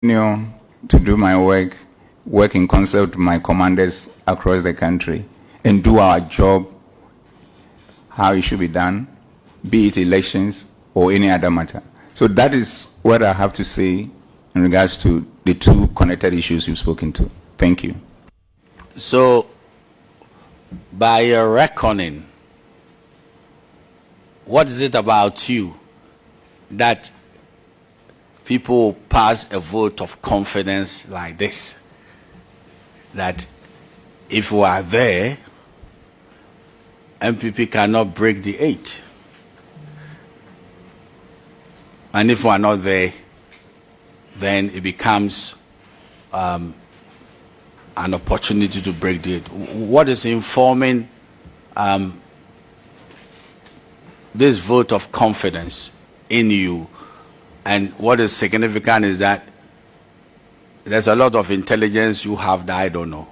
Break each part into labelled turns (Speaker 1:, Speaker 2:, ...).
Speaker 1: continue to do my work in concert with my commanders across the country, and do our job how it should be done, be it elections or any other matter. So that is what I have to say in regards to the two connected issues you've spoken to. Thank you.
Speaker 2: So, by your reckoning, what is it about you that people pass a vote of confidence like this? That if we are there, MPP cannot break the 8. And if we are not there, then it becomes an opportunity to break the 8. What is informing this vote of confidence in you? And what is significant is that there's a lot of intelligence you have that I don't know.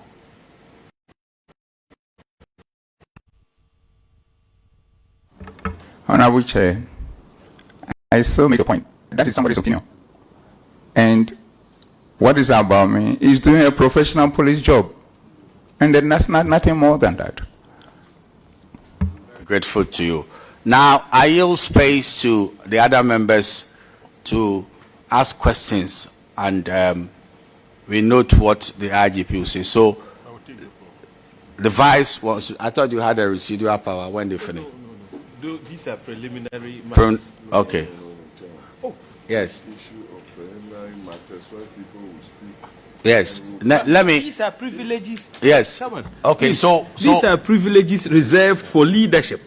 Speaker 1: Honorable Chair, I still make a point. That is somebody's opinion. And what is about me is doing a professional police job. And then that's nothing more than that.
Speaker 2: Grateful to you. Now, I yield space to the other members to ask questions, and we note what the IGP will say. So, the vice was, I thought you had a residual power when they finished.
Speaker 3: No. These are preliminary matters.
Speaker 2: Okay.
Speaker 3: Oh.
Speaker 2: Yes.
Speaker 4: Issue of preliminary matters where people will speak.
Speaker 2: Yes. Let me.
Speaker 3: These are privileges.
Speaker 2: Yes.
Speaker 3: Come on.
Speaker 2: Okay.
Speaker 3: Please.
Speaker 2: So
Speaker 3: These are privileges reserved for leadership.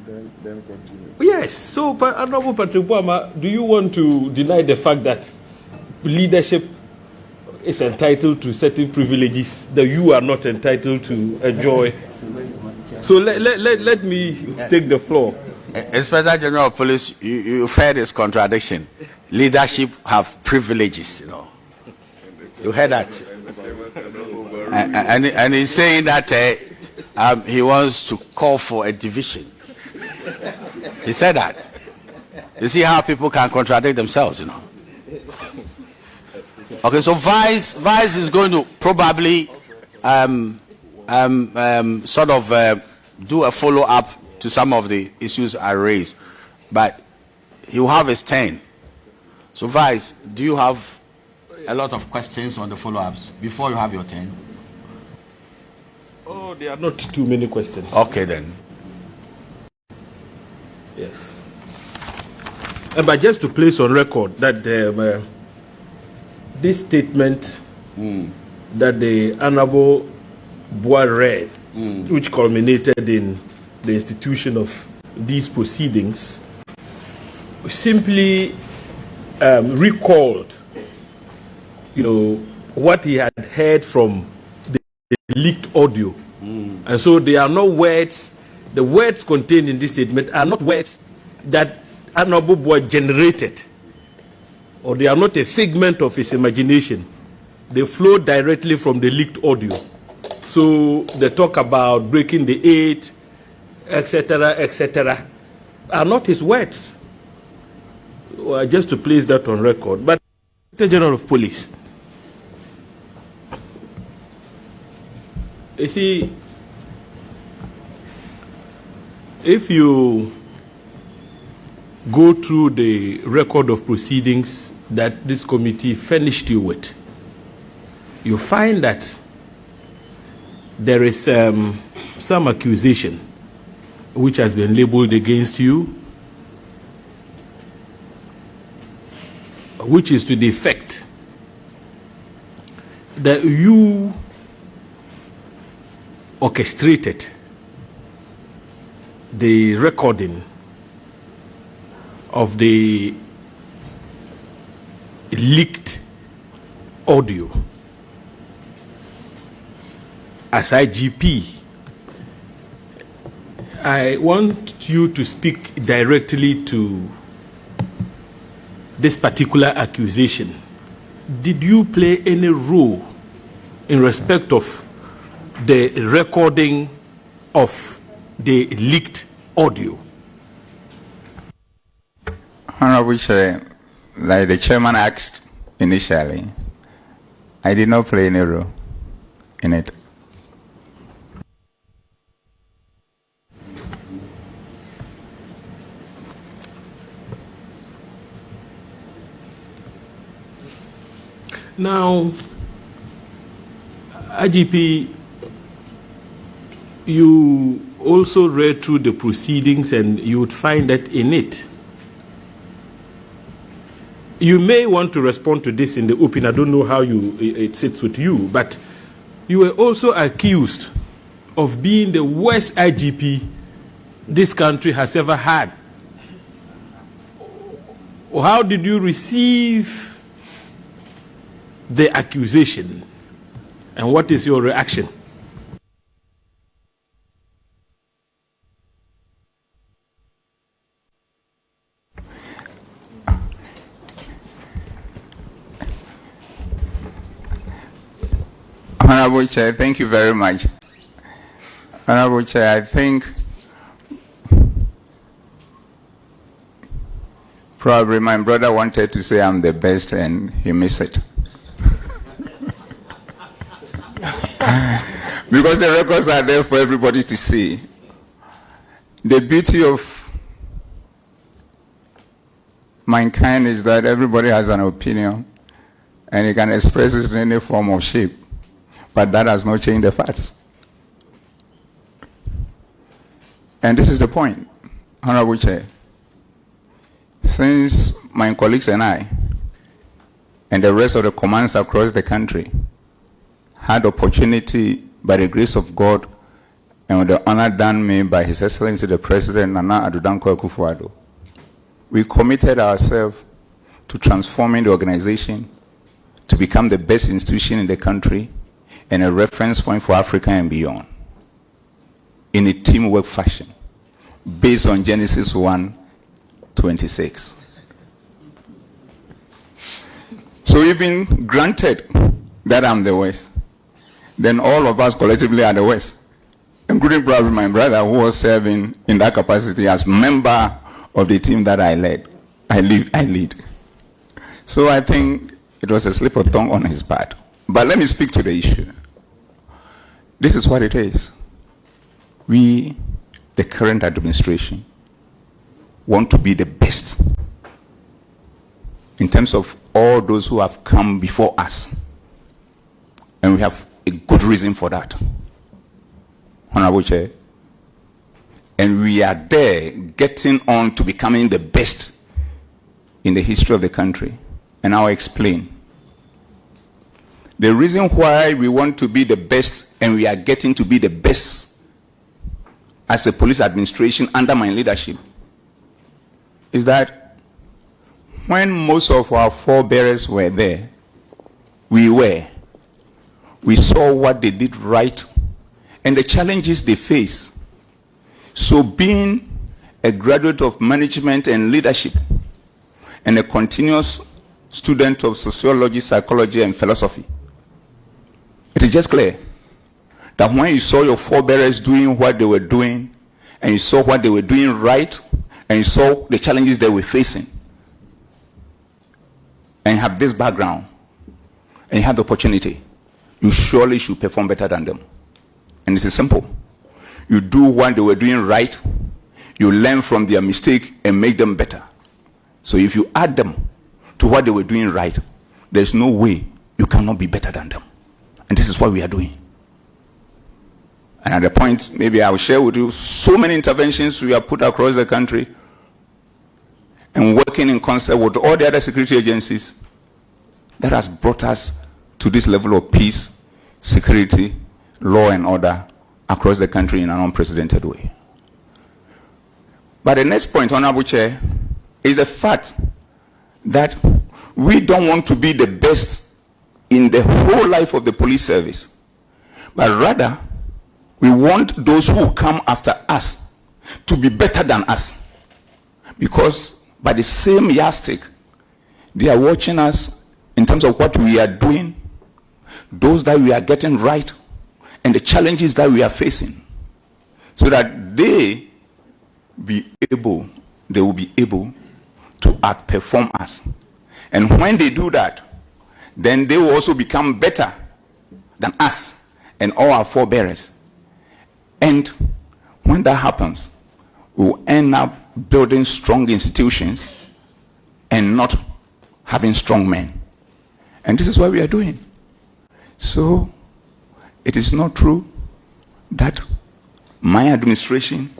Speaker 4: Then continue.
Speaker 3: Yes. So, Honorable Patrick Boama, do you want to deny the fact that leadership is entitled to certain privileges that you are not entitled to enjoy? So let me take the floor.
Speaker 2: Inspector General of Police, you've heard this contradiction. Leadership have privileges, you know. You heard that? And he's saying that he wants to call for a division. He said that. You see how people can contradict themselves, you know. Okay, so Vice is going to probably sort of do a follow-up to some of the issues I raised, but he will have his turn. So, Vice, do you have a lot of questions on the follow-ups before you have your turn?
Speaker 3: Oh, there are not too many questions.
Speaker 2: Okay, then.
Speaker 3: Yes. But just to place on record that this statement that the Honorable Boa read, which culminated in the institution of these proceedings, simply recalled, what he had heard from the leaked audio. And so they are not words. The words contained in this statement are not words that Honorable Boa generated, or they are not a figment of his imagination. They flow directly from the leaked audio. So the talk about breaking the 8, etc., are not his words. Just to place that on record. But the General of Police, you see, if you go through the record of proceedings that this committee furnished you with, you find that there is some accusation which has been labeled against you, which is to the effect that you orchestrated the recording of the leaked audio. As IGP, I want you to speak directly to this particular accusation. Did you play any role in respect of the recording of the leaked audio?
Speaker 1: Honorable Chair, like the chairman asked initially, I did not play any role in it.
Speaker 3: Now, IGP, you also read through the proceedings and you would find that in it, you may want to respond to this in the open. I don't know how it sits with you, but you were also accused of being the worst IGP this country has ever had. How did you receive the accusation, and what is your reaction?
Speaker 1: Honorable Chair, thank you very much. Honorable Chair, I think probably my brother wanted to say I'm the best and he missed it. Because the records are there for everybody to see. The beauty of mankind is that everybody has an opinion and he can express it in any form of shape. But that has not changed the facts. And this is the point, Honorable Chair. Since my colleagues and I and the rest of the commands across the country had opportunity, by the grace of God and with the honor done me by His Excellency the President Nana Addo Dankwa Akufo-Addo, we committed ourselves to transforming the organization to become the best institution in the country and a reference point for Africa and beyond in a teamwork fashion based on Genesis 1:26. So even granted that I'm the worst, then all of us collectively are the worst, including probably my brother who was serving in that capacity as member of the team that I lead. So I think it was a slip of tongue on his part. But let me speak to the issue. This is what it is. We, the current administration, want to be the best in terms of all those who have come before us. And we have a good reason for that, Honorable Chair. And we are there getting on to becoming the best in the history of the country. And I'll explain. The reason why we want to be the best and we are getting to be the best as a police administration under my leadership is that when most of our forebearers were there, we saw what they did right and the challenges they face. So being a graduate of management and leadership and a continuous student of sociology, psychology, and philosophy, it is just clear that when you saw your forebearers doing what they were doing, and you saw what they were doing right, and you saw the challenges they were facing, and you have this background, and you have the opportunity, you surely should perform better than them. And this is simple. You do what they were doing right, you learn from their mistake and make them better. So if you add them to what they were doing right, there's no way you cannot be better than them. And this is what we are doing. And at the point, maybe I will share with you so many interventions we have put across the country and working in concert with all the other security agencies that has brought us to this level of peace, security, law and order across the country in an unprecedented way. But the next point, Honorable Chair, is the fact that we don't want to be the best in the whole life of the police service, but rather we want those who come after us to be better than us, because by the same yardstick they are watching us in terms of what we are doing, those that we are getting right, and the challenges that we are facing, so that they will be able to outperform us. And when they do that, then they will also become better than us and all our forebearers. And when that happens, we will end up building strong institutions and not having strong men. And this is what we are doing. So it is not true that my administration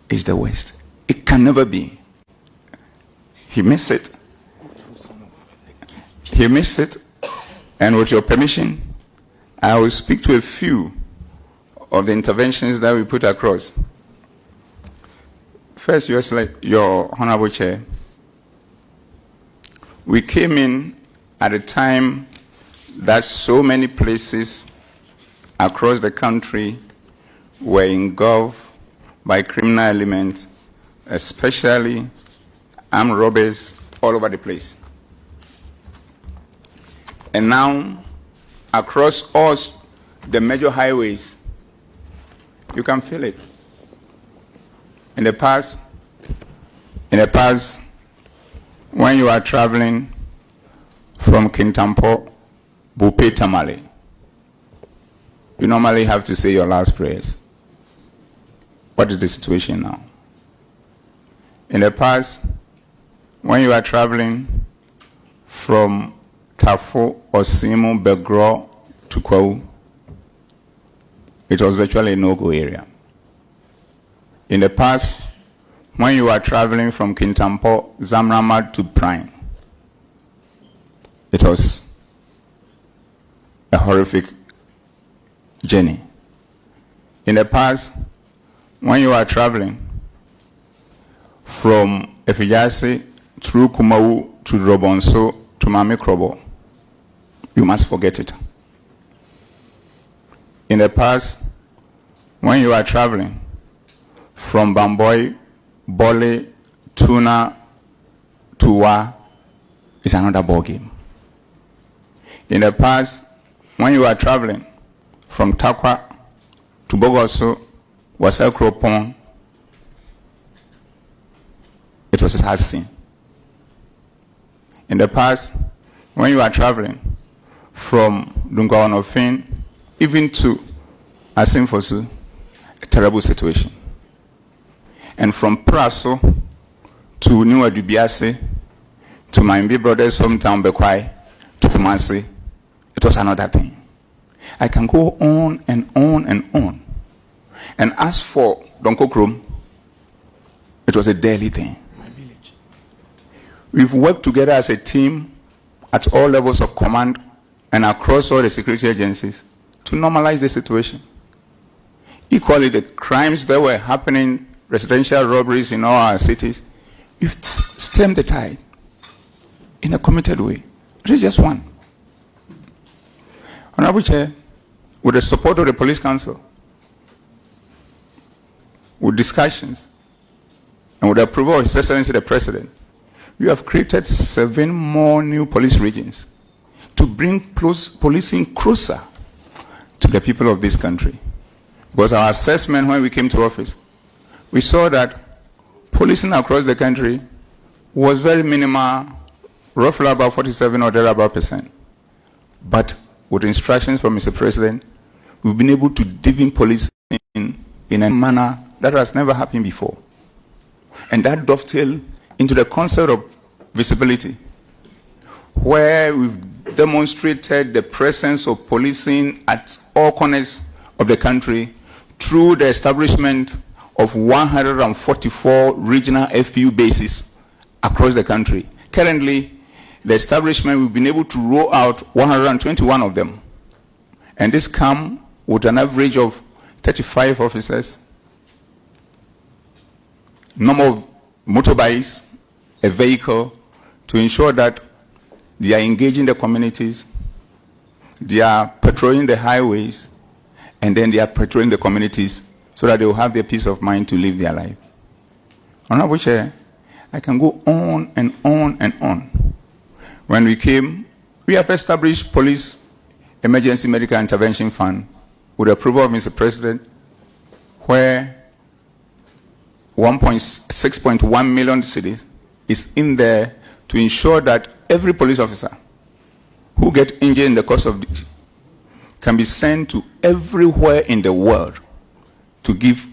Speaker 1: is the worst. It can never be. He missed it. He missed it. And with your permission, I will speak to a few of the interventions that we put across. First, your Honorable Chair, we came in at a time that so many places across the country were engulfed by criminal elements, especially armed robbers all over the place. And now, across all the major highways, you can feel it. In the past, when you are traveling from Kintampo, Bupe Tamale, you normally have to say your last prayers. What is the situation now? In the past, when you are traveling from Tafo, Osimu, Begro to Kwau, it was virtually a no-go area. In the past, when you are traveling from Kintampo, Zamrama to Prime, it was a horrific journey. In the past, when you are traveling from Efijase through Kumau to Robonso to Mamikrobo, you must forget it. In the past, when you are traveling from Bamboy, Bole, Tuna, Tuwa, it's another ballgame. In the past, when you are traveling from Takwa to Bogoso, Wasekropon, it was a sad scene. In the past, when you are traveling from Dungawanofin, even to Asimfosu, a terrible situation. And from Praso to New Dubiase, to my big brother's hometown, Bekwai, to Kumasi, it was another thing. I can go on and on and on. And as for Donkokrum, it was a daily thing. My village. We've worked together as a team at all levels of command and across all the security agencies to normalize the situation. Equally, the crimes that were happening, residential robberies in all our cities, we've stemmed the tide in a committed way. It is just one. Honorable Chair, with the support of the Police Council, with discussions, and with the approval of His Excellency the President, we have created 7 more new police regions to bring policing closer to the people of this country. Because our assessment when we came to office, we saw that policing across the country was very minimal, roughly about 47 or thereabout %. But with instructions from Mr. President, we've been able to deepen policing in a manner that has never happened before. And that dovetails into the concept of visibility, where we've demonstrated the presence of policing at all corners of the country through the establishment of 144 regional FPU bases across the country. Currently, the establishment, we've been able to roll out 121 of them. And this comes with an average of 35 officers, number of motorbikes, a vehicle, to ensure that they are engaging the communities, they are patrolling the highways, and then they are patrolling the communities so that they will have their peace of mind to live their life. Honorable Chair, I can go on and on and on. When we came, we have established Police Emergency Medical Intervention Fund with the approval of Mr. President, where 6.1 million cities is in there to ensure that every police officer who get injured in the course of duty can be sent to everywhere in the world to give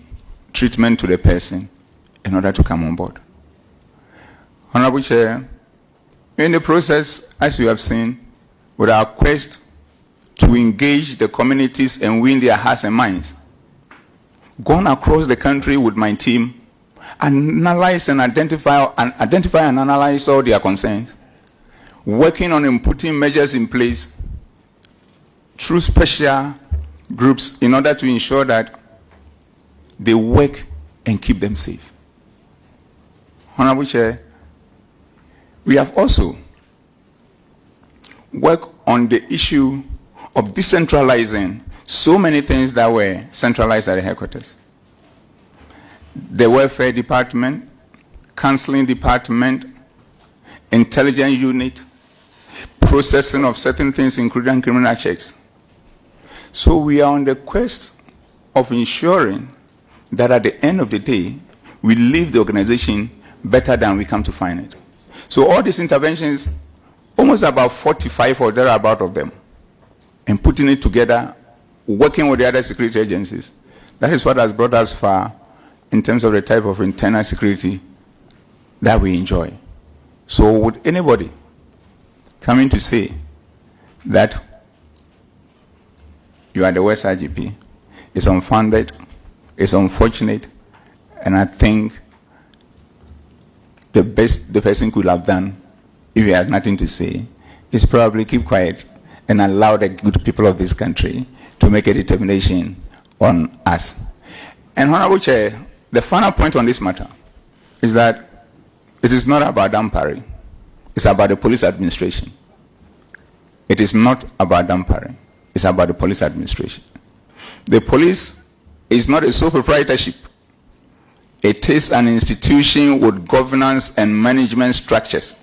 Speaker 1: treatment to the person in order to come on board. Honorable Chair, in the process, as you have seen, with our quest to engage the communities and win their hearts and minds, gone across the country with my team, analyze and identify and analyze all their concerns, working on putting measures in place through special groups in order to ensure that they work and keep them safe. Honorable Chair, we have also worked on the issue of decentralizing so many things that were centralized at the headquarters. The welfare department, counseling department, intelligence unit, processing of certain things, including criminal checks. So we are on the quest of ensuring that at the end of the day, we leave the organization better than we come to find it. So all these interventions, almost about 45 or thereabout of them, and putting it together, working with the other security agencies, that is what has brought us far in terms of the type of internal security that we enjoy. So would anybody coming to say that you are the West IGP, it's unfounded, it's unfortunate, and I think the best the person could have done, if he has nothing to say, is probably keep quiet and allow the good people of this country to make a determination on us. And Honorable Chair, the final point on this matter is that it is not about Dampare, it's about the police administration. It is not about Dampare, it's about the police administration. The police is not a sole proprietorship. It is an institution with governance and management structures.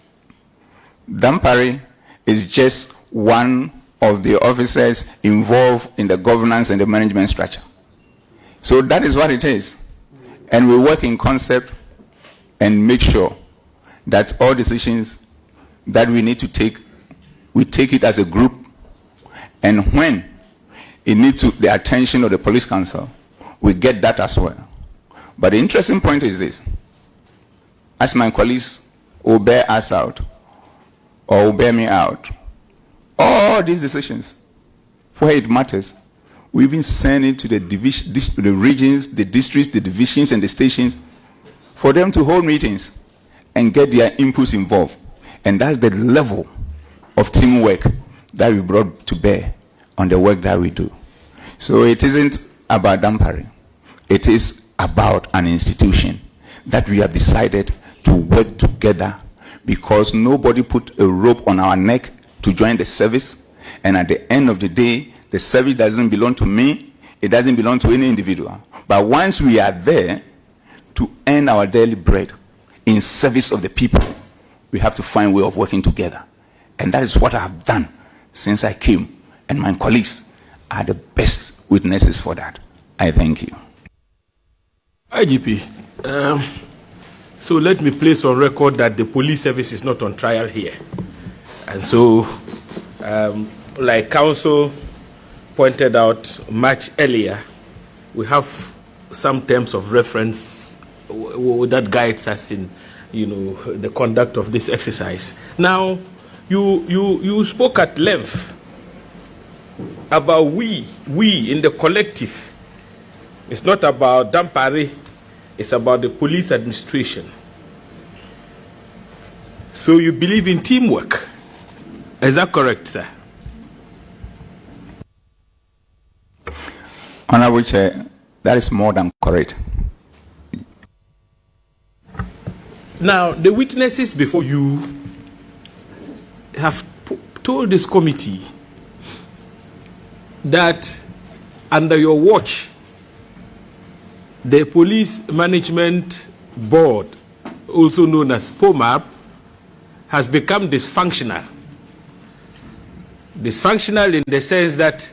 Speaker 1: Dampare is just one of the officers involved in the governance and the management structure. So that is what it is. And we work in concept and make sure that all decisions that we need to take, we take it as a group. And when it needs the attention of the police council, we get that as well. But the interesting point is this. As my colleagues will bear us out, or will bear me out, all these decisions, where it matters, we even send it to the the regions, the districts, the divisions, and the stations for them to hold meetings and get their inputs involved. And that's the level of teamwork that we brought to bear on the work that we do. So it isn't about Dampare. It is about an institution that we have decided to work together, because nobody put a rope on our neck to join the service, and at the end of the day, the service doesn't belong to me, it doesn't belong to any individual. But once we are there to earn our daily bread in service of the people, we have to find a way of working together. And that is what I have done since I came, and my colleagues are the best witnesses for that. I thank you.
Speaker 3: IGP, so let me place on record that the police service is not on trial here. And so, like counsel pointed out much earlier, we have some terms of reference that guides us in, the conduct of this exercise. Now, you spoke at length about we in the collective. It's not about Dampare, it's about the police administration. So you believe in teamwork. Is that correct, sir?
Speaker 1: Honorable Chair, that is more than correct.
Speaker 3: Now, the witnesses before you have told this committee that under your watch, the Police Management Board, also known as POMAB, has become dysfunctional. Dysfunctional in the sense that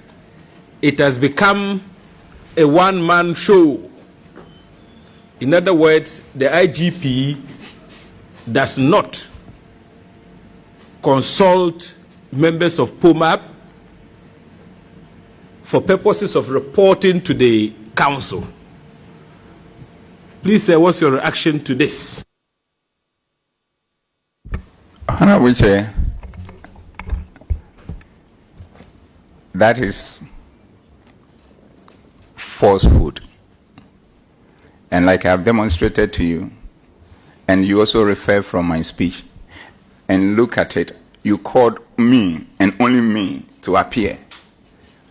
Speaker 3: it has become a one-man show. In other words, the IGP does not consult members of POMAP for purposes of reporting to the council. Please, what's your reaction to this?
Speaker 1: Honorable Chair, that is falsehood. And like I've demonstrated to you, and you also refer from my speech, and look at it, you called me and only me to appear.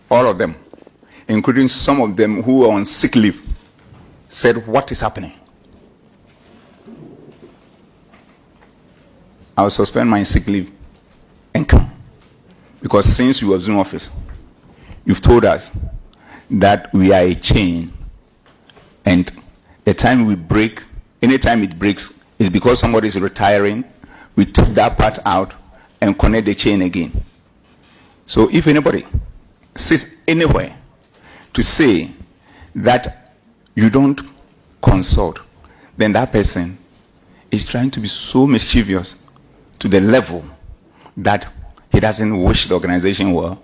Speaker 1: All of them, including some of them who were on sick leave, said, what is happening? I will suspend my sick leave and come. Because since you assumed office, you've told us that we are a chain, and the time we break, anytime it breaks, is because somebody is retiring. We took that part out and connect the chain again. So if anybody sits anywhere to say that you don't consult, then that person is trying to be so mischievous to the level that he doesn't wish the organization well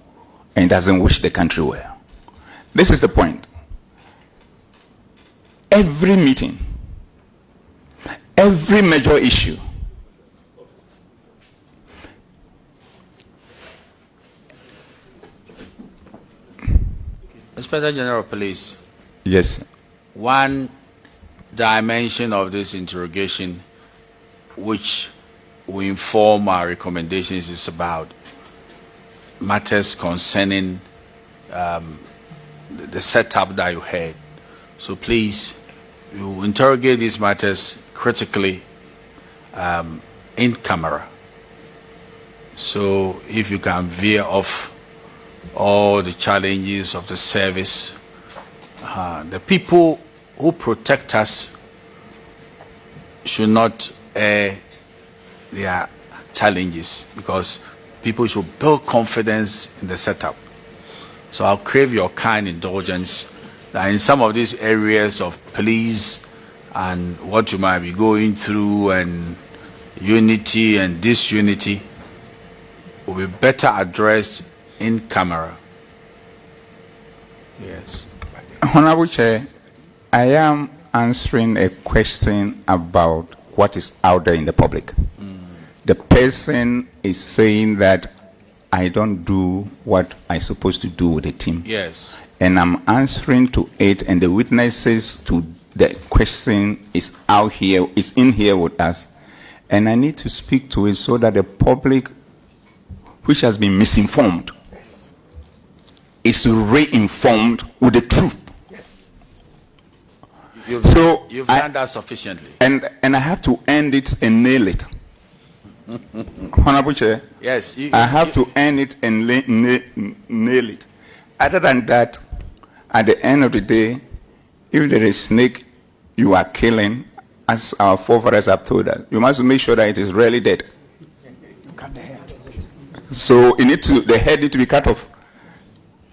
Speaker 1: and doesn't wish the country well. This is the point. Every meeting, every major issue,
Speaker 2: Inspector General of Police.
Speaker 1: yes,
Speaker 2: One dimension of this interrogation, which we inform our recommendations, is about matters concerning the setup that you had. So please, you interrogate these matters critically in camera. So if you can veer off all the challenges of the service, the people who protect us should not air their challenges, because people should build confidence in the setup. So I'll crave your kind indulgence that in some of these areas of police and what you might be going through and unity and disunity will be better addressed in camera. Yes.
Speaker 1: Honorable Chair, I am answering a question about what is out there in the public. The person is saying that I don't do what I'm supposed to do with the team.
Speaker 2: Yes.
Speaker 1: And I'm answering to it, and the witnesses to the question is out here, is in here with us. And I need to speak to it so that the public, which has been misinformed, is re-informed with the truth.
Speaker 2: You've done that sufficiently.
Speaker 1: And I have to end it and nail it. Honorable Chair,
Speaker 2: Yes.
Speaker 1: I have to end it and nail it. Other than that, at the end of the day, if there is snake you are killing, as our forefathers have told us, you must make sure that it is really dead. So the head need to be cut off.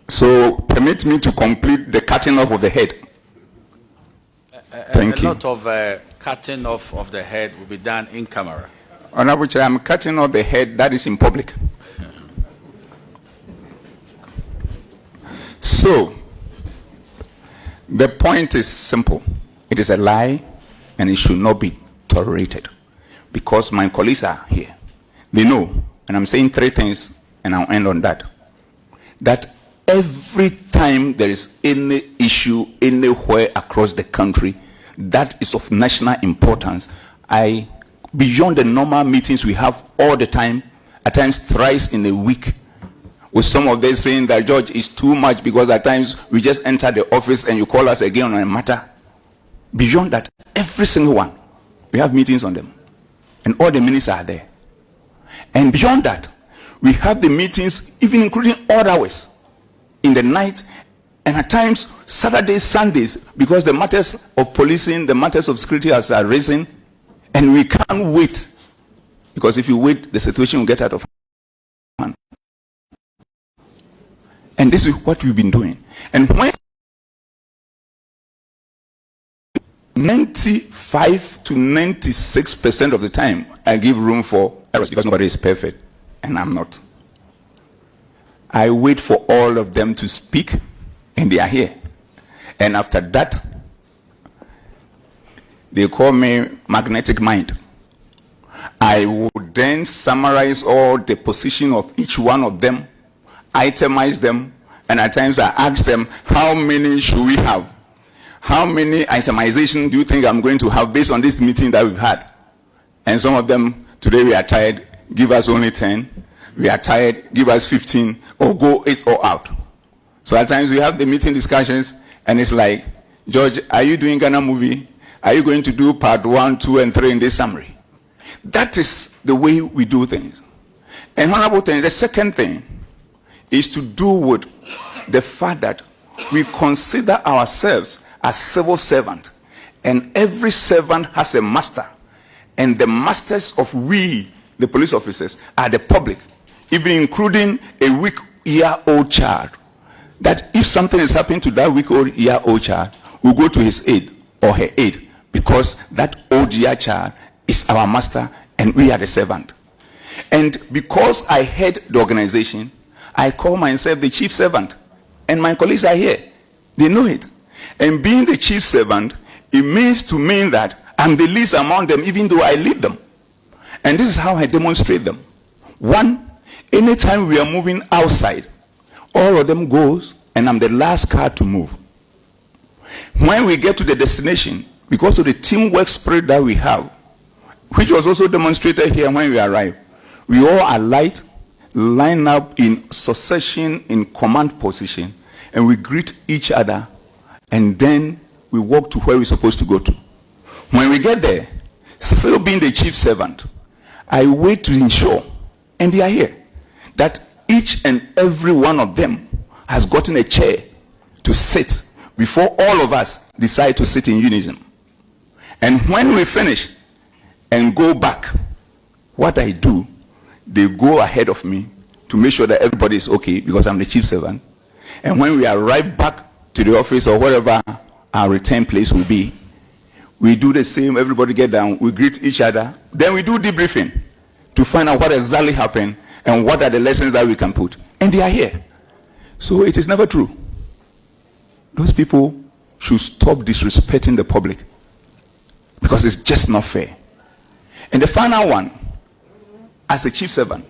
Speaker 1: So permit me to complete the cutting off of the head. Thank you.
Speaker 2: A lot of cutting off of the head will be done in camera.
Speaker 1: Honorable Chair, I'm cutting off the head that is in public. So, the point is simple. It is a lie, and it should not be tolerated. Because my colleagues are here. They know, and I'm saying three things, and I'll end on that. That every time there is any issue anywhere across the country that is of national importance, beyond the normal meetings we have all the time, at times thrice in a week, with some of them saying that, George, is too much because at times we just enter the office and you call us again on a matter. Beyond that, every single one, we have meetings on them. And all the ministers are there. And beyond that, we have the meetings, even including odd hours, in the night, and at times Saturdays, Sundays, because the matters of policing, the matters of security has arisen, and we can't wait, because if you wait, the situation will get out of hand. And this is what we've been doing. And when 95 to 96% of the time, I give room for errors because nobody is perfect, and I'm not. I wait for all of them to speak, and they are here. And after that, they call me magnetic mind. I would then summarize all the position of each one of them, itemize them, and at times I ask them, how many should we have? How many itemization do you think I'm going to have based on this meeting that we've had? And some of them, today we are tired, give us only 10. We are tired, give us 15, or go 8 or out. So at times we have the meeting discussions, and it's like, George, are you doing Ghana movie? Are you going to do part 1, 2, and 3 in this summary? That is the way we do things. And honorable thing, the second thing is to do with the fact that we consider ourselves as civil servant, and every servant has a master, and the masters of we, the police officers, are the public, even including a week-year-old child. That if something is happening to that week-year-old child, we go to his aid or her aid, because that old-year child is our master and we are the servant. And because I head the organization, I call myself the chief servant, and my colleagues are here. They know it. And being the chief servant, it means to mean that I'm the least among them, even though I lead them. And this is how I demonstrate them. One, anytime we are moving outside, all of them goes, and I'm the last car to move. When we get to the destination, because of the teamwork spirit that we have, which was also demonstrated here when we arrived, we all alight, line up in succession in command position, and we greet each other, and then we walk to where we're supposed to go to. When we get there, still being the chief servant, I wait to ensure, and they are here, that each and every one of them has gotten a chair to sit before all of us decide to sit in unison. And when we finish and go back, what I do, they go ahead of me to make sure that everybody is okay, because I'm the chief servant. And when we arrive back to the office or wherever our return place will be, we do the same. Everybody get down, we greet each other, then we do debriefing to find out what exactly happened and what are the lessons that we can put. And they are here. So it is never true. Those people should stop disrespecting the public, because it's just not fair. And the final one, as a chief servant,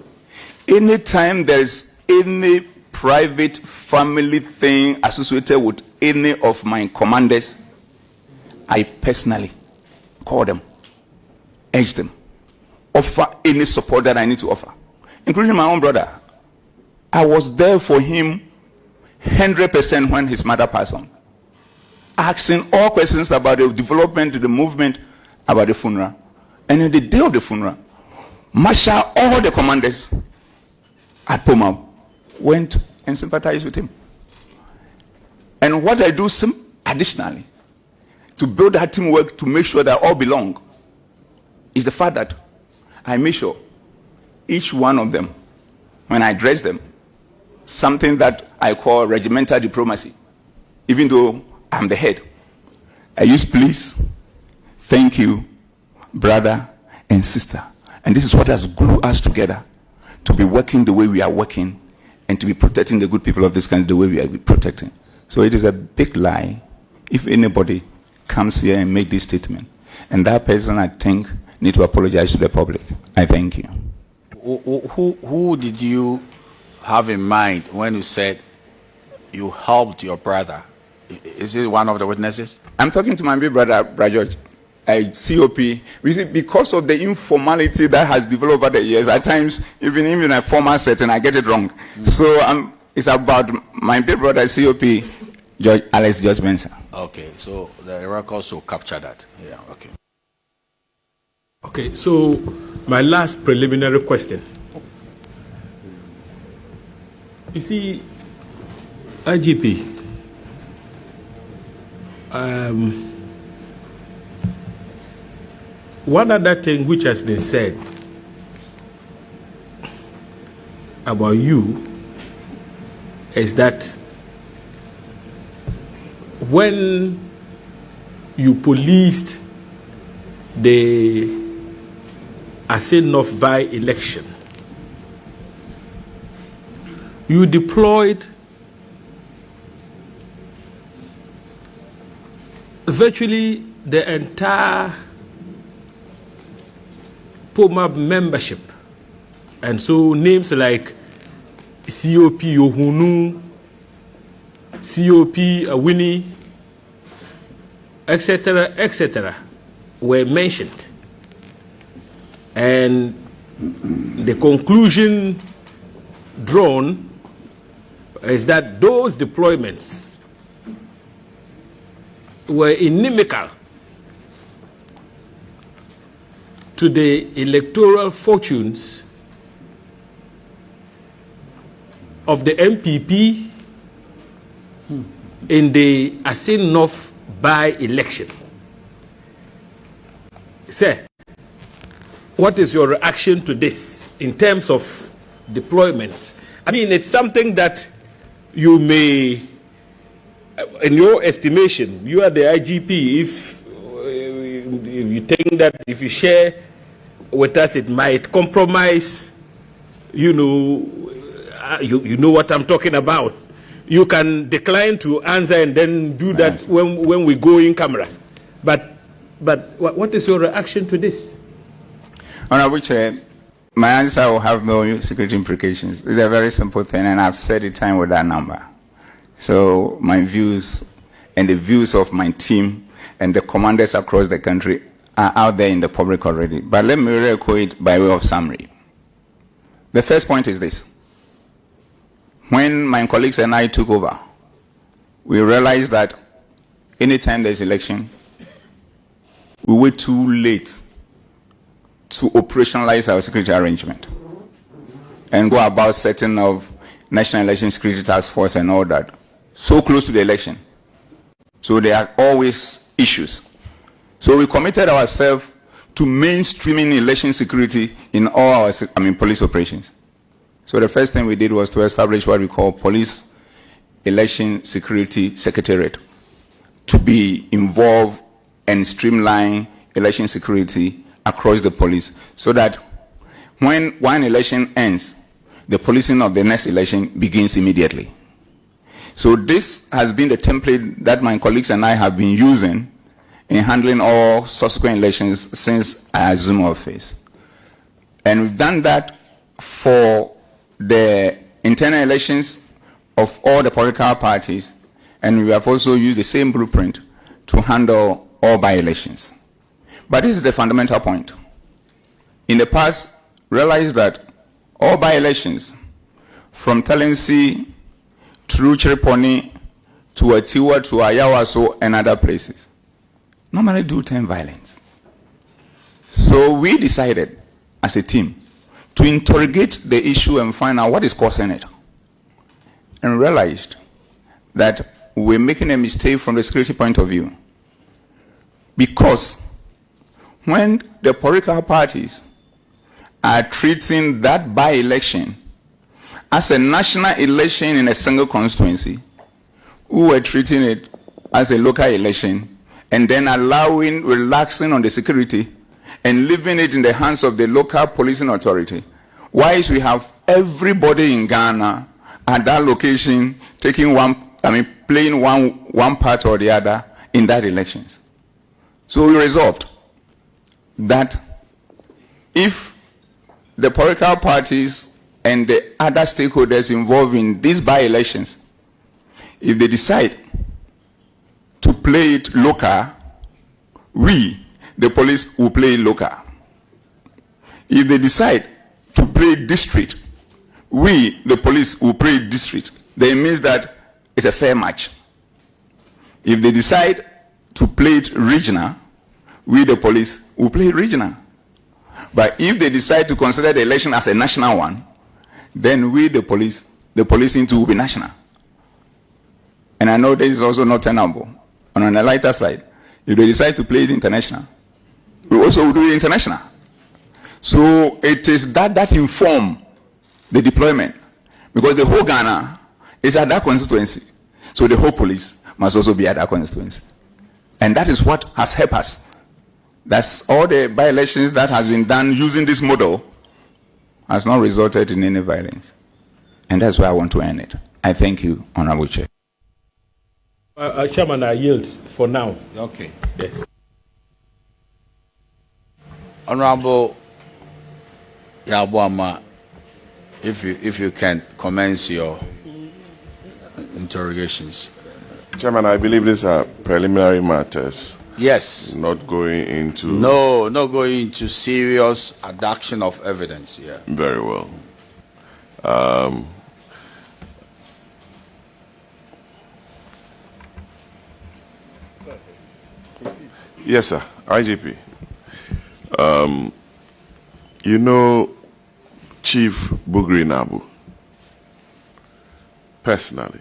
Speaker 1: anytime there's any private family thing associated with any of my commanders, I personally call them, urge them, offer any support that I need to offer, including my own brother. I was there for him 100% when his mother passed on, asking all questions about the development, the movement, about the funeral. And on the day of the funeral, marshal all the commanders at Poma went and sympathized with him. And what I do additionally to build that teamwork, to make sure that all belong, is the fact that I make sure each one of them, when I address them, something that I call regimental diplomacy, even though I'm the head, I use please, thank you, brother and sister. And this is what has glued us together to be working the way we are working, and to be protecting the good people of this country the way we are protecting. So it is a big lie if anybody comes here and make this statement. And that person, I think, need to apologize to the public. I thank you.
Speaker 2: Who did you have in mind when you said you helped your brother? Is he one of the witnesses?
Speaker 1: I'm talking to my big brother, George. COP, you see, because of the informality that has developed over the years, at times, even in a formal setting, I get it wrong. So it's about my big brother, COP, Alex George Mensah.
Speaker 2: Okay, so the records will capture that. Yeah, okay.
Speaker 3: Okay, so my last preliminary question. You see, IGP, one other thing which has been said about you is that when you policed the Assin North by election, you deployed virtually the entire POMAB membership. And so names like COP Yohunu, COP Awini, etc., were mentioned. And the conclusion drawn is that those deployments were inimical to the electoral fortunes of the MPP in the Asin North by-election. Sir, what is your reaction to this in terms of deployments? I mean, it's something that you may, in your estimation, you are the IGP, if you think that if you share with us, it might compromise, you know what I'm talking about. You can decline to answer and then do that when we go in camera. But what is your reaction to this?
Speaker 1: Honorable Chair, my answer will have no security implications. It's a very simple thing, and I've said it time with that number. So my views and the views of my team and the commanders across the country are out there in the public already. But let me record it by way of summary. The first point is this. When my colleagues and I took over, we realized that anytime there's election, we were too late to operationalize our security arrangement and go about setting of National Election Security Task Force and all that. So close to the election. So there are always issues. So we committed ourselves to mainstreaming election security in all our police operations. So the first thing we did was to establish what we call Police Election Security Secretariat to be involved and streamline election security across the police, so that when one election ends, the policing of the next election begins immediately. So this has been the template that my colleagues and I have been using in handling all subsequent elections since I assumed office. And we've done that for the internal elections of all the political parties, and we have also used the same blueprint to handle all by-elections. But this is the fundamental point. In the past, realize that all by-elections, from Talensi through Chiriponi to Atiwa to Ayawaso and other places, normally do turn violent. So we decided as a team to interrogate the issue and find out what is causing it. And realized that we're making a mistake from the security point of view. Because when the political parties are treating that by-election as a national election in a single constituency, we were treating it as a local election and then relaxing on the security and leaving it in the hands of the local policing authority. Whilst we have everybody in Ghana at that location taking playing one part or the other in that elections. So we resolved that if the political parties and the other stakeholders involved in these by-elections, if they decide to play it local, we, the police, will play it local. If they decide to play district, we, the police, will play district. Then it means that it's a fair match. If they decide to play it regional, we, the police, will play regional. But if they decide to consider the election as a national one, then we, the policing too, will be national. And I know this is also not tenable. And on the lighter side, if they decide to play it international, we also will do it international. So it is that informs the deployment. Because the whole Ghana is at that constituency. So the whole police must also be at that constituency. And that is what has helped us. That's all the by-elections that has been done using this model has not resulted in any violence. And that's why I want to end it. I thank you, Honorable Chair.
Speaker 3: Chairman, I yield for now.
Speaker 2: Okay.
Speaker 3: Yes.
Speaker 2: Honorable AGYEKUMWAA, if you can commence your interrogations.
Speaker 4: Chairman, I believe these are preliminary matters.
Speaker 2: Yes.
Speaker 4: Not going into...
Speaker 2: No, not going into serious adduction of evidence here.
Speaker 4: Very well. Yes, sir. IGP. You know Chief Bugri Nabu personally?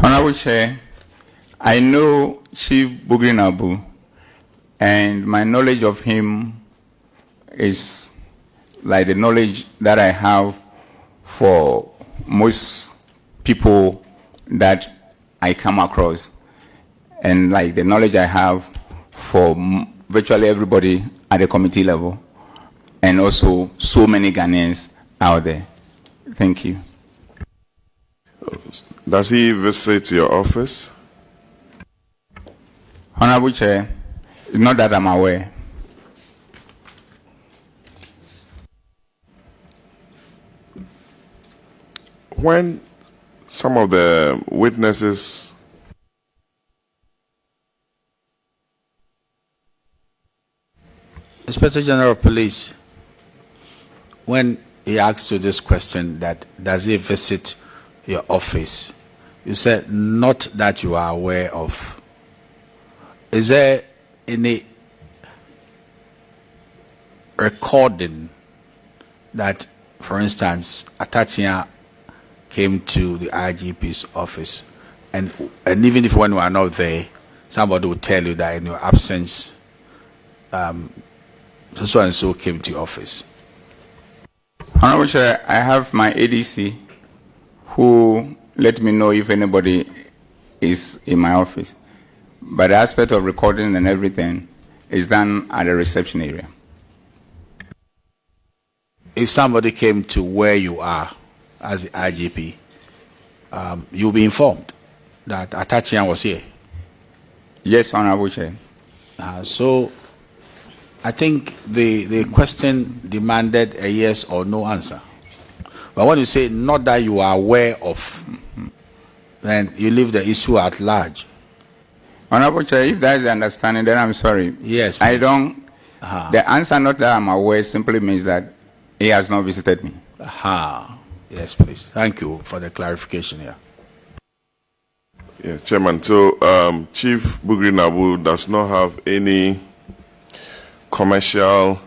Speaker 1: Honorable Chair, I know Chief Bugri Nabu, and my knowledge of him is like the knowledge that I have for most people that I come across, and like the knowledge I have for virtually everybody at the committee level, and also so many Ghanaians out there. Thank you.
Speaker 4: Does he visit your office?
Speaker 1: Honorable Chair, not that I'm aware.
Speaker 4: When some of the witnesses
Speaker 2: Inspector General of Police, when he asked you this question, that does he visit your office, you said not that you are aware of. Is there any recording that, for instance, Atachia came to the IGP's office, and even if when we are not there, somebody will tell you that in your absence, so and so came to your office?
Speaker 1: Honorable Chair, I have my ADC who let me know if anybody is in my office. But the aspect of recording and everything is done at the reception area.
Speaker 2: If somebody came to where you are as the IGP, you'll be informed that Atachian was here.
Speaker 1: Yes, Honorable Chair.
Speaker 2: So I think the question demanded a yes or no answer. But when you say not that you are aware of, then you leave the issue at large.
Speaker 1: Honorable Chair, if that is the understanding, then I'm sorry.
Speaker 2: Yes, please.
Speaker 1: I don't. The answer not that I'm aware simply means that he has not visited me.
Speaker 2: Yes, please. Thank you for the clarification here.
Speaker 4: Yeah, Chairman. So Chief Bugri Nabu does not have any commercial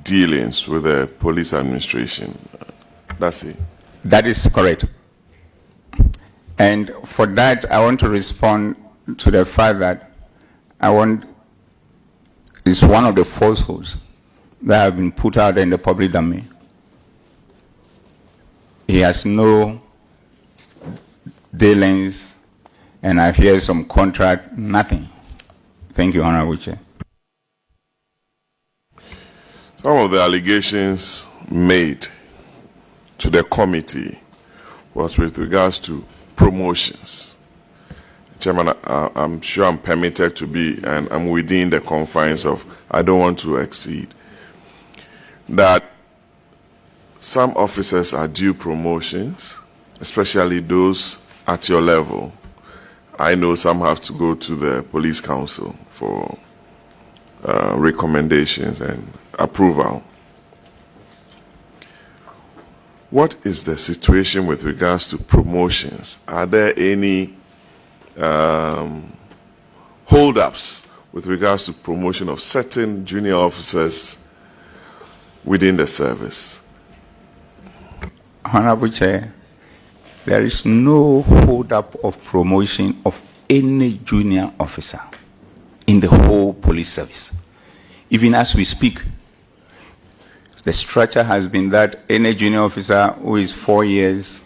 Speaker 4: dealings with the police administration. That's it.
Speaker 1: That is correct. And for that, I want to respond to the fact that it's one of the falsehoods that have been put out in the public domain. He has no dealings, and I hear some contract, nothing. Thank you, Honorable Chair.
Speaker 4: Some of the allegations made to the committee was with regards to promotions. Chairman, I'm sure I'm permitted to be, and I'm within the confines of, I don't want to exceed, that some officers are due promotions, especially those at your level. I know some have to go to the police council for recommendations and approval. What is the situation with regards to promotions? Are there any hold-ups with regards to promotion of certain junior officers within the service?
Speaker 1: Honorable Chair, there is no hold-up of promotion of any junior officer in the whole police service. Even as we speak, the structure has been that any junior officer who is 4 years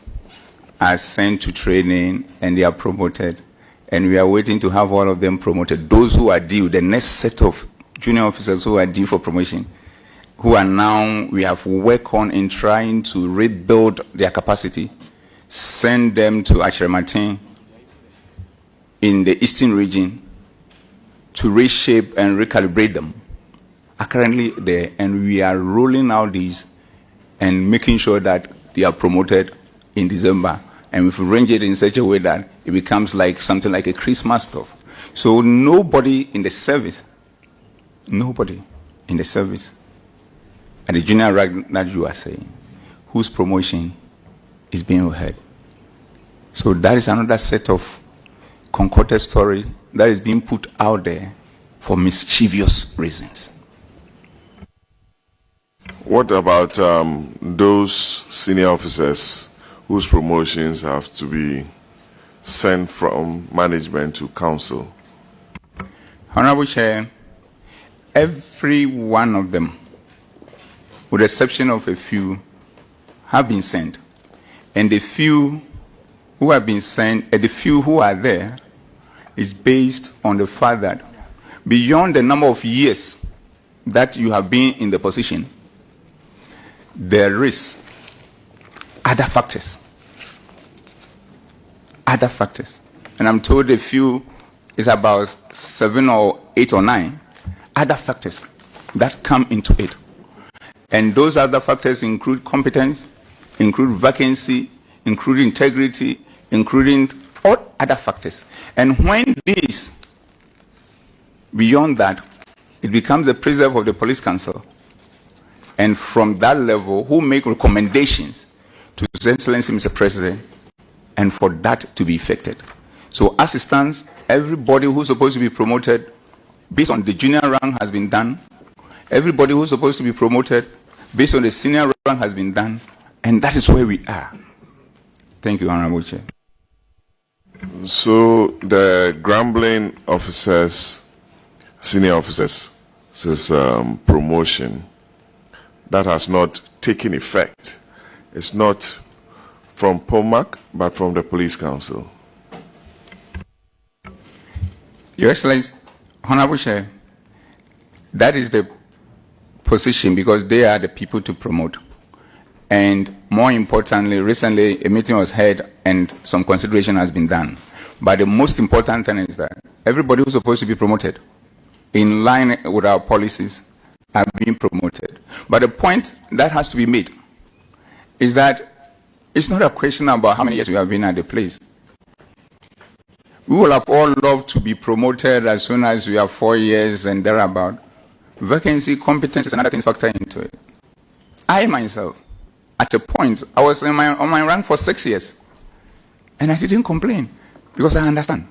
Speaker 1: are sent to training and they are promoted. And we are waiting to have all of them promoted. Those who are due, the next set of junior officers who are due for promotion, who are now, we have worked on in trying to rebuild their capacity, send them to Achremartin in the eastern region to reshape and recalibrate them, are currently there, and we are rolling out these and making sure that they are promoted in December. And we've arranged it in such a way that it becomes like something like a Christmas stuff. So nobody in the service at the junior rank that you are saying, whose promotion is being heard. So that is another set of concocted story that is being put out there for mischievous reasons.
Speaker 4: What about those senior officers whose promotions have to be sent from management to council?
Speaker 1: Honorable Chair, every one of them, with the exception of a few, have been sent. And the few who have been sent, the few who are there, is based on the fact that beyond the number of years that you have been in the position, there is other factors. And I'm told a few is about 7 or 8 or 9 other factors that come into it. And those other factors include competence, include vacancy, include integrity, including all other factors. And when this, beyond that, it becomes the preserve of the police council. And from that level, who make recommendations to His Excellency Mr. President, and for that to be effected. So as it stands, everybody who's supposed to be promoted based on the junior rank has been done. Everybody who's supposed to be promoted based on the senior rank has been done. And that is where we are. Thank you, Honorable Chair.
Speaker 4: So the grumbling officers, senior officers, says promotion, that has not taken effect. It's not from POMAC, but from the Police Council.
Speaker 1: Your Excellency, Honorable Chair, that is the position because they are the people to promote. And more importantly, recently a meeting was held and some consideration has been done. But the most important thing is that everybody who's supposed to be promoted in line with our policies are being promoted. But the point that has to be made is that it's not a question about how many years we have been at the place. We will have all loved to be promoted as soon as we have 4 years and thereabout. Vacancy, competence is another thing factor into it. I myself, at a point, I was on my rank for 6 years. And I didn't complain because I understand.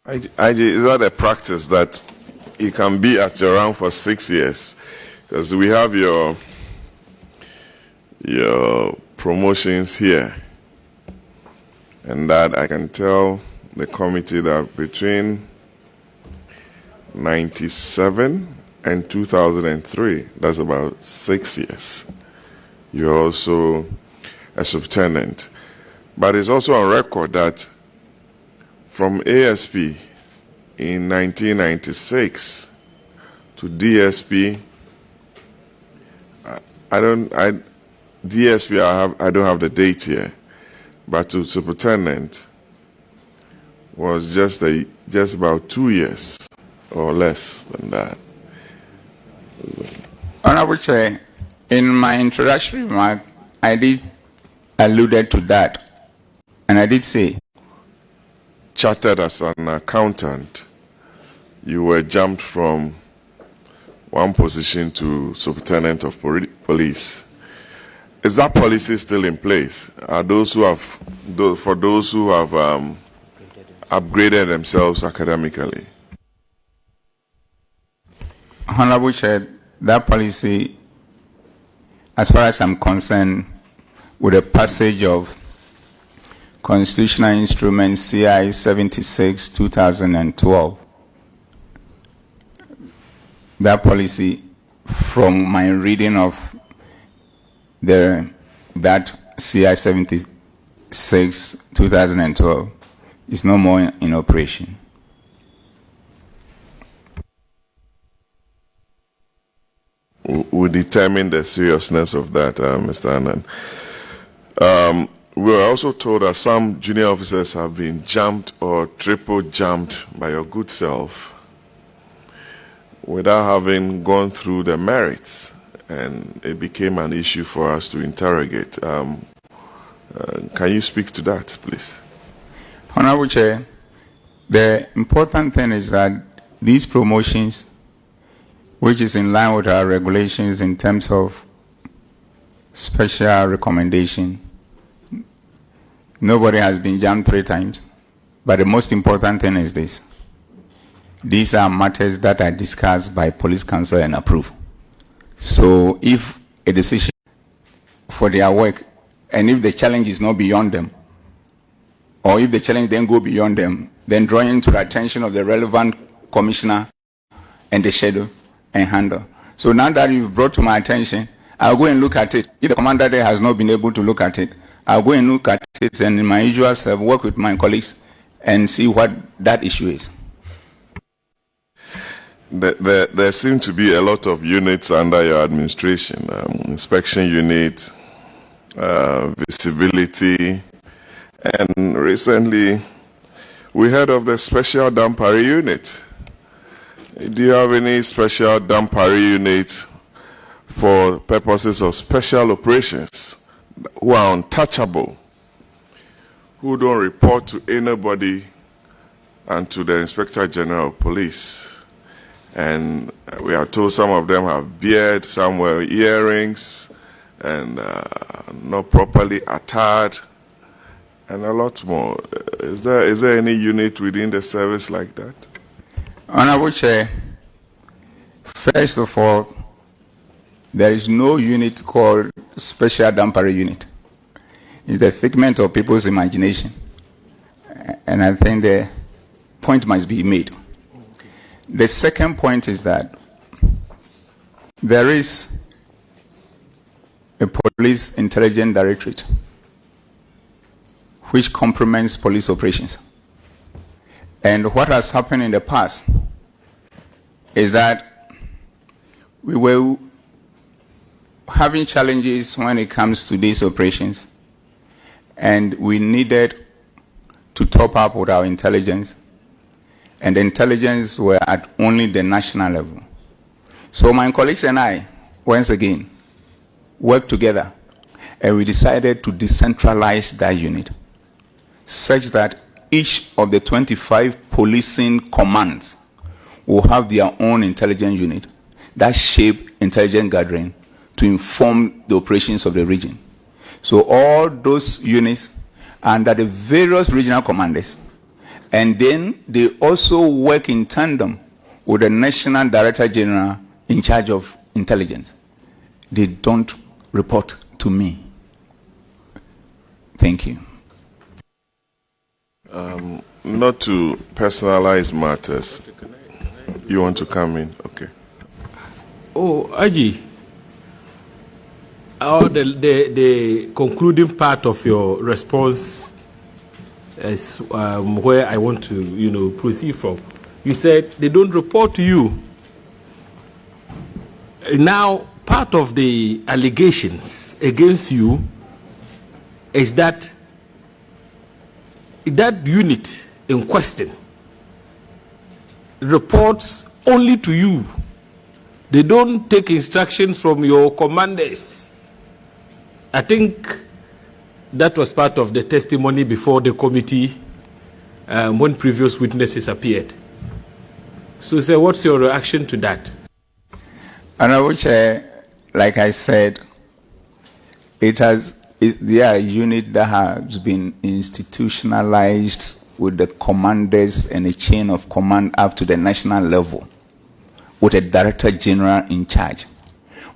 Speaker 4: Is that a practice that you can be at your rank for 6 years? Because we have your promotions here. And that I can tell the committee that between 97 and 2003, that's about 6 years, you're also a subtenant. But it's also on record that from ASP in 1996 to DSP, I don't have the date here, but to superintendent was just about 2 years or less than that.
Speaker 1: Honorable Chair, in my introductory remark, I did alluded to that, and I did say,
Speaker 4: chartered as an accountant, you were jumped from one position to superintendent of police. Is that policy still in place? Are those who have, for those who have upgraded themselves academically?
Speaker 1: Honorable Chair, that policy, as far as I'm concerned, with the passage of Constitutional Instrument CI 76 2012, that policy, from my reading of that CI 76 2012, is no more in operation.
Speaker 4: will determine the seriousness of that, Mr. Annan. We were also told that some junior officers have been jumped or triple jumped by your good self without having gone through the merits, and it became an issue for us to interrogate. Can you speak to that, please?
Speaker 1: Honorable Chair, the important thing is that these promotions, which is in line with our regulations in terms of special recommendation, nobody has been jumped 3 times. But the most important thing is this. These are matters that are discussed by police council and approved. So if a decision for their work, and if the challenge is not beyond them, or if the challenge then go beyond them, then drawing to the attention of the relevant commissioner and the schedule and handle. So now that you've brought to my attention, I'll go and look at it. If the commander there has not been able to look at it, I'll go and look at it, and in my usual self, work with my colleagues and see what that issue is.
Speaker 4: There seem to be a lot of units under your administration. Inspection unit, visibility, and recently we heard of the special Dampare unit. Do you have any special Dampare unit for purposes of special operations who are untouchable, who don't report to anybody and to the Inspector General of Police? And we are told some of them have beard, some wear earrings, and not properly attired, and a lot more. Is there any unit within the service like that?
Speaker 1: Honorable Chair, first of all, there is no unit called Special Dampare Unit. It's a figment of people's imagination. And I think the point must be made. The second point is that there is a police intelligence directorate which complements police operations. And what has happened in the past is that we were having challenges when it comes to these operations, and we needed to top up with our intelligence, and the intelligence were at only the national level. So my colleagues and I, once again, worked together, and we decided to decentralize that unit such that each of the 25 policing commands will have their own intelligence unit that shape intelligence gathering to inform the operations of the region. So all those units are under the various regional commanders, and then they also work in tandem with the National Director General in charge of intelligence. They don't report to me. Thank you.
Speaker 4: Not to personalize matters. You want to come in? Okay.
Speaker 3: Oh, Aji. The concluding part of your response is where I want to, proceed from. You said they don't report to you. Now, part of the allegations against you is that that unit in question reports only to you. They don't take instructions from your commanders. I think that was part of the testimony before the committee when previous witnesses appeared. So, sir, what's your reaction to that?
Speaker 1: Honorable Chair, like I said, they are a unit that has been institutionalized with the commanders and a chain of command up to the national level, with a Director General in charge.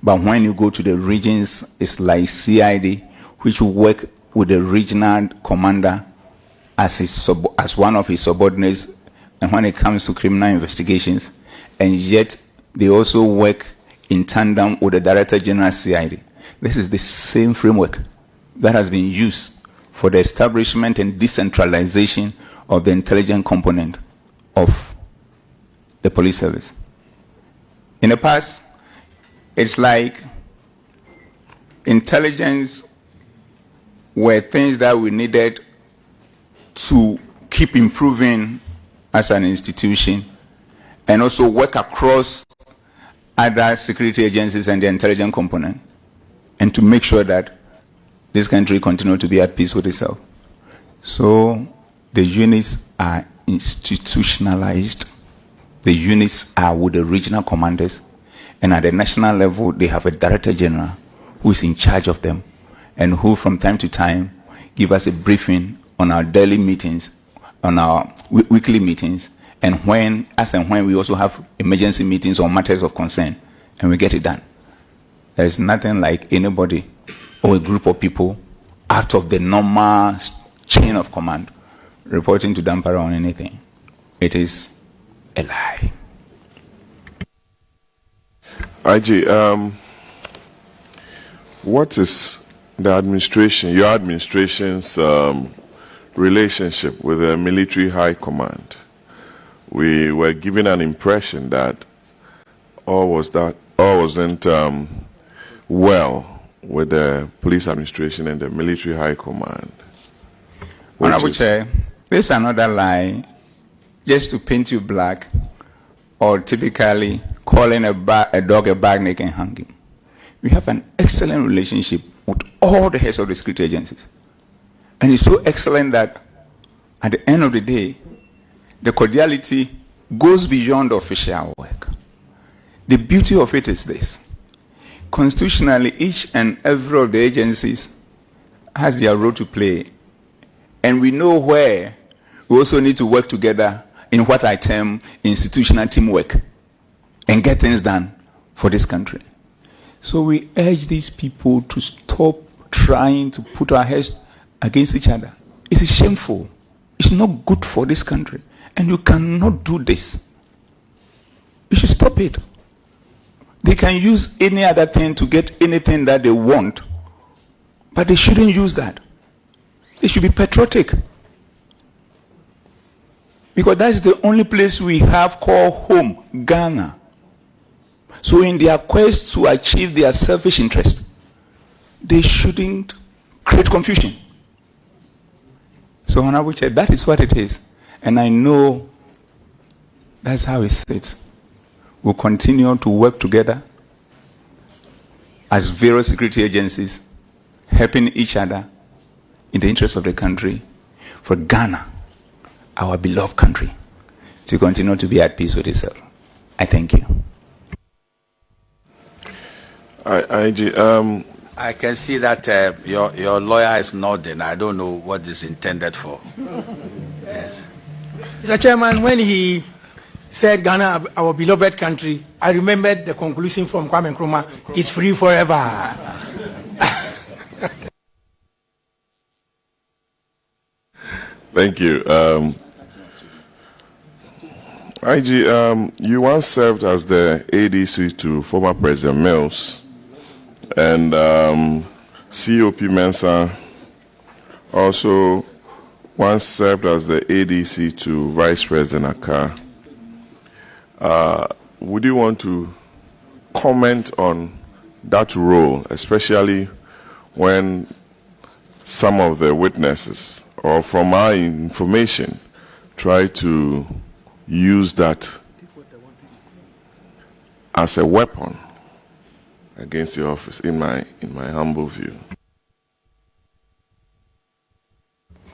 Speaker 1: But when you go to the regions, it's like CID, which will work with the regional commander as one of his subordinates, and when it comes to criminal investigations, and yet they also work in tandem with the Director General CID. This is the same framework that has been used for the establishment and decentralization of the intelligence component of the police service. In the past, It's like intelligence were things that we needed to keep improving as an institution and also work across other security agencies and the intelligence component, and to make sure that this country continue to be at peace with itself. So the units are institutionalized. The units are with the regional commanders, and at the national level, they have a director general who is in charge of them, and who from time to time give us a briefing on our daily meetings, on our weekly meetings, and when we also have emergency meetings on matters of concern, and we get it done. There is nothing like anybody or a group of people out of the normal chain of command reporting to Dampare on anything. It is a lie.
Speaker 4: IG, what is the administration, your administration's relationship with the military high command? We were given an impression that all wasn't well with the police administration and the military high command.
Speaker 1: Honorable Chair, this is another lie just to paint you black, or typically calling a dog a bag neck and hanging. We have an excellent relationship with all the heads of the security agencies. And it's so excellent that at the end of the day, the cordiality goes beyond official work. The beauty of it is this. Constitutionally, each and every of the agencies has their role to play. And we know where we also need to work together in what I term institutional teamwork and get things done for this country. So we urge these people to stop trying to put our heads against each other. It is shameful. It's not good for this country. And you cannot do this. You should stop it. They can use any other thing to get anything that they want, but they shouldn't use that. They should be patriotic. Because that is the only place we have called home, Ghana. So in their quest to achieve their selfish interest, they shouldn't create confusion. So Honorable Chair, that is what it is. And I know that's how it sits. We'll continue to work together as various security agencies, helping each other in the interest of the country, for Ghana, our beloved country, to continue to be at peace with itself. I thank you.
Speaker 2: I can see that your lawyer is nodding. I don't know what this is intended for. Yes.
Speaker 5: Mr. Chairman, when he said Ghana, our beloved country, I remembered the conclusion from Kwame Nkrumah, it's free forever.
Speaker 4: Thank you. IG, you once served as the ADC to former President Mills, and COP Mensah also once served as the ADC to Vice President Akkar. Would you want to comment on that role, especially when some of the witnesses, or from our information, try to use that as a weapon against the office, in my humble view?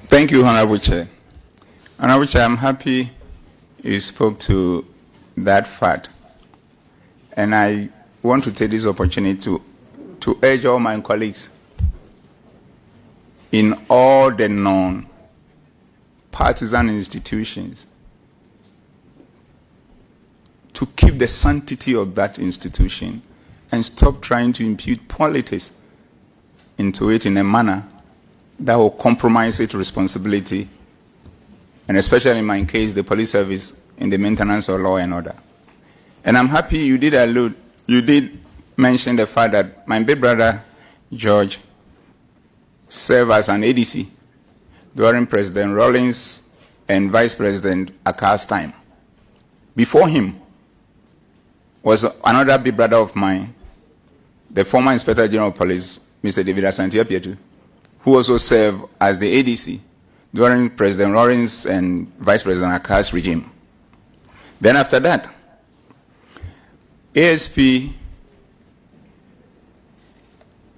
Speaker 1: Thank you, Honorable Chair. Honorable Chair, I'm happy you spoke to that fact. And I want to take this opportunity to urge all my colleagues in all the non-partisan institutions to keep the sanctity of that institution and stop trying to impute politics into it in a manner that will compromise its responsibility, and especially in my case, the police service, in the maintenance of law and order. And I'm happy you did mention the fact that my big brother, George, served as an ADC during President Rawlings and Vice President Akkar's time. Before him was another big brother of mine, the former Inspector General of Police, Mr. David Asante-Apietu, who also served as the ADC during President Lawrence and Vice President Akar's regime. Then after that, ASP,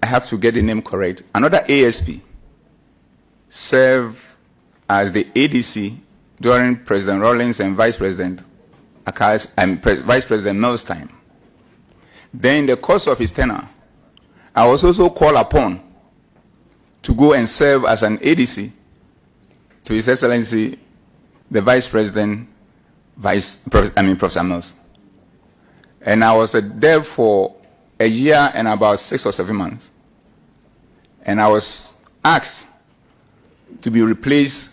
Speaker 1: I have to get the name correct, another ASP served as the ADC during President Rawlings and Vice President Akar's and Vice President Mills' time. Then in the course of his tenure, I was also called upon to go and serve as an ADC to His Excellency, the Vice President, Professor Mills. And I was there for a year and about 6 or 7 months. And I was asked to be replaced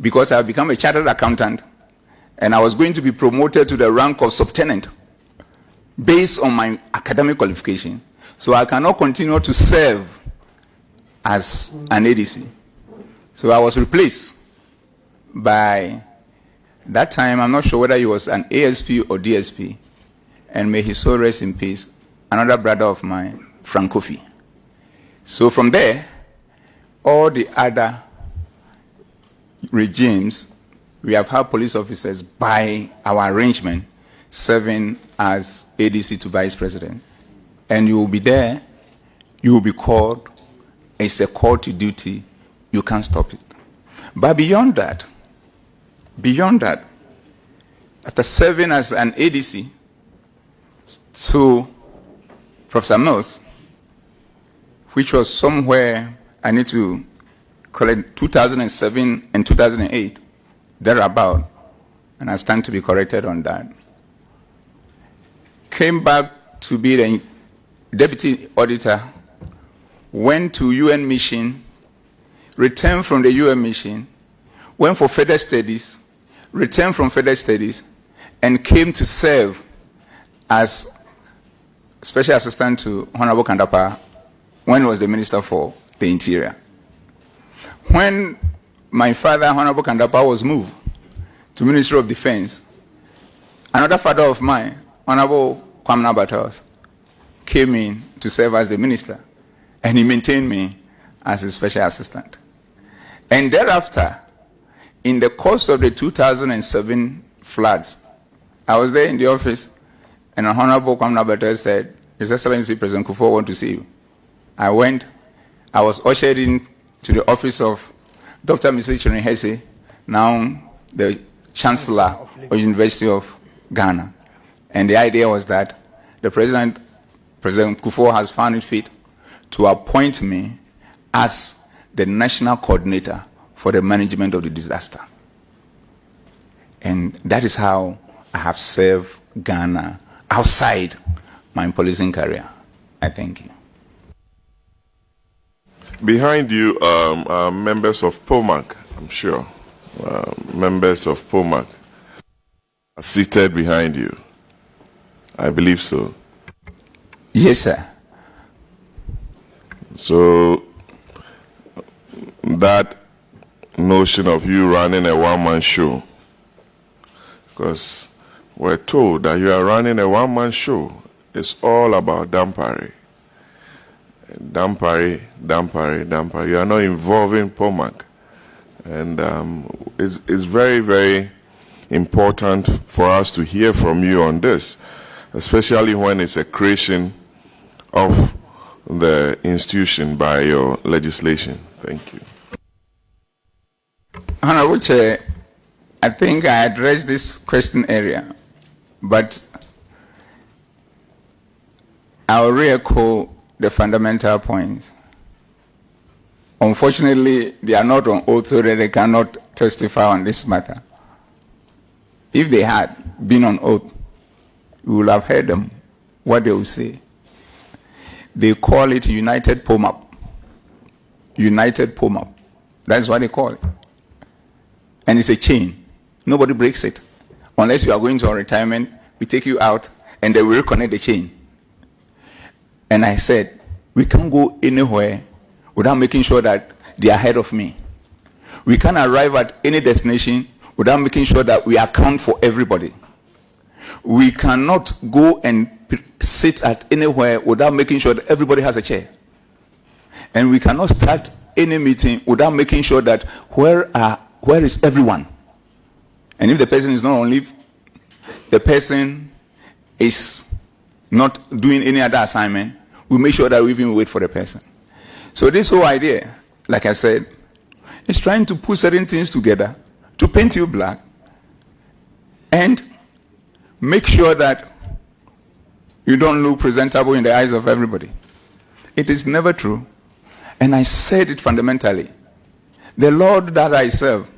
Speaker 1: because I have become a chartered accountant and I was going to be promoted to the rank of subtenant based on my academic qualification. So I cannot continue to serve as an ADC. So I was replaced by, that time, I'm not sure whether he was an ASP or DSP, and may his soul rest in peace, another brother of mine, Frank Kofi. So from there, all the other regimes, we have had police officers by our arrangement serving as ADC to Vice President. And you will be there, you will be called, it's a call to duty, you can't stop it. But beyond that, after serving as an ADC to Professor Mills, which was somewhere, I need to call it 2007 and 2008, thereabout, and I stand to be corrected on that. Came back to be the deputy auditor, went to UN mission, returned from the UN mission, went for further studies, returned from further studies, and came to serve as Special Assistant to Honorable Dampare when he was the Minister for the Interior. When my father, Honorable Dampare, was moved to Ministry of Defense, another father of mine, Honorable Kwamna Battles, came in to serve as the minister, and he maintained me as a special assistant. And thereafter, in the course of the 2007 floods, I was there in the office, and Honorable Kwamna Battles said, His Excellency President Kufuor wants to see you. I went, I was ushered in to the office of Dr. Mr. Chirin Hesse, now the Chancellor of University of Ghana. And the idea was that the President Kufuor has found it fit to appoint me as the national coordinator for the management of the disaster. And that is how I have served Ghana outside my policing career. I thank you.
Speaker 4: Behind you are members of POMAC, I'm sure. Members of POMAC are seated behind you. I believe so.
Speaker 1: Yes, sir.
Speaker 4: So that notion of you running a one-man show, because we're told that you are running a one-man show, it's all about Dampare. Dampare. You are not involving POMAC. And it's very, very important for us to hear from you on this, especially when it's a creation of the institution by your legislation. Thank you.
Speaker 1: Honorable Chair, I think I addressed this question area, but I'll re-echo the fundamental points. Unfortunately, they are not on oath, so that they cannot testify on this matter. If they had been on oath, we would have heard them, what they will say. They call it United POMAP. United POMAP. That's what they call it. And it's a chain. Nobody breaks it. Unless you are going to a retirement, we take you out, and they will reconnect the chain. And I said, we can't go anywhere without making sure that they are ahead of me. We can't arrive at any destination without making sure that we account for everybody. We cannot go and sit at anywhere without making sure that everybody has a chair. And we cannot start any meeting without making sure that where is everyone? And if the person is not on leave, the person is not doing any other assignment, we make sure that we even wait for the person. So this whole idea, like I said, is trying to put certain things together to paint you black and make sure that you don't look presentable in the eyes of everybody. It is never true. And I said it fundamentally. The Lord that I serve,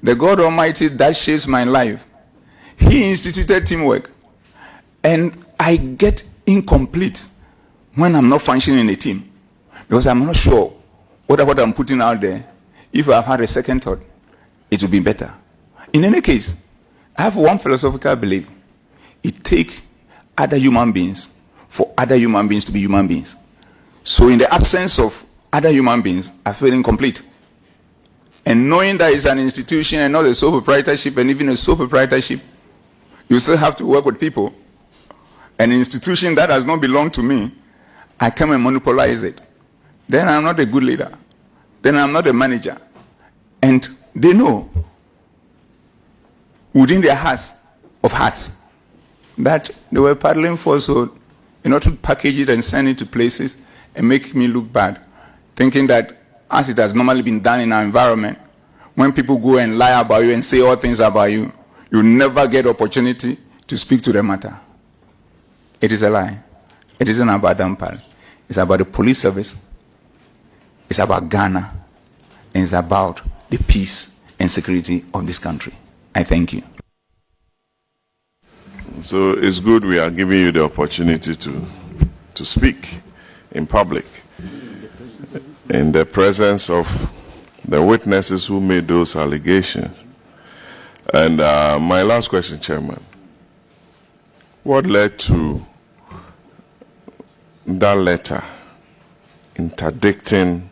Speaker 1: the God Almighty that shapes my life, He instituted teamwork. And I get incomplete when I'm not functioning in a team. Because I'm not sure whether what I'm putting out there, if I've had a second thought, it will be better. In any case, I have one philosophical belief. It takes other human beings for other human beings to be human beings. So in the absence of other human beings, I feel incomplete. And knowing that it's an institution and not a sole proprietorship, and even a sole proprietorship, you still have to work with people. An institution that does not belong to me, I come and monopolize it. Then I'm not a good leader. Then I'm not a manager. And they know within their hearts of hearts that they were paddling for, so in order to package it and send it to places and make me look bad, thinking that as it has normally been done in our environment, when people go and lie about you and say all things about you, you never get opportunity to speak to the matter. It is a lie. It isn't about Dampare. It's about the police service. It's about Ghana. And it's about the peace and security of this country. I thank you.
Speaker 4: So it's good we are giving you the opportunity to speak in public, in the presence of the witnesses who made those allegations. And my last question, Chairman. What led to that letter interdicting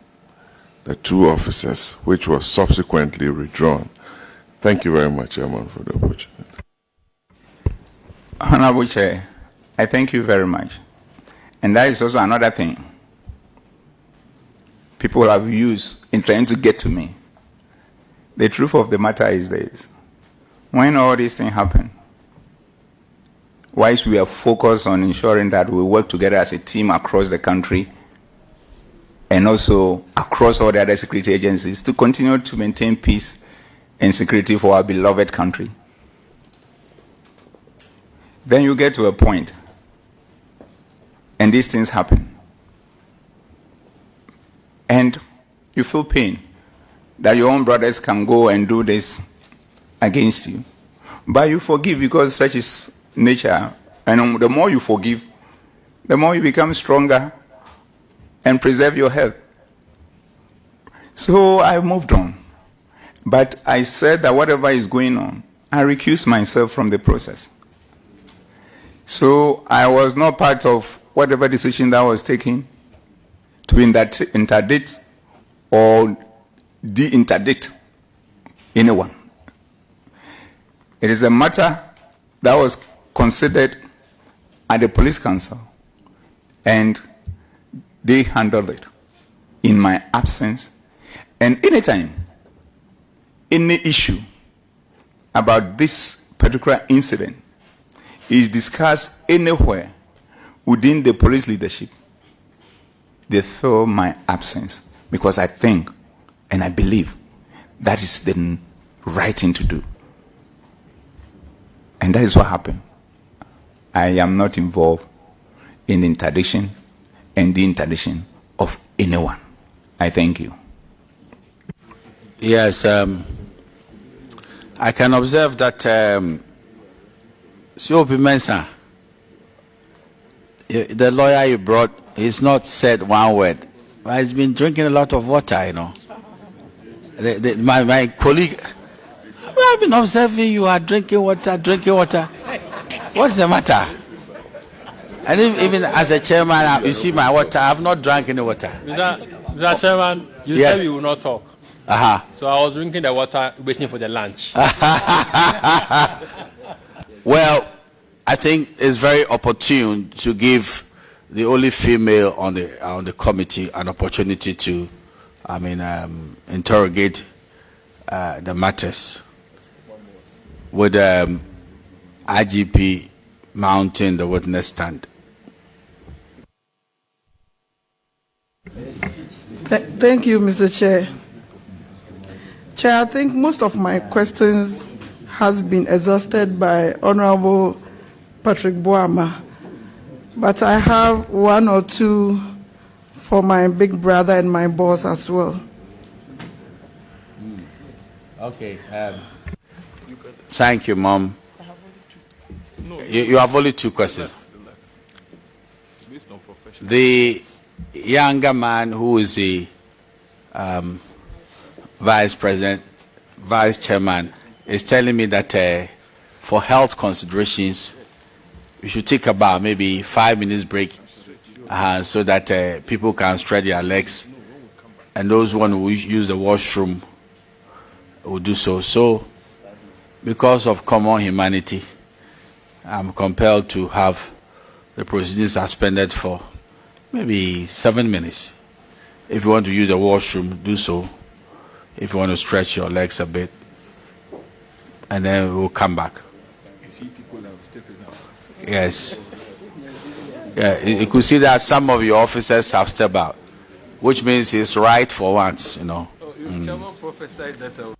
Speaker 4: the two officers, which was subsequently withdrawn? Thank you very much, Chairman, for the opportunity.
Speaker 1: Honorable Chair, I thank you very much. And that is also another thing people have used in trying to get to me. The truth of the matter is this. When all these things happen, whilst we are focused on ensuring that we work together as a team across the country and also across all the other security agencies to continue to maintain peace and security for our beloved country, then you get to a point and these things happen. And you feel pain that your own brothers can go and do this against you. But you forgive because such is nature. And the more you forgive, the more you become stronger and preserve your health. So I moved on. But I said that whatever is going on, I recuse myself from the process. So I was not part of whatever decision that was taken to interdict or de-interdict anyone. It is a matter that was considered at the police council, and they handled it in my absence. And anytime any issue about this particular incident is discussed anywhere within the police leadership, they feel my absence, because I think and I believe that is the right thing to do. And that is what happened. I am not involved in interdiction and the interdiction of anyone. I thank you.
Speaker 2: Yes, I can observe that Siopi Mensah, the lawyer you brought, he's not said one word, but he's been drinking a lot of water, you know. My colleague, I've been observing you are drinking water. What's the matter? And even as a chairman, you see my water, I have not drank any water.
Speaker 6: Mr. Chairman, you said you will not talk. So I was drinking the water, waiting for the lunch.
Speaker 2: Well, I think it's very opportune to give the only female on the committee an opportunity to, interrogate the matters with IGP mounting the witness stand.
Speaker 7: Thank you, Mr. Chair. Chair, I think most of my questions has been exhausted by Honorable Patrick Boama, but I have one or two for my big brother and my boss as well.
Speaker 2: Okay. Thank you, Mom. You have only two questions. The younger man who is the vice chairman, is telling me that for health considerations, we should take about maybe 5 minutes break so that people can stretch their legs, and those who use the washroom will do so. So, because of common humanity, I'm compelled to have the proceedings suspended for maybe 7 minutes. If you want to use the washroom, do so. If you want to stretch your legs a bit, and then we'll come back. You see people have stepped out. Yes. Yeah, you could see that some of your officers have stepped out, which means it's right for once, you know.
Speaker 3: Oh, you cannot prophesy that out.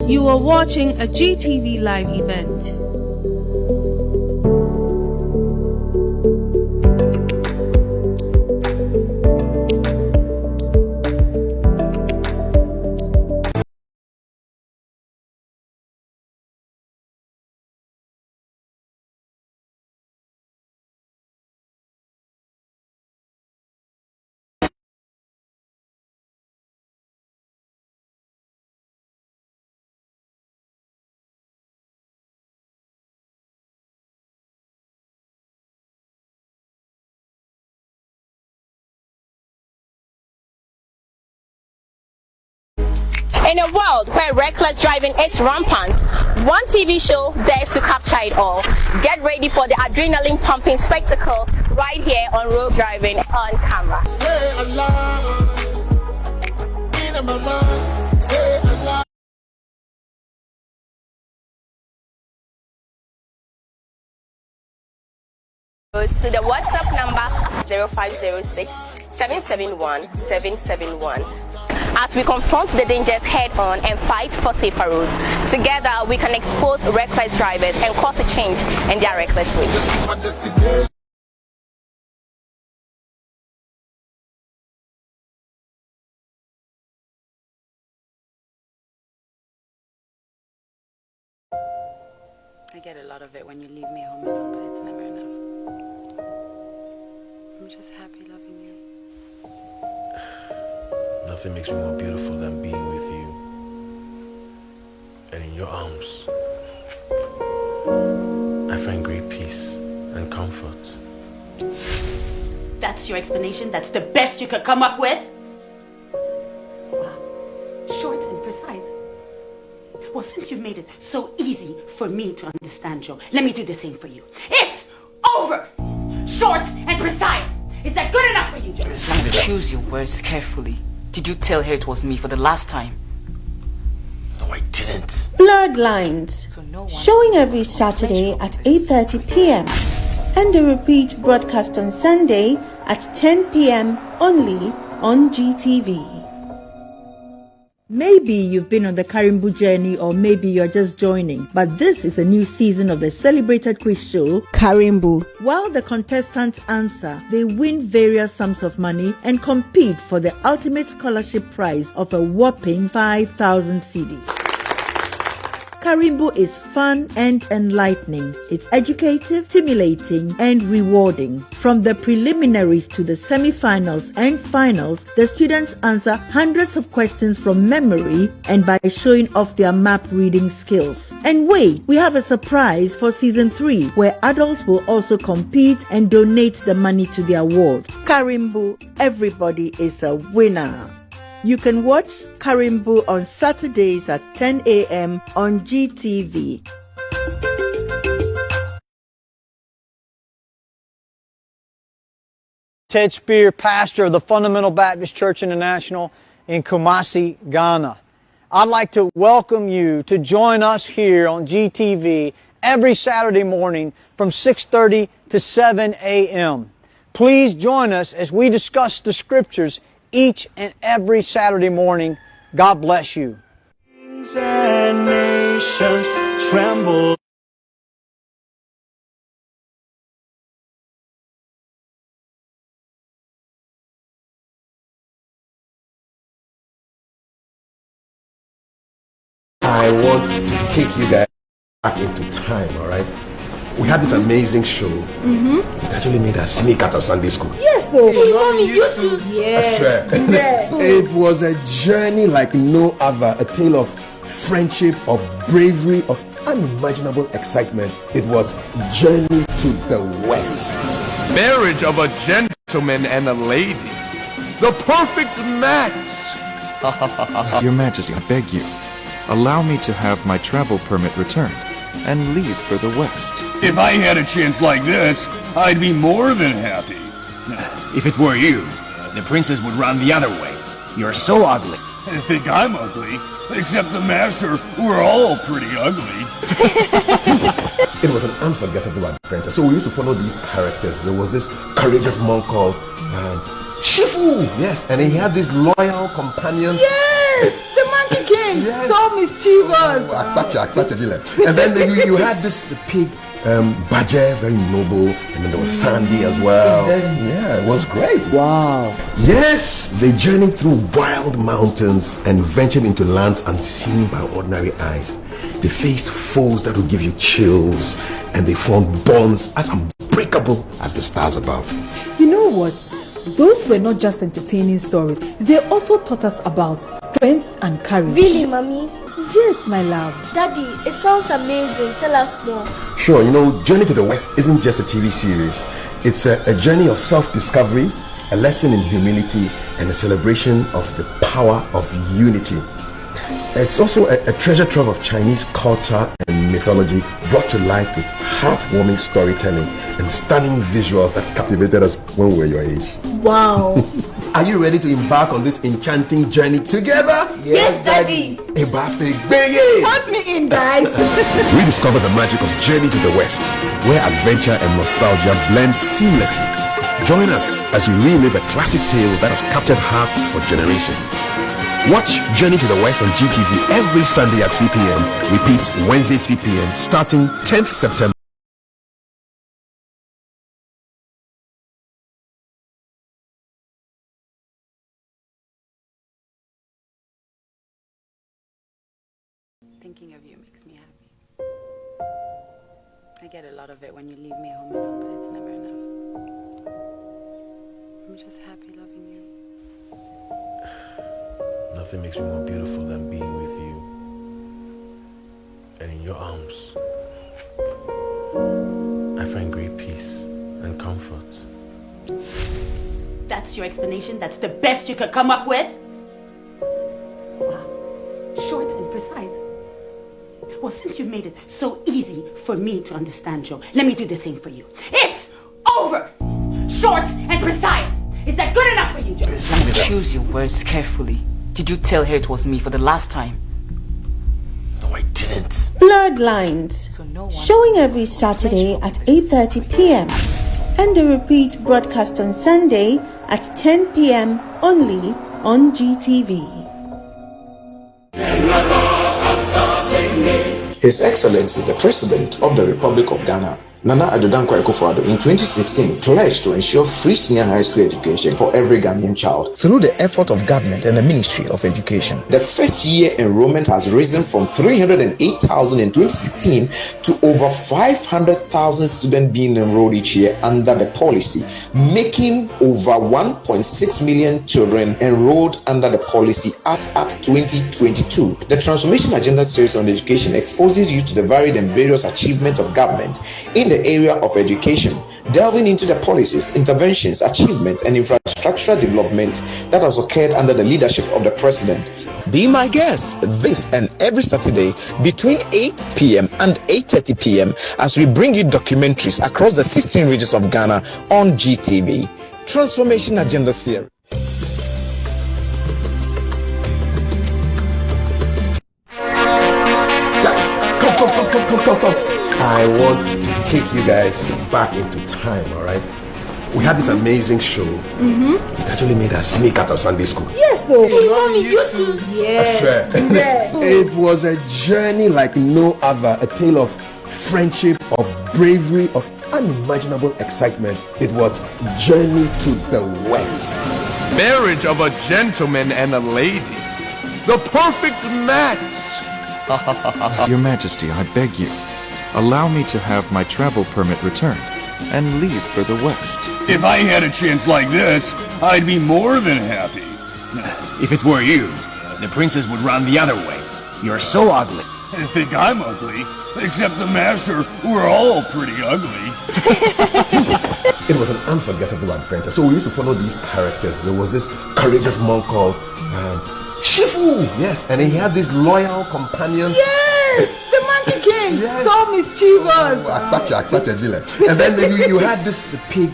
Speaker 8: You are watching a GTV live event.
Speaker 9: In a world where reckless driving is rampant, one TV show dares to capture it all. Get ready for the adrenaline-pumping spectacle right here on Road Driving on Camera. Stay alive. In my mind. Stay alive. To the WhatsApp number 0506 771 771. As we confront the dangers head-on and fight for safer roads. Together, we can expose reckless drivers and cause a change in their reckless ways.
Speaker 10: I get a lot of it when you leave me home alone, but it's never enough. I'm just happy loving you.
Speaker 11: Nothing makes me more beautiful than being with you and in your arms. I find great peace and comfort.
Speaker 12: That's your explanation? That's the best you could come up with? Wow. Short and precise. Well, since you made it so easy for me to understand, Joe, let me do the same for you. It's over! Short and precise! Is that good enough for you, Joe?
Speaker 10: Now choose your words carefully. Did you tell her it was me for the last time?
Speaker 11: No, I didn't.
Speaker 8: Blurred Lines, showing every Saturday at 8:30 p.m. and a repeat broadcast on Sunday at 10 p.m. only on GTV.
Speaker 13: Maybe you've been on the Karimbu journey, or maybe you're just joining, but this is a new season of the celebrated quiz show, Karimbu. While the contestants answer, they win various sums of money and compete for the ultimate scholarship prize of a whopping 5,000 cedis. Karimbu is fun and enlightening. It's educative, stimulating, and rewarding. From the preliminaries to the semi-finals and finals, the students answer hundreds of questions from memory and by showing off their map reading skills. And wait, we have a surprise for season 3 where adults will also compete and donate the money to the awards. Karimbu, everybody is a winner. You can watch Karimbu on Saturdays at 10 a.m. on GTV.
Speaker 14: Ted Spear, pastor of the Fundamental Baptist Church International in Kumasi, Ghana. I'd like to welcome you to join us here on GTV every Saturday morning from 6:30 to 7 a.m. Please join us as we discuss the scriptures each and every Saturday morning. God bless you.
Speaker 15: Kings and nations tremble.
Speaker 16: I want to take you guys back into time, all right? We had this amazing show. It actually made us sneak out of Sunday school.
Speaker 17: Yes, so mommy, you too. Yes.
Speaker 16: It was a journey like no other, a tale of friendship, of bravery, of unimaginable excitement. It was Journey to the West.
Speaker 18: Marriage of a gentleman and a lady. The perfect match.
Speaker 19: Your Majesty, I beg you, allow me to have my travel permit returned and leave for the West.
Speaker 20: If I had a chance like this, I'd be more than happy.
Speaker 21: If it were you, the princess would run the other way. You're so ugly.
Speaker 20: I think I'm ugly, except the master, we're all pretty ugly.
Speaker 16: It was an unforgettable adventure. So we used to follow these characters. There was this courageous monk called Shifu. Yes, and he had these loyal companions.
Speaker 17: Yes, the Monkey King.
Speaker 16: Yes.
Speaker 17: So mischievous.
Speaker 16: And then you had this pig, Baje, very noble, and then there was Sandy as well. Yeah, it was great.
Speaker 14: Wow.
Speaker 16: Yes, they journeyed through wild mountains and ventured into lands unseen by ordinary eyes. They faced foes that would give you chills, and they formed bonds as unbreakable as the stars above.
Speaker 17: You know what? Those were not just entertaining stories. They also taught us about strength and courage.
Speaker 22: Really, Mommy?
Speaker 17: Yes, my love.
Speaker 22: Daddy, it sounds amazing. Tell us more.
Speaker 16: Sure, you know, Journey to the West isn't just a TV series. It's a journey of self-discovery, a lesson in humility, and a celebration of the power of unity. It's also a treasure trove of Chinese culture and mythology brought to life with heartwarming storytelling and stunning visuals that captivated us when we were your age.
Speaker 17: Wow.
Speaker 16: Are you ready to embark on this enchanting journey together?
Speaker 17: Yes, Daddy.
Speaker 16: Count
Speaker 17: me in, guys.
Speaker 16: Rediscover the magic of Journey to the West, where adventure and nostalgia blend seamlessly. Join us as we relive a classic tale that has captured hearts for generations. Watch Journey to the West on GTV every Sunday at 3 p.m. Repeat Wednesday 3 p.m. starting 10th September.
Speaker 10: Thinking of you makes me happy. I get a lot of it when you leave me home alone, but it's never enough. I'm just happy loving you.
Speaker 11: Nothing makes me more beautiful than being with you and in your arms. I find great peace and comfort.
Speaker 12: That's your explanation? That's the best you could come up with? Wow. Short and precise. Well, since you made it so easy for me to understand, Joe, let me do the same for you. It's over! Short and precise! Is that good enough for you, Joe?
Speaker 23: Choose your words carefully. Did you tell her it was me for the last time?
Speaker 11: No, I didn't.
Speaker 8: Bloodlines, showing every Saturday at 8:30 p.m. and a repeat broadcast on Sunday at 10 p.m. only on GTV.
Speaker 24: His Excellency the President of the Republic of Ghana,
Speaker 1: Nana Addo Dankwa Akufo-Addo in 2016 pledged to ensure free senior high school education for every Ghanaian child through the effort of government and the Ministry of Education. The first year enrollment has risen from 308,000 in 2016 to over 500,000 students being enrolled each year under the policy, making over 1.6 million children enrolled under the policy as at 2022. The Transformation Agenda series on education exposes you to the varied and various achievements of government in the area of education, delving into the policies, interventions, achievements, and infrastructural development that has occurred under the leadership of the President. Be my guest this and every Saturday between 8 p.m. and 8:30 p.m. as we bring you documentaries across the 16 regions of Ghana on GTV. Transformation Agenda series.
Speaker 16: Come. I want to take you guys back into time, all right? We had this amazing show. It actually made us sneak out of Sunday school.
Speaker 22: Yes, so mommy, you too. Yes.
Speaker 16: It was a journey like no other, a tale of friendship, of bravery, of unimaginable excitement. It was Journey to the West.
Speaker 18: Marriage of a gentleman and a lady. The perfect match.
Speaker 19: Your Majesty, I beg you, allow me to have my travel permit returned and leave for the West.
Speaker 20: If I had a chance like this, I'd be more than happy.
Speaker 21: If it were you, the princess would run the other way. You're so ugly.
Speaker 20: I think I'm ugly, except the master, we're all pretty ugly.
Speaker 16: It was an unforgettable adventure. So we used to follow these characters. There was this courageous monk called Shifu. Yes, and he had these loyal companions.
Speaker 17: Yes, the Monkey King.
Speaker 16: Yes.
Speaker 17: So mischievous.
Speaker 16: Akpacha. And then you had this pig,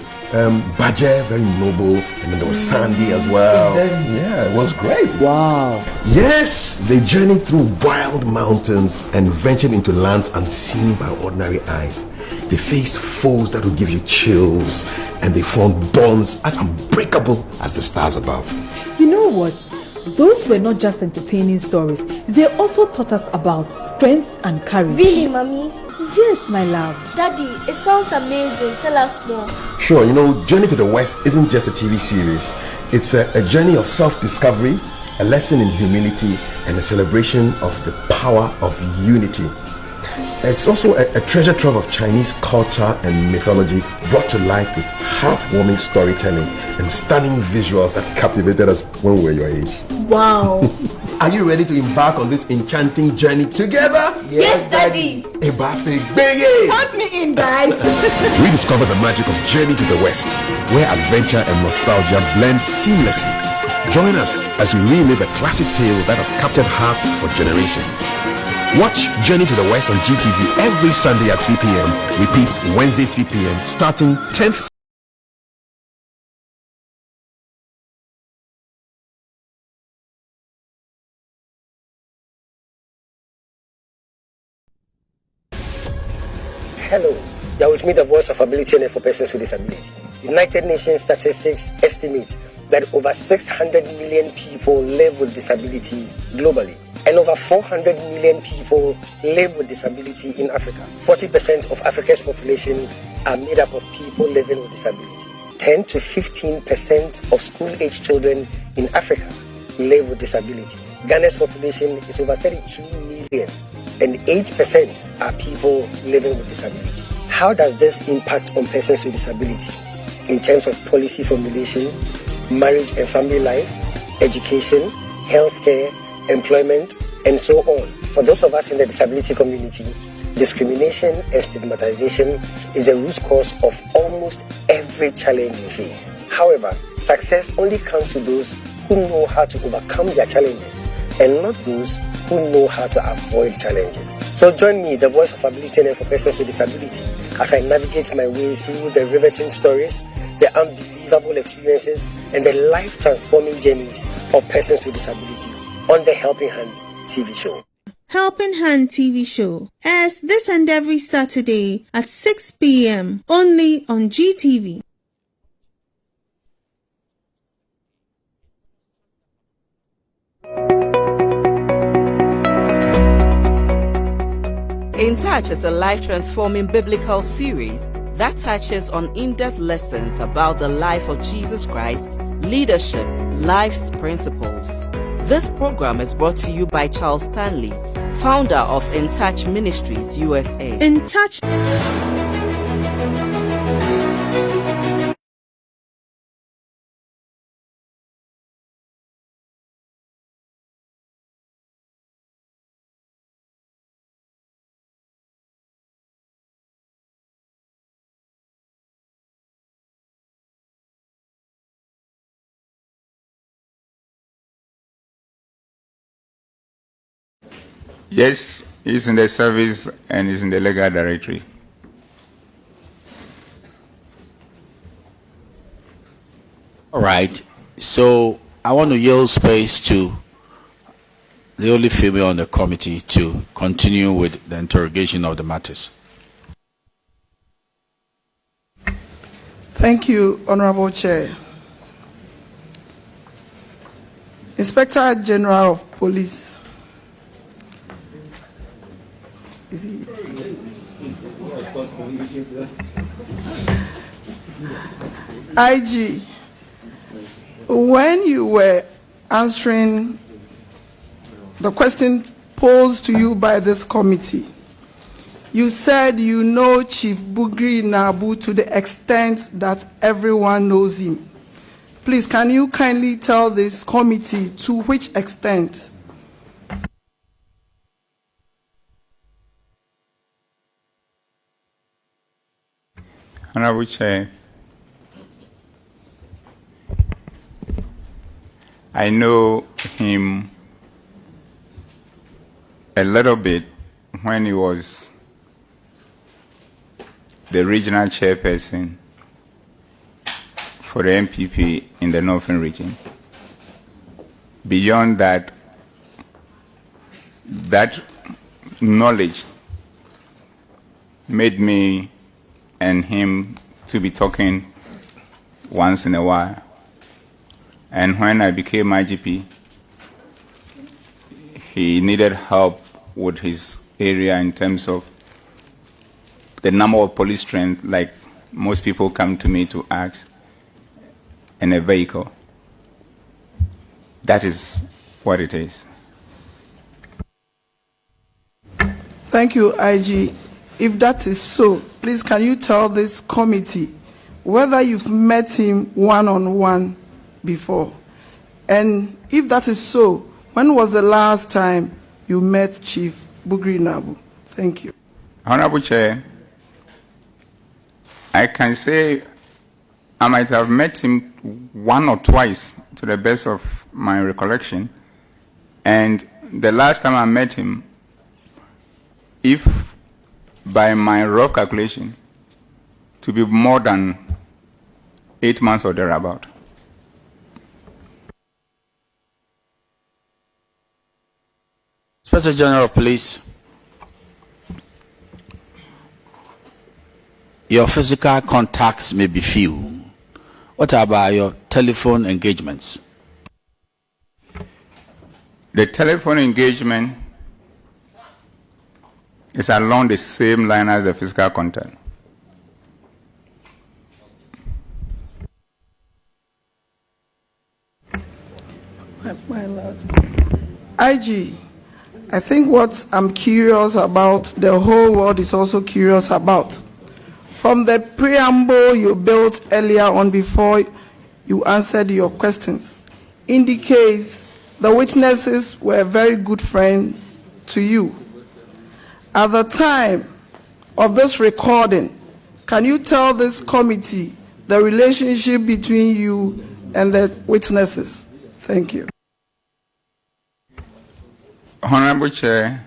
Speaker 16: Baje, very noble, and then there was Sandy as well. Yeah, it was great.
Speaker 17: Wow.
Speaker 16: Yes, they journeyed through wild mountains and ventured into lands unseen by ordinary eyes. They faced foes that would give you chills, and they formed bonds as unbreakable as the stars above.
Speaker 17: You know what? Those were not just entertaining stories. They also taught us about strength and courage.
Speaker 22: Really, mommy?
Speaker 17: Yes, my love.
Speaker 22: Daddy, it sounds amazing. Tell us more.
Speaker 16: Sure, Journey to the West isn't just a TV series. It's a journey of self-discovery, a lesson in humility, and a celebration of the power of unity. It's also a treasure trove of Chinese culture and mythology brought to life with heartwarming storytelling and stunning visuals that captivated us when we were your age.
Speaker 22: Wow.
Speaker 16: Are you ready to embark on this enchanting journey together?
Speaker 22: Yes, Daddy.
Speaker 17: Count me in, guys.
Speaker 16: Rediscover the magic of Journey to the West, where adventure and nostalgia blend seamlessly. Join us as we relive a classic tale that has captured hearts for generations. Watch Journey to the West on GTV every Sunday at 3 p.m. Repeat Wednesday 3 p.m. starting 10th.
Speaker 4: Hello, you're with me, the voice of ability and for persons with disability. United Nations statistics estimate that over 600 million people live with disability globally, and over 400 million people live with disability in Africa. 40% of Africa's population are made up of people living with disability. 10 to 15% of school-age children in Africa live with disability. Ghana's population is over 32 million, and 8% are people living with disability. How does this impact on persons with disability in terms of policy formulation, marriage and family life, education, healthcare, employment, and so on? For those of us in the disability community, discrimination and stigmatization is the root cause of almost every challenge we face. However, success only comes to those who know how to overcome their challenges and not those who know how to avoid challenges. So join me, the voice of ability and for persons with disability, as I navigate my way through the riveting stories, the unbelievable experiences, and the life-transforming journeys of persons with disability on the Helping Hand TV show.
Speaker 8: Helping Hand TV show airs this and every Saturday at 6 p.m. only on GTV.
Speaker 5: In Touch is a life-transforming biblical series that touches on in-depth lessons about the life of Jesus Christ, leadership, life's principles. This program is brought to you by Charles Stanley, founder of In Touch Ministries USA.
Speaker 8: In Touch.
Speaker 6: Yes, he's in the service and he's in the legal directory.
Speaker 2: All right. So I want to yield space to the only female on the committee to continue with the interrogation of the matters.
Speaker 7: Thank you, Honorable Chair. Inspector General of Police. Is he? IG, when you were answering the question posed to you by this committee, you said you know Chief Bugri Nabu to the extent that everyone knows him. Please, can you kindly tell this committee to which extent?
Speaker 6: Honorable Chair, I know him a little bit when he was the regional chairperson for the MPP in the Northern region. Beyond that, that knowledge made me and him to be talking once in a while. And when I became IGP, he needed help with his area in terms of the number of police strength, like most people come to me to ask, in a vehicle. That is what it is.
Speaker 7: Thank you, IG. If that is so, please can you tell this committee whether you've met him one-on-one before? And if that is so, when was the last time you met Chief Bugri Nabu? Thank you.
Speaker 6: Honorable Chair, I can say I might have met him one or twice to the best of my recollection. And the last time I met him, if by my rough calculation, to be more than 8 months or thereabout.
Speaker 2: Inspector General of Police, your physical contacts may be few. What about your telephone engagements?
Speaker 6: The telephone engagement is along the same line as the physical contact.
Speaker 7: My lord. IG, I think what I'm curious about, the whole world is also curious about. From the preamble you built earlier on before you answered your questions, indicates the witnesses were a very good friend to you. At the time of this recording, can you tell this committee the relationship between you and the witnesses? Thank you.
Speaker 6: Honorable Chair,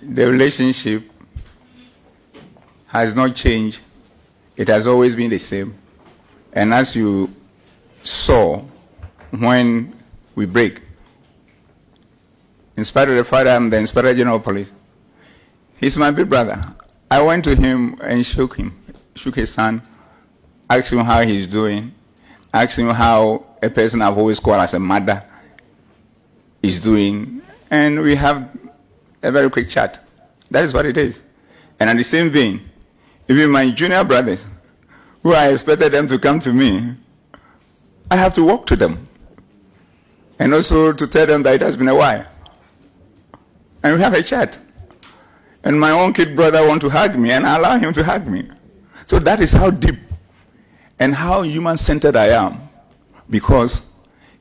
Speaker 6: the relationship has not changed. It has always been the same. And as you saw when we break, in spite of the fact I'm the Inspector General of Police, he's my big brother. I went to him and shook his hand, asked him how he's doing, asked him how a person I've always called as a mother is doing, and we have a very quick chat. That is what it is. And in the same vein, even my junior brothers, who I expected them to come to me, I have to walk to them. And also to tell them that it has been a while. And we have a chat. And my own kid brother wants to hug me, and I allow him to hug me. So that is how deep and how human-centered I am, because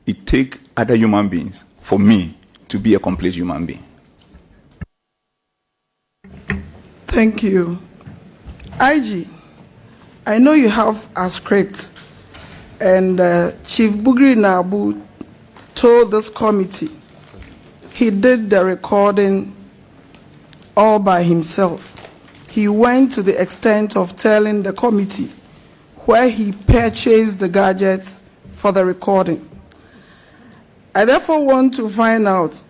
Speaker 6: it takes other human beings for me to be a complete human being.
Speaker 7: Thank you. IG, I know you have a script, and Chief Bugri Nabu told this committee he did the recording all by himself. He went to the extent of telling the committee where he purchased the gadgets for the recordings. I therefore want to find out,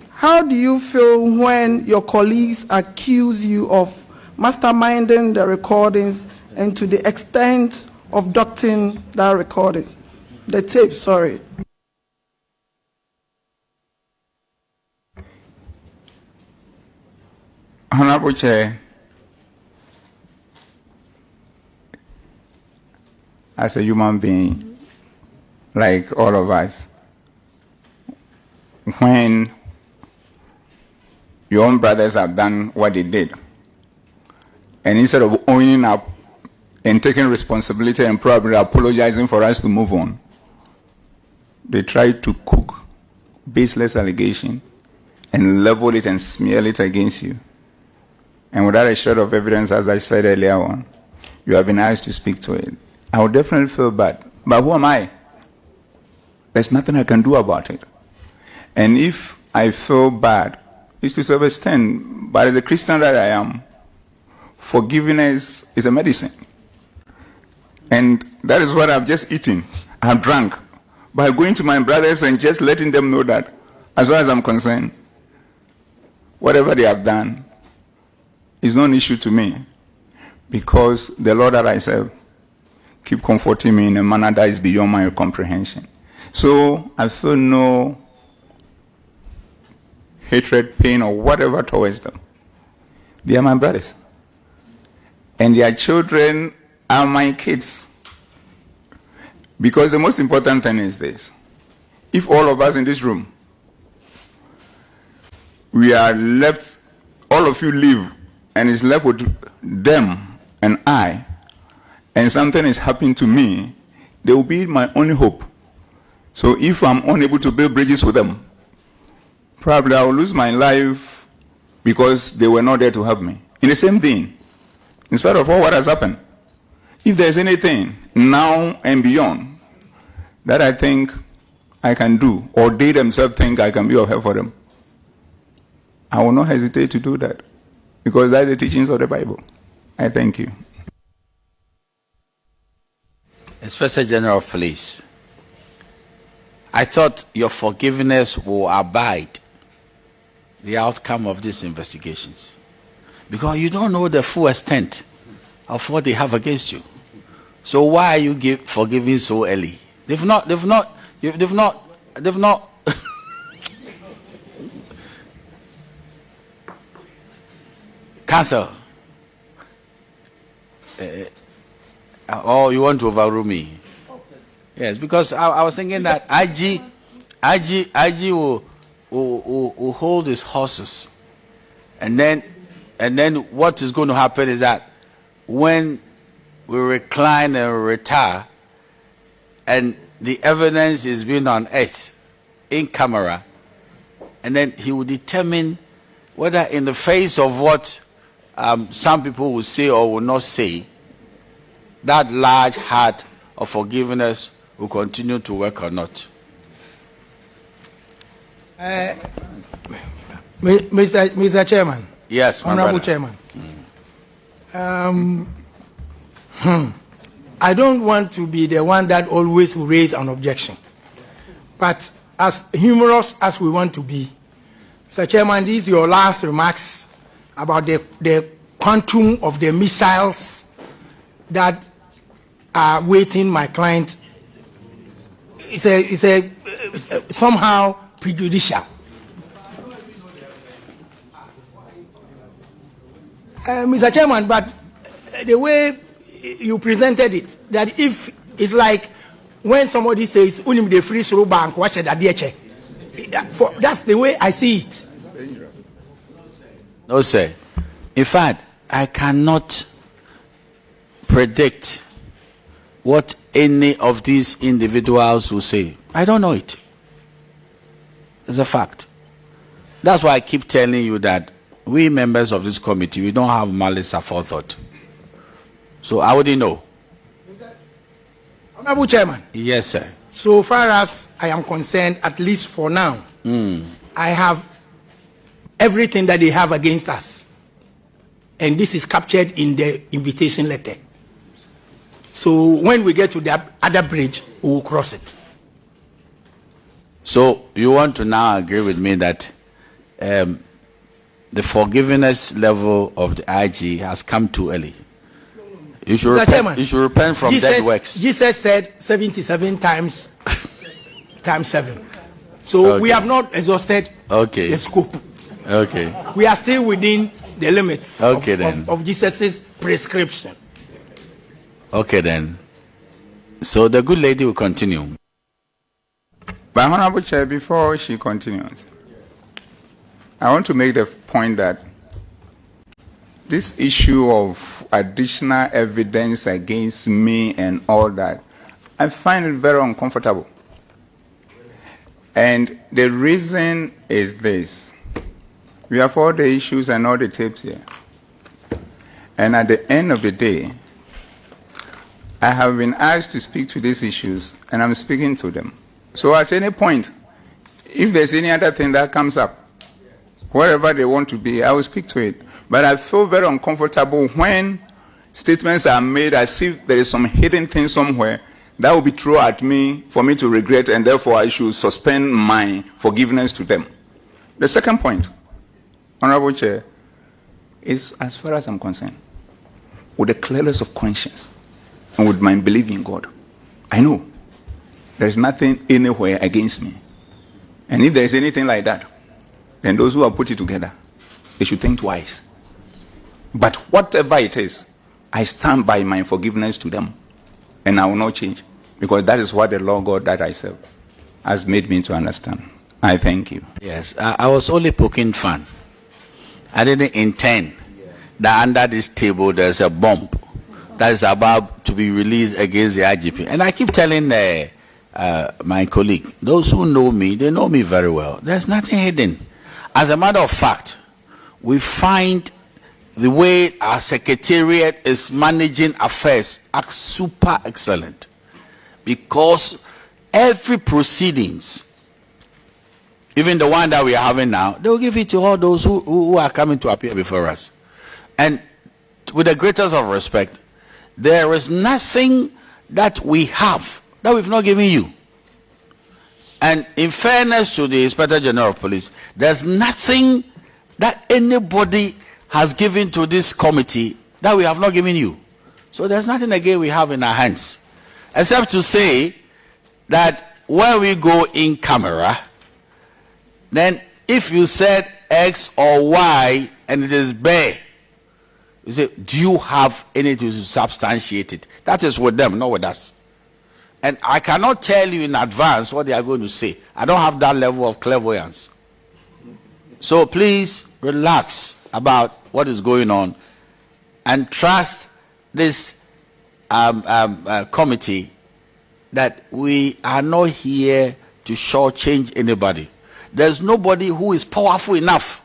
Speaker 7: how do you feel when your colleagues accuse you of masterminding the recordings and to the extent of doctoring the recordings? The tape, sorry.
Speaker 6: Honorable Chair, as a human being, like all of us, when your own brothers have done what they did, and instead of owning up and taking responsibility and probably apologizing for us to move on, they try to cook baseless allegation and level it and smear it against you. And without a shred of evidence, as I said earlier on, you have been asked to speak to it. I would definitely feel bad. But who am I? There's nothing I can do about it. And if I feel bad, it's to some extent, but as a Christian that I am, forgiveness is a medicine. And that is what I've just eaten. I've drunk. By going to my brothers and just letting them know that, as far as I'm concerned, whatever they have done is not an issue to me, because the Lord that I serve keep comforting me in a manner that is beyond my comprehension. So I feel no hatred, pain, or whatever towards them. They are my brothers. And their children are my kids. Because the most important thing is this. If all of us in this room, we are left, all of you leave, and it's left with them and I, and something is happening to me, they will be my only hope. So if I'm unable to build bridges with them, probably I will lose my life because they were not there to help me. In the same vein, in spite of all what has happened, if there's anything now and beyond that I think I can do, or they themselves think I can be of help for them, I will not hesitate to do that, because that's the teachings of the Bible. I thank you.
Speaker 2: Inspector General of Police, I thought your forgiveness will abide the outcome of these investigations, because you don't know the full extent of what they have against you. So why are you forgiving so early? They've not. Counsel. Oh, you want to overrule me? Yes, because I was thinking that IG will hold his horses, and then what is going to happen is that when we recline and retire, and the evidence is being unearthed in camera, and then he will determine whether, in the face of what some people will say or will not say, that large heart of forgiveness will continue to work or not.
Speaker 3: Mr. Chairman.
Speaker 2: Yes, my
Speaker 3: Honorable
Speaker 2: brother.
Speaker 3: Chairman. I don't want to be the one that always will raise an objection. But as humorous as we want to be, Mr. Chairman, these are your last remarks about the quantum of the missiles that are waiting my client. It's somehow prejudicial. Mr. Chairman, but the way you presented it, that if it's like when somebody says, "Unim the free throw bank, watch it at the check." That's the way I see it.
Speaker 2: No, sir. In fact, I cannot predict what any of these individuals will say. I don't know it. It's a fact. That's why I keep telling you that we members of this committee, we don't have malice aforethought. So I wouldn't know.
Speaker 3: Honorable Chairman.
Speaker 2: Yes, sir.
Speaker 3: So far as I am concerned, at least for now, I have everything that they have against us. And this is captured in the invitation letter. So when we get to the other bridge, we will cross it.
Speaker 2: So you want to now agree with me that the forgiveness level of the IG has come too early? You should, repent, you should repent from dead works.
Speaker 3: Jesus said 77 times 7. So we have not exhausted the scope.
Speaker 2: Okay.
Speaker 3: We are still within the limits
Speaker 2: of
Speaker 3: Jesus' prescription.
Speaker 2: Okay then. So the good lady will continue.
Speaker 6: But Honorable Chair, before she continues, I want to make the point that this issue of additional evidence against me and all that, I find it very uncomfortable. And the reason is this. We have all the issues and all the tapes here. And at the end of the day, I have been asked to speak to these issues, and I'm speaking to them. So at any point, if there's any other thing that comes up, wherever they want to be, I will speak to it. But I feel very uncomfortable when statements are made as if there is some hidden thing somewhere that will be thrown at me for me to regret, and therefore I should suspend my forgiveness to them. The second point, Honorable Chair, is as far as I'm concerned, with the clearness of conscience and with my belief in God, I know there is nothing anywhere against me. And if there is anything like that, then those who have put it together, they should think twice. But whatever it is, I stand by my forgiveness to them, and I will not change, because that is what the Lord God that I serve has made me to understand. I thank you.
Speaker 2: Yes, I was only poking fun. I didn't intend that under this table there's a bomb that is about to be released against the IGP. And I keep telling my colleague, those who know me, they know me very well. There's nothing hidden. As a matter of fact, we find the way our secretariat is managing affairs are super excellent, because every proceedings, even the one that we are having now, they will give it to all those who are coming to appear before us. And with the greatest of respect, there is nothing that we have that we've not given you. And in fairness to the Inspector General of Police, there's nothing that anybody has given to this committee that we have not given you. So there's nothing again we have in our hands, except to say that when we go in camera, then if you said X or Y and it is bare, you say, do you have anything to substantiate it? That is with them, not with us. And I cannot tell you in advance what they are going to say. I don't have that level of clairvoyance. So please relax about what is going on and trust this committee that we are not here to shortchange anybody. There's nobody who is powerful enough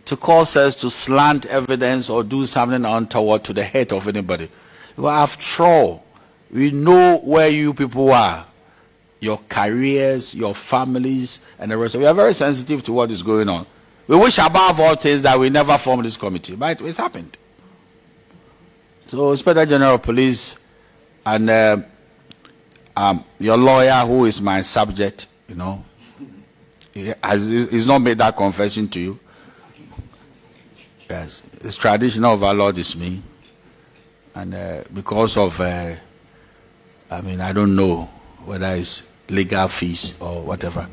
Speaker 2: to cause us to slant evidence or do something untoward to the head of anybody. Well, after all, we know where you people are, your careers, your families, and the rest. We are very sensitive to what is going on. We wish above all things that we never formed this committee, but it's happened. So, Inspector General of Police and your lawyer, who is my subject, you know, he's not made that confession to you. Yes, it's traditional of our Lord is me, and because of, I mean, I don't know whether it's legal fees or whatever,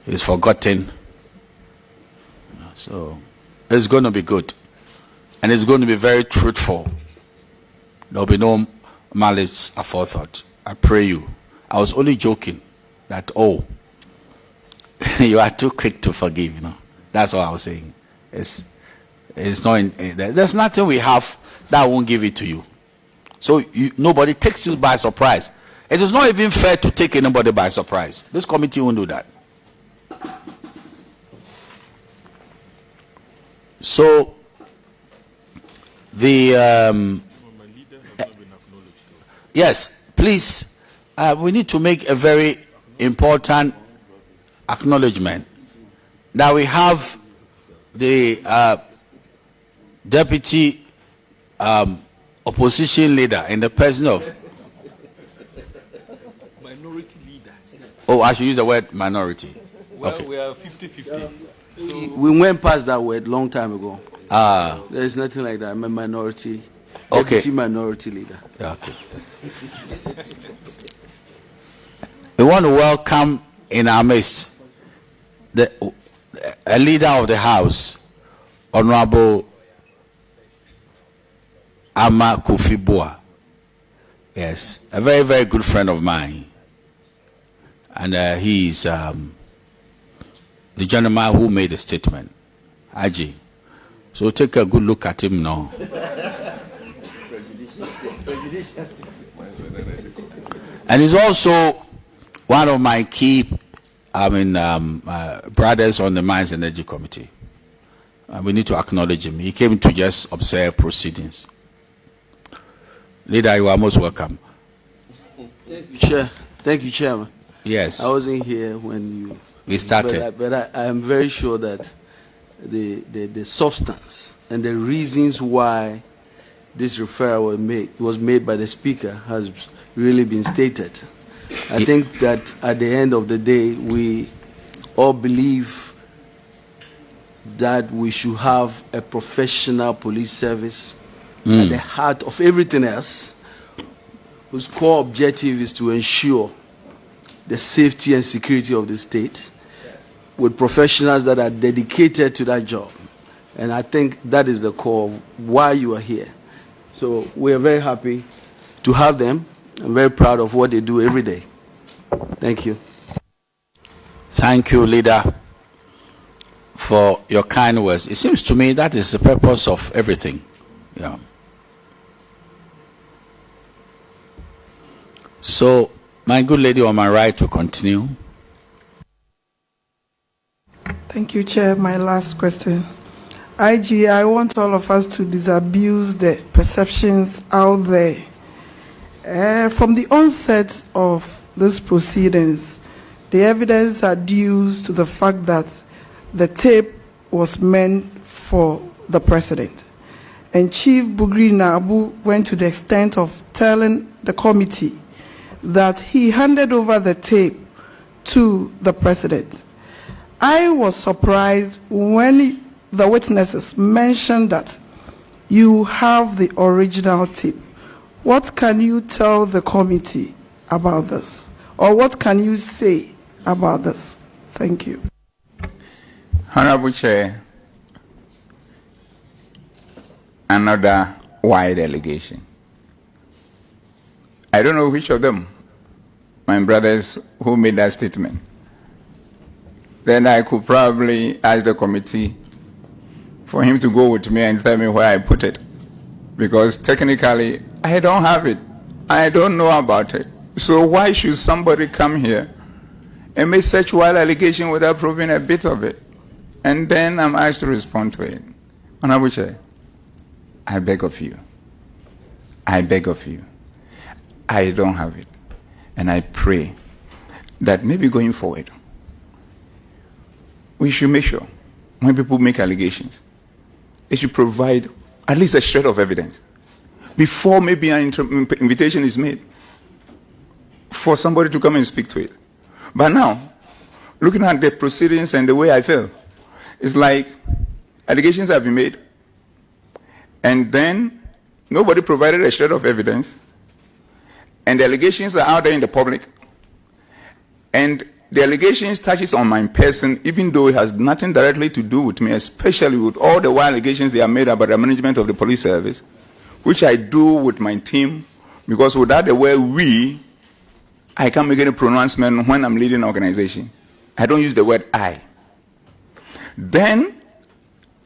Speaker 2: it's forgotten. So, It's going to be good. And it's going to be very truthful. There will be no malice aforethought. I pray you. I was only joking that, oh, you are too quick to forgive, you know. That's what I was saying. It's not there's nothing we have that won't give it to you. So nobody takes you by surprise. It is not even fair to take anybody by surprise. This committee won't do that. So the yes, please, we need to make a very important acknowledgement that we have the deputy opposition leader in the person of
Speaker 9: minority leader.
Speaker 2: Oh, I should use the word minority.
Speaker 9: Well,
Speaker 2: okay.
Speaker 9: We are 50-50. So
Speaker 13: We went past that word long time ago.
Speaker 2: Ah.
Speaker 13: There is nothing like that. I'm a minority,
Speaker 2: Okay.
Speaker 13: deputy minority leader.
Speaker 2: Yeah, okay. We want to welcome in our midst a leader of the House, Honorable Ama Kofi Boa. Yes, a very, very good friend of mine. And he is the gentleman who made the statement, Aji. So take a good look at him now. And he's also one of my key brothers on the Mines and Energy Committee. We need to acknowledge him. He came to just observe proceedings. Leader, you are most welcome.
Speaker 13: Thank you, Chair. Thank you, Chairman.
Speaker 2: Yes.
Speaker 13: I wasn't here when
Speaker 2: we started.
Speaker 13: But I am very sure that the substance and the reasons why this referral was made by the Speaker has really been stated. I think that at the end of the day, we all believe that we should have a professional police service at the heart of everything else, whose core objective is to ensure the safety and security of the state with professionals that are dedicated to that job. And I think that is the core of why you are here. So we are very happy to have them. I'm very proud of what they do every day. Thank you.
Speaker 2: Thank you, Leader, for your kind words. It seems to me that is the purpose of everything. Yeah. So, my good lady on my right will continue.
Speaker 7: Thank you, Chair. My last question. IG, I want all of us to disabuse the perceptions out there. From the onset of these proceedings, the evidence adduced to the fact that the tape was meant for the president. And Chief Bugri Nabu went to the extent of telling the committee that he handed over the tape to the president. I was surprised when the witnesses mentioned that you have the original tape. What can you tell the committee about this? Or what can you say about this? Thank you.
Speaker 6: Honorable Chair, another wide allegation. I don't know which of them, my brothers who made that statement. Then I could probably ask the committee for him to go with me and tell me where I put it. Because technically, I don't have it. I don't know about it. So why should somebody come here and make such wild allegation without proving a bit of it? And then I'm asked to respond to it. Honorable Chair, I beg of you. I beg of you. I don't have it. And I pray that maybe going forward, we should make sure when people make allegations, they should provide at least a shred of evidence before maybe an invitation is made for somebody to come and speak to it. But now, looking at the proceedings and the way I feel, it's like allegations have been made, and then nobody provided a shred of evidence, and the allegations are out there in the public, and the allegations touches on my person, even though it has nothing directly to do with me, especially with all the allegations they are made about the management of the police service, which I do with my team, because without the word I can't make any pronouncement when I'm leading an organization. I don't use the word I. Then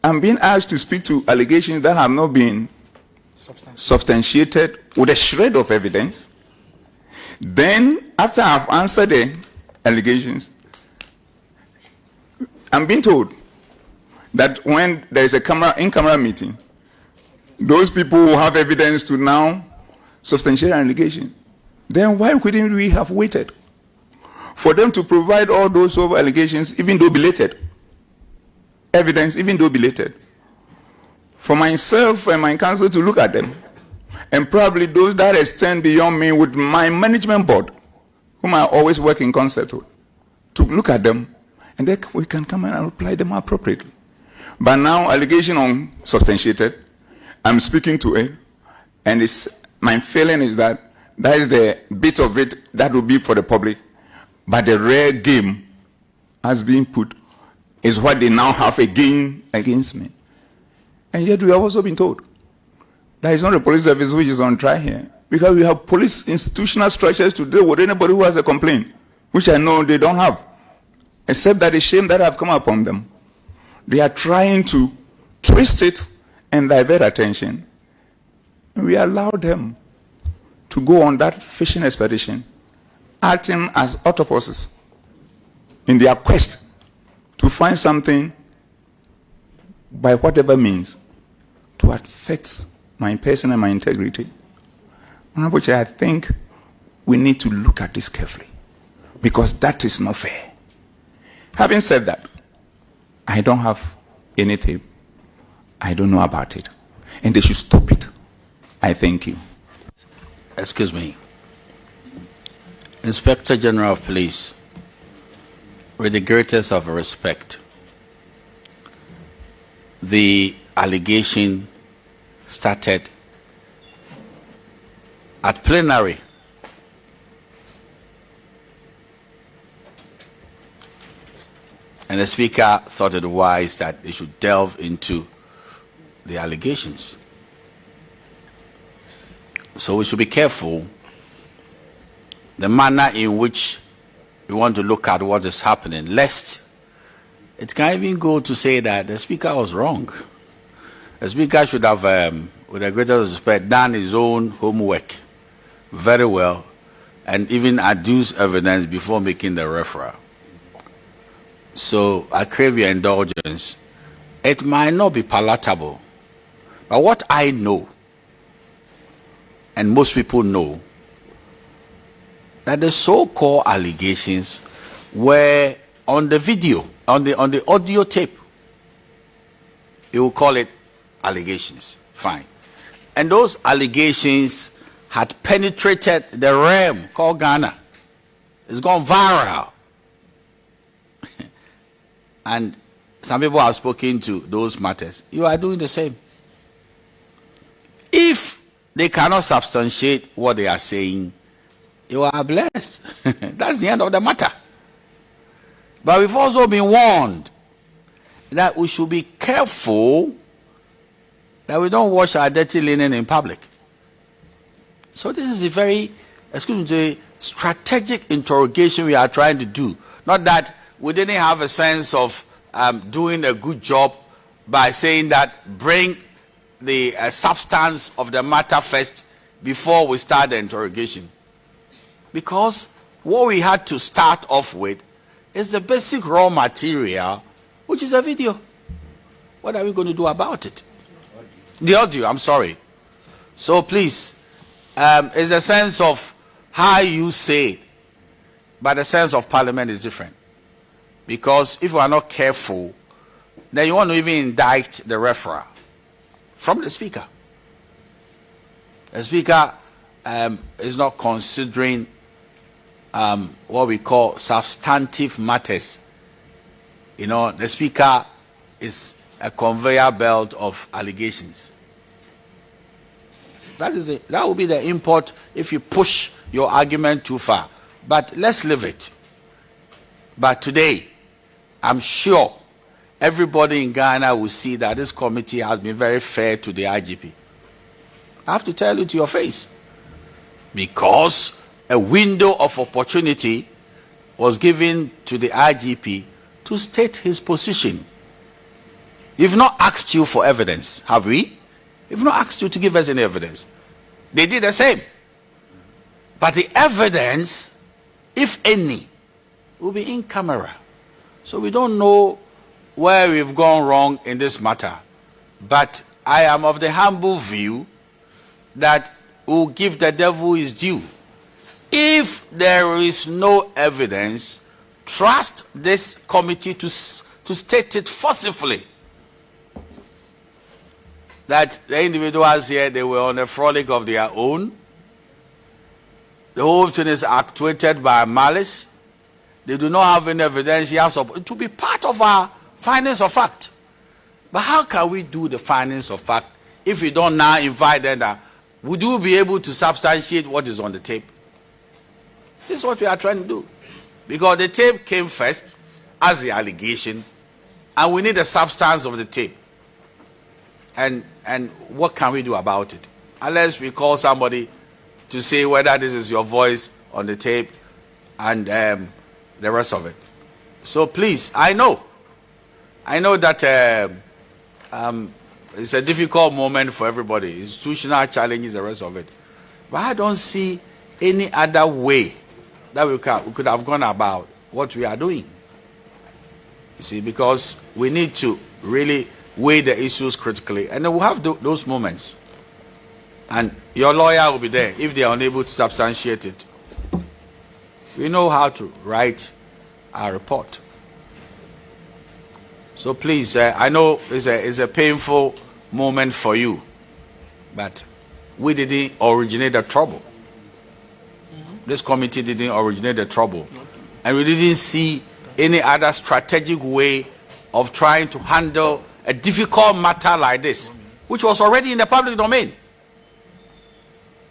Speaker 6: I'm being asked to speak to allegations that have not been substantiated with a shred of evidence. Then, after I've answered the allegations, I'm being told that when there is a in-camera meeting, those people who have evidence to now substantiate an allegation. Then why couldn't we have waited for them to provide all those over allegations, even though belated? Evidence, even though belated. For myself and my counsel to look at them, and probably those that extend beyond me with my management board, whom I always work in concert with, to look at them, and then we can come and apply them appropriately. But now, allegation unsubstantiated, I'm speaking to it, and my feeling is that is the bit of it that will be for the public, but the rare game has been put is what they now have again against me. And yet we have also been told that it's not a police service which is on trial here, because we have police institutional structures to deal with anybody who has a complaint, which I know they don't have, except that the shame that have come upon them. They are trying to twist it and divert attention. And we allow them to go on that fishing expedition, acting as octopuses in their quest to find something by whatever means to affect my person and my integrity. Honorable Chair, I think we need to look at this carefully, because that is not fair. Having said that, I don't have anything. I don't know about it. And they should stop it. I thank you.
Speaker 2: Excuse me. Inspector General of Police, with the greatest of respect, the allegation started at plenary. And the Speaker thought it wise that they should delve into the allegations. So we should be careful the manner in which we want to look at what is happening, lest it can even go to say that the Speaker was wrong. The Speaker should have, with the greatest respect, done his own homework very well and even adduce evidence before making the referral. So I crave your indulgence. It might not be palatable, but what I know, and most people know, that the so-called allegations were on the video, on the audio tape. You will call it allegations, fine. And those allegations had penetrated the realm called Ghana. It's gone viral. And some people have spoken to those matters. You are doing the same. If they cannot substantiate what they are saying, you are blessed. That's the end of the matter. But we've also been warned that we should be careful that we don't wash our dirty linen in public. So this is a very, strategic interrogation we are trying to do. Not that we didn't have a sense of doing a good job by saying that bring the substance of the matter first before we start the interrogation. Because what we had to start off with is the basic raw material, which is a video. What are we going to do about it? The audio, I'm sorry. So please, it's a sense of how you say it, but the sense of parliament is different. Because if you are not careful, then you want to even indict the referral from the Speaker. The Speaker is not considering what we call substantive matters. You know, the Speaker is a conveyor belt of allegations. That will be the import if you push your argument too far. But let's leave it. But today, I'm sure everybody in Ghana will see that this committee has been very fair to the IGP. I have to tell you to your face. Because a window of opportunity was given to the IGP to state his position. We've not asked you for evidence, have we? We've not asked you to give us any evidence. They did the same. But the evidence, if any, will be in camera. So we don't know where we've gone wrong in this matter. But I am of the humble view that we'll give the devil his due. If there is no evidence, trust this committee to state it forcibly that the individuals here, they were on a frolic of their own. The whole thing is actuated by malice. They do not have any evidence. To be part of our findings of fact. But how can we do the findings of fact if we don't now invite them? Would you be able to substantiate what is on the tape? This is what we are trying to do. Because the tape came first as the allegation, and we need the substance of the tape. And what can we do about it? Unless we call somebody to say whether this is your voice on the tape and the rest of it. So please, I know that it's a difficult moment for everybody. Institutional challenges, the rest of it. But I don't see any other way that we could have gone about what we are doing. You see, because we need to really weigh the issues critically. And then we'll have those moments. And your lawyer will be there if they are unable to substantiate it. We know how to write our report. So please, I know it's a painful moment for you, but we didn't originate the trouble. This committee didn't originate the trouble. And we didn't see any other strategic way of trying to handle a difficult matter like this, which was already in the public domain.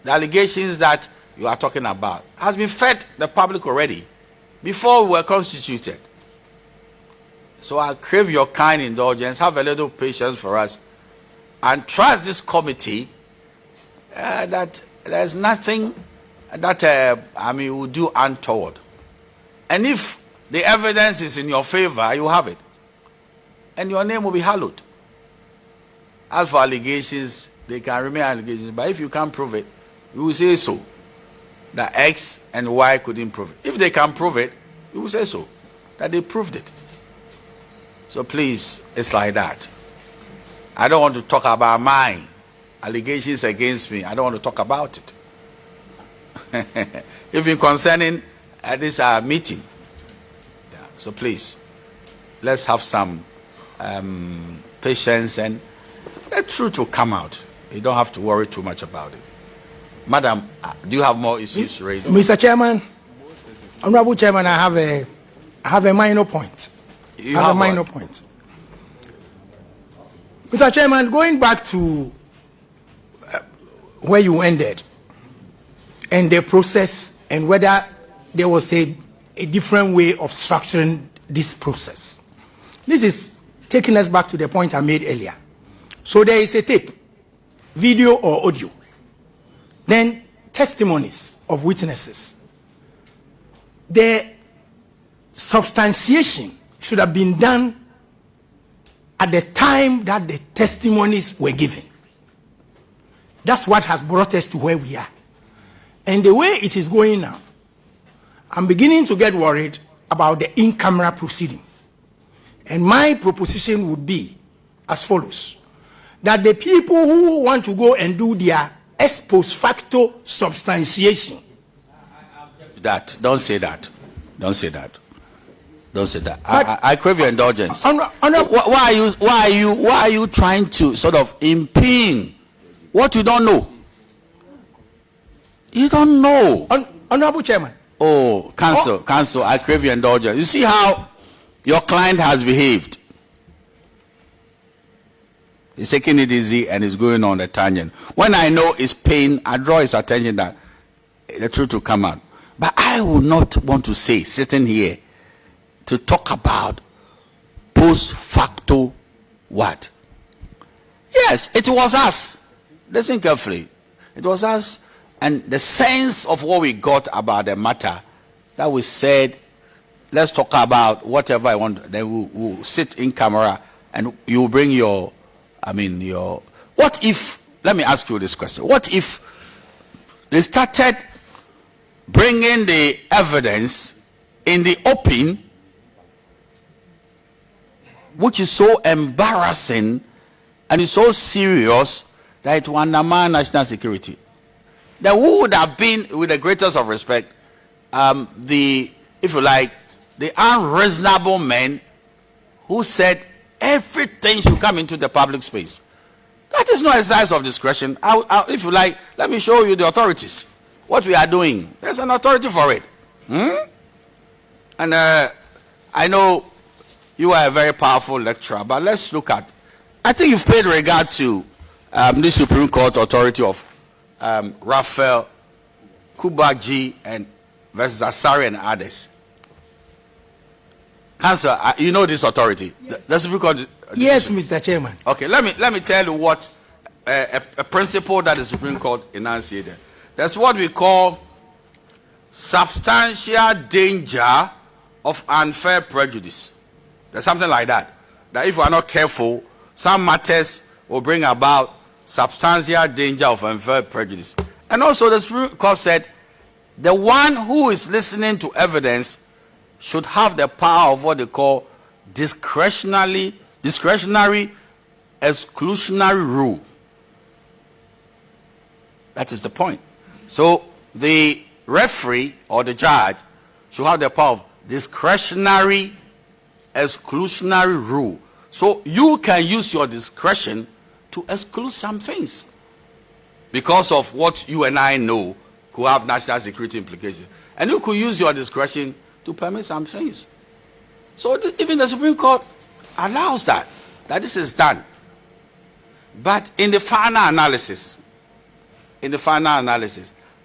Speaker 2: The allegations that you are talking about has been fed the public already before we were constituted. So I crave your kind indulgence, have a little patience for us, and trust this committee that there's nothing that will do untoward. And if the evidence is in your favor, you have it. And your name will be hallowed. As for allegations, they can remain allegations. But if you can't prove it, you will say so. That X and Y couldn't prove it. If they can prove it, you will say so. That they proved it. So please, it's like that. I don't want to talk about my allegations against me. I don't want to talk about it. Even concerning this meeting. Yeah. So please, let's have some patience and the truth will come out. You don't have to worry too much about it. Madam, do you have more issues raised?
Speaker 3: Mr. Chairman, Honorable Chairman, I have a minor point.
Speaker 2: You have a
Speaker 3: minor point. Mr. Chairman, going back to where you ended and the process and whether there was a different way of structuring this process. This is taking us back to the point I made earlier. So there is a tape, video or audio, then testimonies of witnesses. The substantiation should have been done at the time that the testimonies were given. That's what has brought us to where we are. And the way it is going now, I'm beginning to get worried about the in-camera proceeding. And my proposition would be as follows, that the people who want to go and do their ex post facto substantiation.
Speaker 2: Don't say that. Don't say that. Don't say that. I crave your indulgence. Why are you trying to sort of impugn what you don't know? You don't know.
Speaker 3: Honorable Chairman.
Speaker 2: Oh, counsel, I crave your indulgence. You see how your client has behaved. He's taking it easy and he's going on a tangent. When I know it's pain, I draw his attention that the truth will come out. But I would not want to say, sitting here, to talk about post facto what? Yes, it was us. Listen carefully. It was us, and the sense of what we got about the matter that we said, let's talk about whatever I want. Then we'll sit in camera and you bring your, what if, let me ask you this question. What if they started bringing the evidence in the open, which is so embarrassing and is so serious that it will undermine national security? There would have been, with the greatest of respect, if you like, the unreasonable men who said everything should come into the public space. That is no exercise of discretion. If you like, let me show you the authorities. What we are doing. There's an authority for it. And I know you are a very powerful lecturer, but let's look at, I think you've paid regard to the Supreme Court authority of Raphael Kubagi and versus Asari and others. Council, you know this authority. The Supreme Court.
Speaker 3: Yes, Mr. Chairman.
Speaker 2: Okay, let me tell you what a principle that the Supreme Court enunciated. That's what we call substantial danger of unfair prejudice. There's something like that. That if we are not careful, some matters will bring about substantial danger of unfair prejudice. And also the Supreme Court said the one who is listening to evidence should have the power of what they call discretionary exclusionary rule. That is the point. So the referee or the judge should have the power of discretionary exclusionary rule. So you can use your discretion to exclude some things because of what you and I know could have national security implications. And you could use your discretion to permit some things. So even the Supreme Court allows that this is done. But in the final analysis,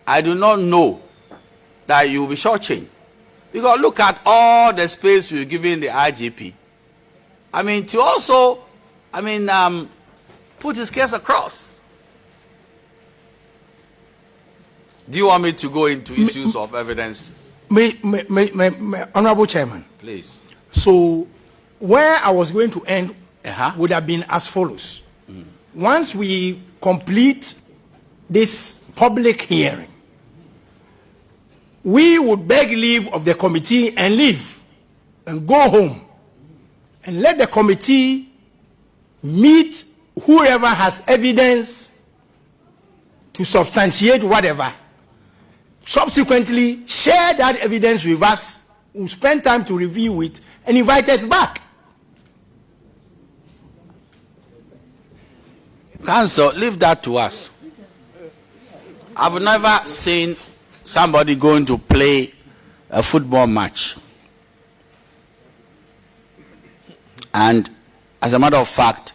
Speaker 2: I do not know that you will be shortchanged. Because look at all the space we're giving the IGP. To also, put his case across. Do you want me to go into issues of evidence?
Speaker 3: Honorable Chairman.
Speaker 2: Please.
Speaker 3: So, where I was going to end would have been as follows. Once we complete this public hearing, we would beg leave of the committee and leave and go home and let the committee meet whoever has evidence to substantiate whatever. Subsequently, share that evidence with us. We'll spend time to review it and invite us back.
Speaker 2: Council, leave that to us. I've never seen somebody going to play a football match. And as a matter of fact,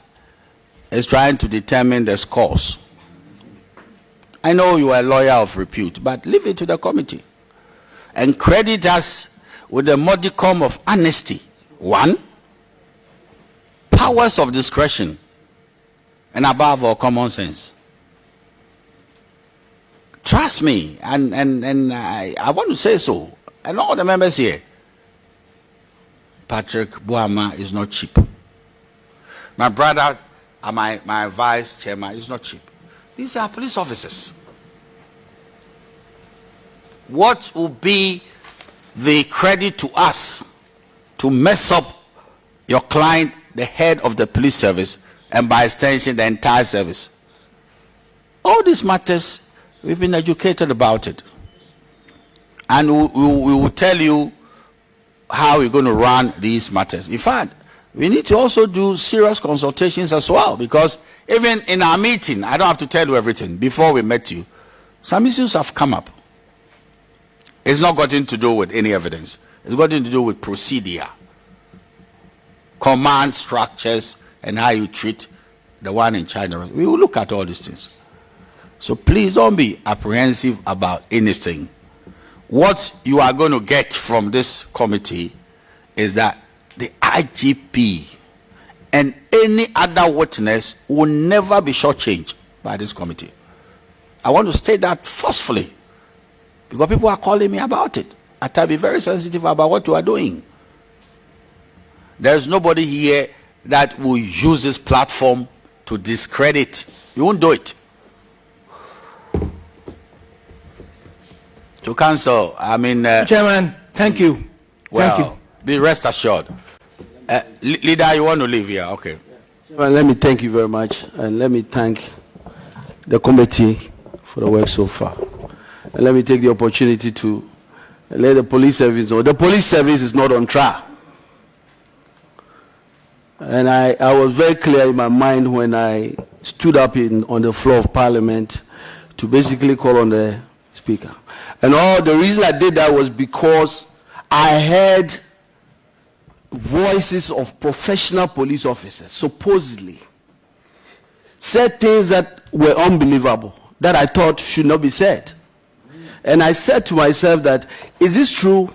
Speaker 2: is trying to determine the scores. I know you are a lawyer of repute, but leave it to the committee. And credit us with a modicum of honesty. 1, powers of discretion, and above all, common sense. Trust me, and I want to say so, and all the members here, Patrick Boama is not cheap. My brother, my vice chairman is not cheap. These are police officers. What will be the credit to us to mess up your client, the head of the police service, and by extension, the entire service? All these matters, we've been educated about it. And we will tell you how we're going to run these matters. In fact, we need to also do serious consultations as well, because even in our meeting, I don't have to tell you everything. Before we met you, some issues have come up. It's not got to do with any evidence. It's got to do with procedure, command structures, and how you treat the one in China. We will look at all these things. So please don't be apprehensive about anything. What you are going to get from this committee is that the IGP and any other witness will never be shortchanged by this committee. I want to state that forcefully, because people are calling me about it. I have to be very sensitive about what you are doing. There is nobody here that will use this platform to discredit. You won't do it. To cancel, I mean...
Speaker 3: Chairman, thank you.
Speaker 2: Well,
Speaker 3: thank you.
Speaker 2: Be rest assured. Leader, you want to leave here? Okay.
Speaker 13: Well, let me thank you very much, and let me thank the committee for the work so far. And let me take the opportunity to let the police service know the police service is not on trial. And I was very clear in my mind when I stood up on the floor of Parliament to basically call on the Speaker. And all the reason I did that was because I heard voices of professional police officers supposedly said things that were unbelievable, that I thought should not be said. And I said to myself that, is this true?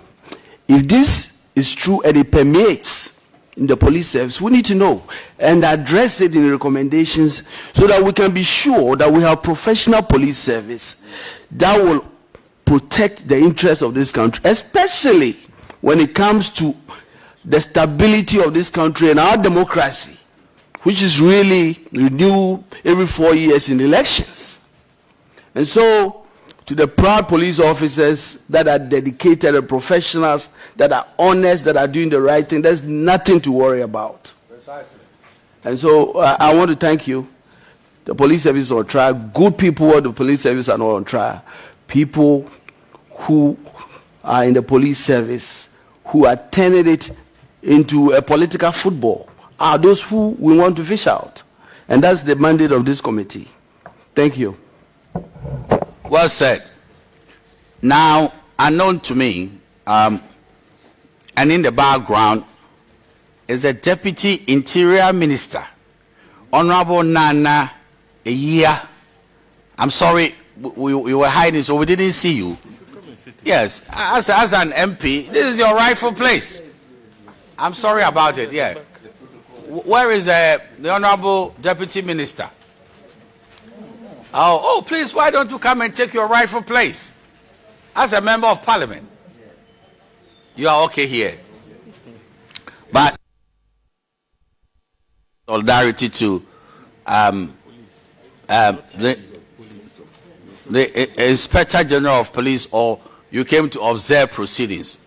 Speaker 13: If this is true and it permeates in the police service, we need to know and address it in the recommendations so that we can be sure that we have professional police service that will protect the interests of this country, especially when it comes to the stability of this country and our democracy, which is really renewed every 4 years in elections. And so, to the proud police officers that are dedicated and professionals, that are honest, that are doing the right thing, there's nothing to worry about. Precisely. And so, I want to thank you. The police service is on trial. Good people of the police service are not on trial. People who are in the police service, who are turning it into a political football, are those who we want to fish out. And that's the mandate of this committee. Thank you.
Speaker 2: Well said. Now, unknown to me, and in the background, is the Deputy Interior Minister, Honorable Nana Eya. I'm sorry, we were hiding, so we didn't see you. Yes, as an MP, this is your rightful place. I'm sorry about it, yeah. Where is the Honorable Deputy Minister? Oh, please, why don't you come and take your rightful place? As a member of Parliament. You are okay here. But solidarity to the Inspector General of Police, or you came to observe proceedings?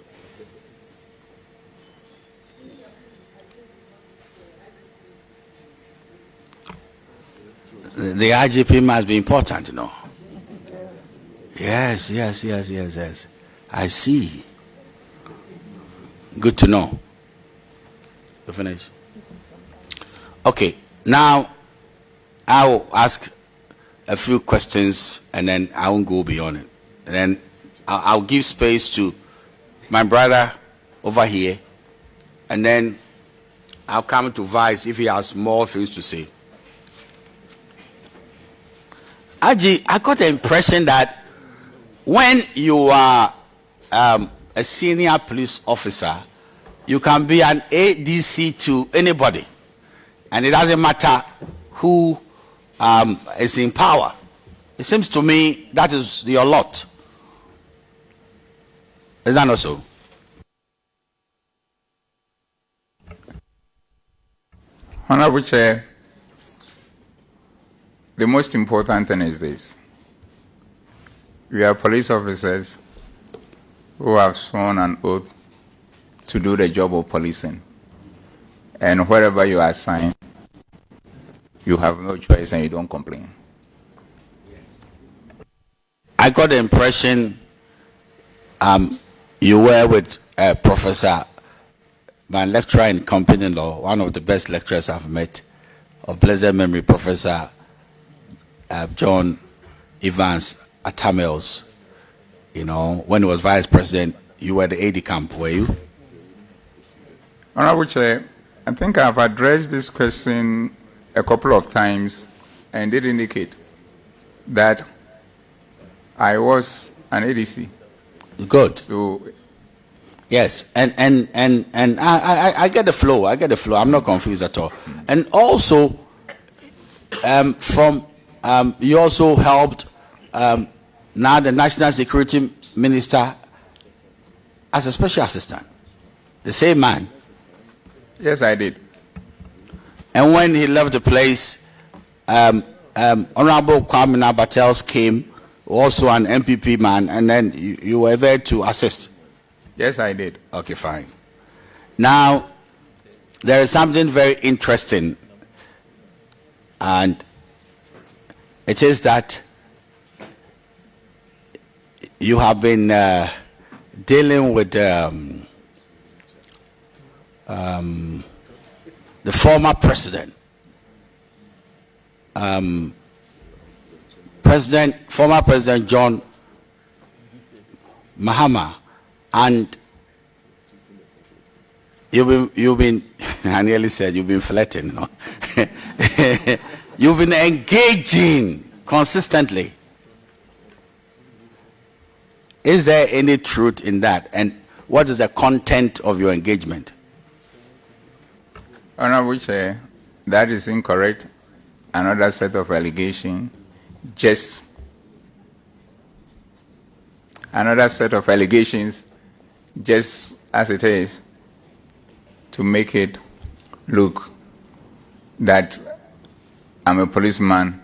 Speaker 2: The IGP must be important, you know. Yes. I see. Good to know. You finish? Okay, now I'll ask a few questions and then I won't go beyond it. And then I'll give space to my brother over here, and then I'll come to Vice if he has more things to say. Aji, I got the impression that when you are a senior police officer, you can be an ADC to anybody, and it doesn't matter who is in power. It seems to me that is your lot. Is that not so?
Speaker 6: Honorable Chair, the most important thing is this. We are police officers who have sworn an oath to do the job of policing. And wherever you are assigned, you have no choice and you don't complain.
Speaker 2: I got the impression you were with Professor, my lecturer in company law, one of the best lecturers I've met, of blessed memory, Professor John Evans Atamels. You know, when he was vice president, you were the AD camp, were you?
Speaker 6: Honorable Chair, I think I've addressed this question a couple of times and did indicate that I was an ADC.
Speaker 2: Good.
Speaker 6: So
Speaker 2: Yes, and I get the flow. I get the flow. I'm not confused at all. And also, you also helped now the National Security Minister as a special assistant. The same man.
Speaker 6: Yes, I did.
Speaker 2: And when he left the place, Honorable Kwame Nabatels came, also an MPP man, and then you were there to assist.
Speaker 6: Yes, I did.
Speaker 2: Okay, fine. Now, there is something very interesting, and it is that you have been dealing with the former president, former President John Mahama, and you've been I nearly said you've been flirting, no? You've been engaging consistently. Is there any truth in that? And what is the content of your engagement?
Speaker 6: Honorable Chair, that is incorrect. Another set of allegations, just another set of allegations, just as it is, to make it look that I'm a policeman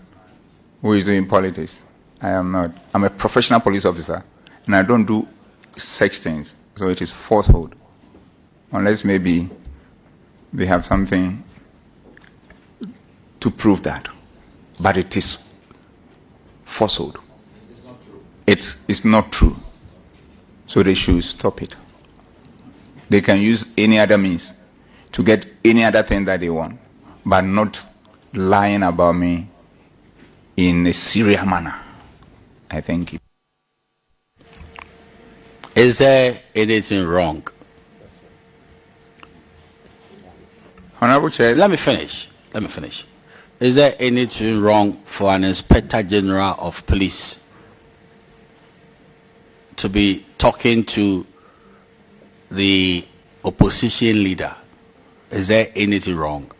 Speaker 6: who is doing politics. I am not. I'm a professional police officer, and I don't do such things. So it is falsehood, unless maybe they have something to prove that. But it is falsehood. It's not true. So they should stop it. They can use any other means to get any other thing that they want, but not lying about me in a serious manner. I thank you.
Speaker 2: Is there anything wrong?
Speaker 6: Honorable Chair.
Speaker 2: Let me finish. Is there anything wrong for an Inspector General of Police to be talking to the opposition leader? Is there anything wrong?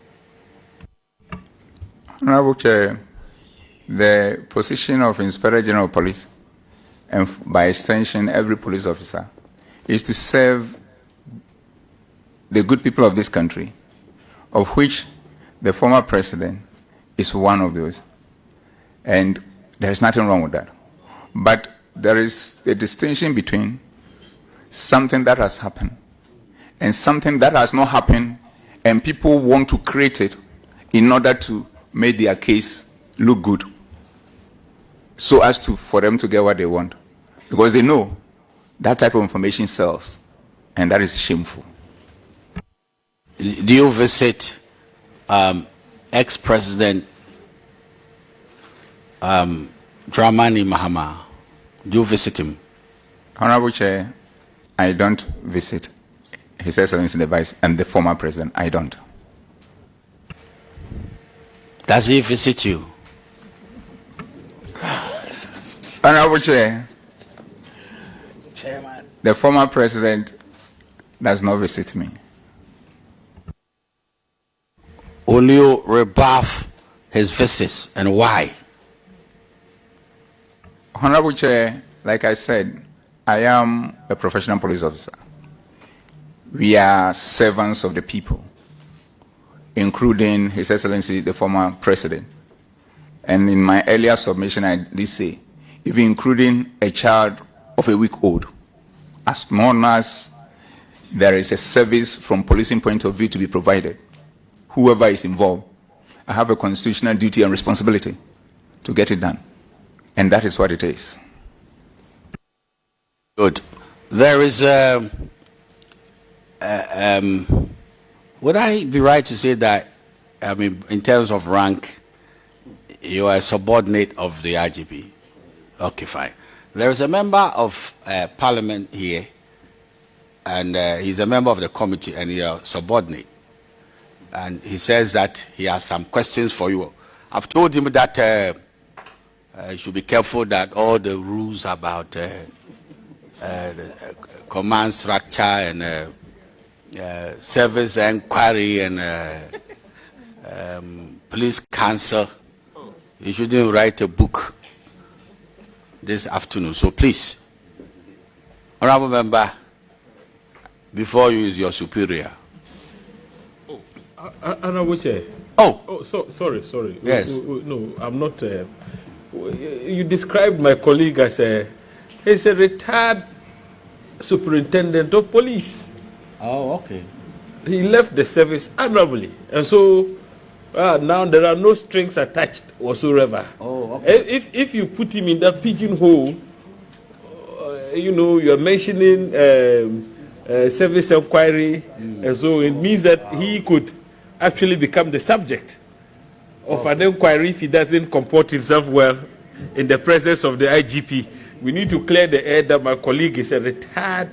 Speaker 6: Honorable Chair, the position of Inspector General of Police, and by extension every police officer, is to serve the good people of this country, of which the former president is one of those. And there is nothing wrong with that. But there is a distinction between something that has happened and something that has not happened, and people want to create it in order to make their case look good, so as to for them to get what they want, because they know that type of information sells, and that is shameful.
Speaker 2: Do you visit ex-president Dramani Mahama? Do you visit him?
Speaker 6: Honorable Chair, I don't visit His Excellency the Vice and the former president. I don't.
Speaker 2: Does he visit you?
Speaker 6: Honorable Chair, Chairman, the former president does not visit me.
Speaker 2: Will you rebuff his visits, and why?
Speaker 6: Honorable Chair, like I said, I am a professional police officer. We are servants of the people, including His Excellency the former president. And in my earlier submission, I did say, even including a child of a week old, as long as there is a service from policing point of view to be provided, whoever is involved, I have a constitutional duty and responsibility to get it done. And that is what it is.
Speaker 2: Good. There is would I be right to say that, I mean, in terms of rank, you are a subordinate of the IGP? Okay, fine. There is a member of parliament here, and he's a member of the committee, and you're subordinate. And he says that he has some questions for you. I've told him that you should be careful that all the rules about command structure and service inquiry and police council. You shouldn't write a book this afternoon. So please, honorable member, before you is your superior.
Speaker 9: Honorable Chair.
Speaker 2: Oh,
Speaker 9: sorry.
Speaker 2: Yes.
Speaker 9: No, I'm not. You described my colleague as he's a retired superintendent of police.
Speaker 2: Oh, okay.
Speaker 9: He left the service honorably, and so now there are no strings attached whatsoever.
Speaker 2: Oh, okay.
Speaker 9: If you put him in that pigeonhole, you are mentioning service inquiry, and so it means that he could actually become the subject of an inquiry if he doesn't comport himself well in the presence of the IGP. We need to clear the air that my colleague is a retired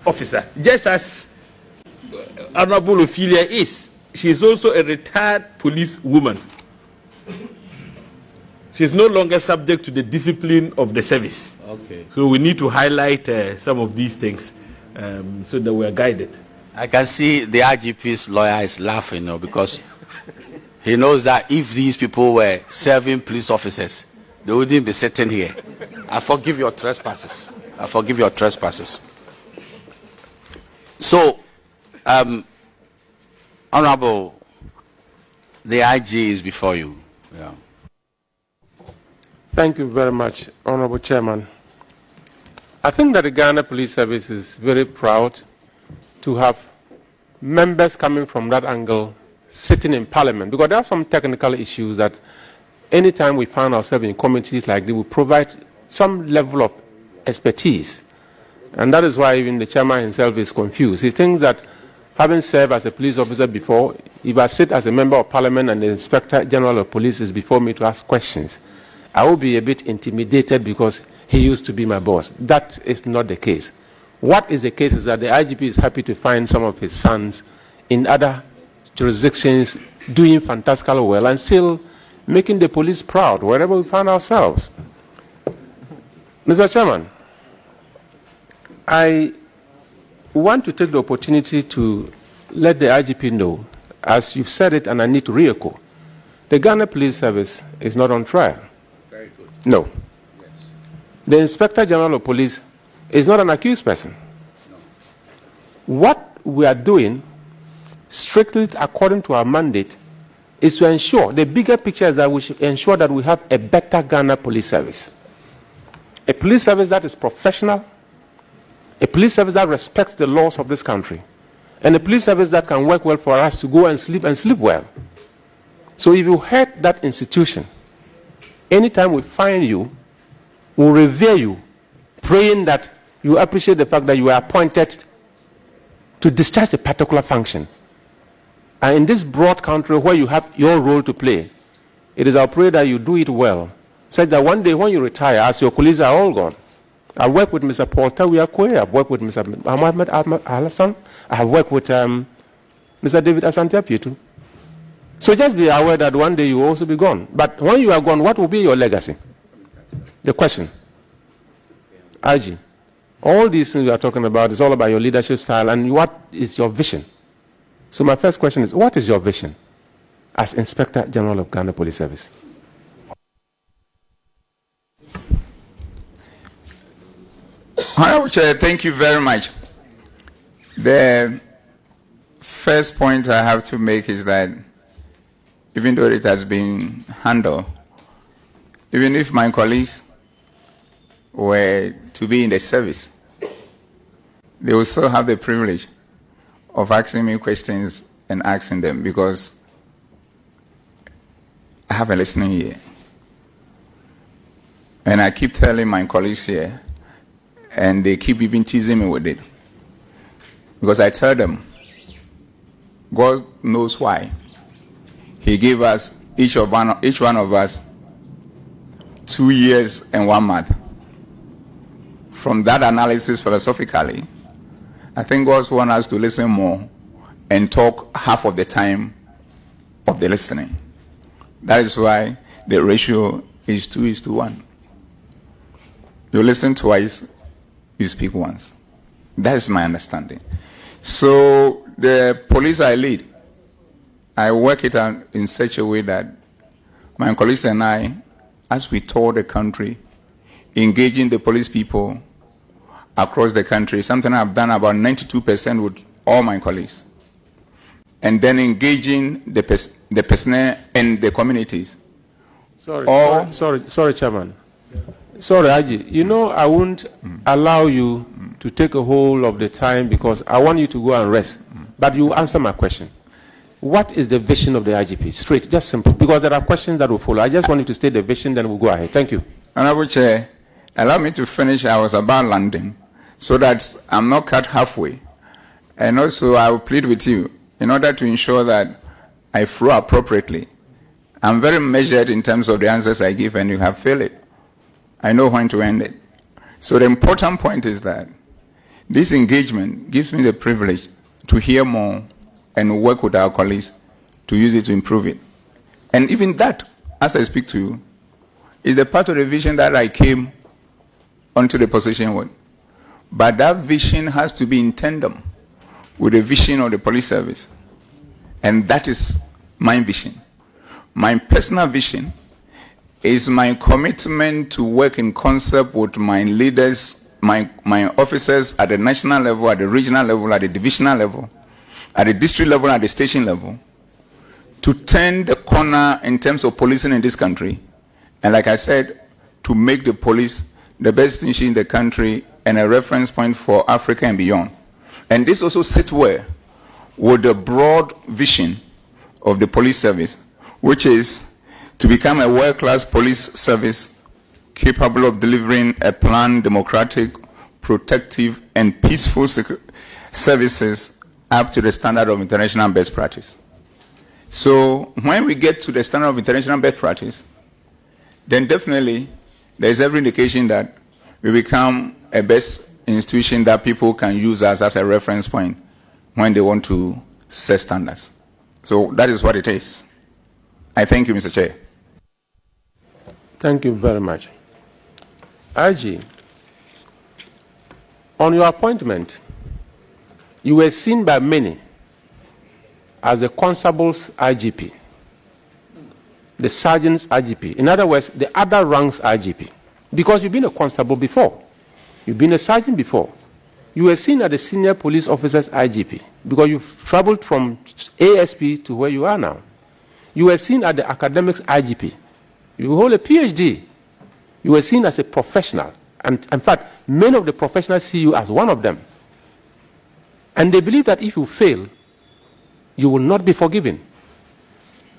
Speaker 9: officer, just as Honorable Ophelia is. She is also a retired police woman. She is no longer subject to the discipline of the service.
Speaker 2: Okay.
Speaker 9: So we need to highlight some of these things so that we are guided.
Speaker 2: I can see the IGP's lawyer is laughing now because he knows that if these people were serving police officers, they wouldn't be sitting here. I forgive your trespasses. I forgive your trespasses. So, Honorable, the IG is before you. Yeah.
Speaker 10: Thank you very much, Honorable Chairman. I think that the Ghana Police Service is very proud to have members coming from that angle sitting in Parliament, because there are some technical issues that anytime we find ourselves in committees like this, we provide some level of expertise. And that is why even the chairman himself is confused. He thinks that having served as a police officer before, if I sit as a member of Parliament and the Inspector General of Police is before me to ask questions, I will be a bit intimidated because he used to be my boss. That is not the case. What is the case is that the IGP is happy to find some of his sons in other jurisdictions doing fantastically well and still making the police proud wherever we find ourselves. Mr. Chairman, I want to take the opportunity to let the IGP know, as you've said it and I need to re-echo, the Ghana Police Service is not on trial.
Speaker 2: Very good.
Speaker 10: No. Yes. The Inspector General of Police is not an accused person. No. What we are doing, strictly according to our mandate, is to ensure, the bigger picture is that we should ensure that we have a better Ghana Police Service. A police service that is professional, a police service that respects the laws of this country, and a police service that can work well for us to go and sleep well. So if you head that institution, anytime we find you, we'll revere you, praying that you appreciate the fact that you are appointed to discharge a particular function. And in this broad country where you have your role to play, it is our prayer that you do it well, such that one day when you retire, as your colleagues are all gone, I work with Mr. Paul Tawiakwe, I've worked with Mr. Ahmed Al-Hassan, I have worked with Mr. David Asante-Apietu. So just be aware that one day you will also be gone. But when you are gone, what will be your legacy? The question. IG, all these things we are talking about is all about your leadership style and what is your vision. So my first question is, what is your vision as Inspector General of Ghana Police Service?
Speaker 6: Honorable Chair, thank you very much. The first point I have to make is that even though it has been handled, even if my colleagues were to be in the service, they will still have the privilege of asking me questions and asking them, because I have a listening ear. And I keep telling my colleagues here, and they keep even teasing me with it. Because I tell them, God knows why He gave us, each one of us, 2 years and 1 month. From that analysis philosophically, I think God wants us to listen more and talk half of the time of the listening. That is why the ratio is 2:1. You listen twice you speak once. That is my understanding. So the police I lead, I work it out in such a way that my colleagues and I, as we tour the country, engaging the police people across the country, something I've done about 92% with all my colleagues, and then engaging the personnel and the communities.
Speaker 10: Sorry, Chairman. Sorry, Aji. You know, I won't allow you to take a whole of the time because I want you to go and rest. But you answer my question. What is the vision of the IGP? Straight, just simple. Because there are questions that will follow. I just want you to state the vision, then we'll go ahead. Thank you.
Speaker 6: Honorable Chair, allow me to finish. I was about landing so that I'm not cut halfway. And also, I will plead with you in order to ensure that I flow appropriately. I'm very measured in terms of the answers I give, and you have failed it. I know when to end it. So the important point is that this engagement gives me the privilege to hear more and work with our colleagues to use it to improve it. And even that, as I speak to you, is the part of the vision that I came onto the position with. But that vision has to be in tandem with the vision of the police service. And that is my vision. My personal vision is my commitment to work in concert with my leaders, my officers at the national level, at the regional level, at the divisional level, at the district level, at the station level, to turn the corner in terms of policing in this country. And like I said, to make the police the best institution in the country and a reference point for Africa and beyond. And this also sits well with the broad vision of the police service, which is to become a world-class police service capable of delivering a planned, democratic, protective, and peaceful services up to the standard of international best practice. So when we get to the standard of international best practice, then definitely there's every indication that we become a best institution that people can use us as a reference point when they want to set standards. So that is what it is. I thank you, Mr. Chair.
Speaker 10: Thank you very much. IG, on your appointment, you were seen by many as the constable's IGP, the sergeant's IGP. In other words, the other ranks IGP. Because you've been a constable before. You've been a sergeant before. You were seen as the senior police officer's IGP because you've traveled from ASP to where you are now. You were seen as the academics IGP. You hold a PhD. You were seen as a professional. And in fact, many of the professionals see you as one of them. And they believe that if you fail, you will not be forgiven.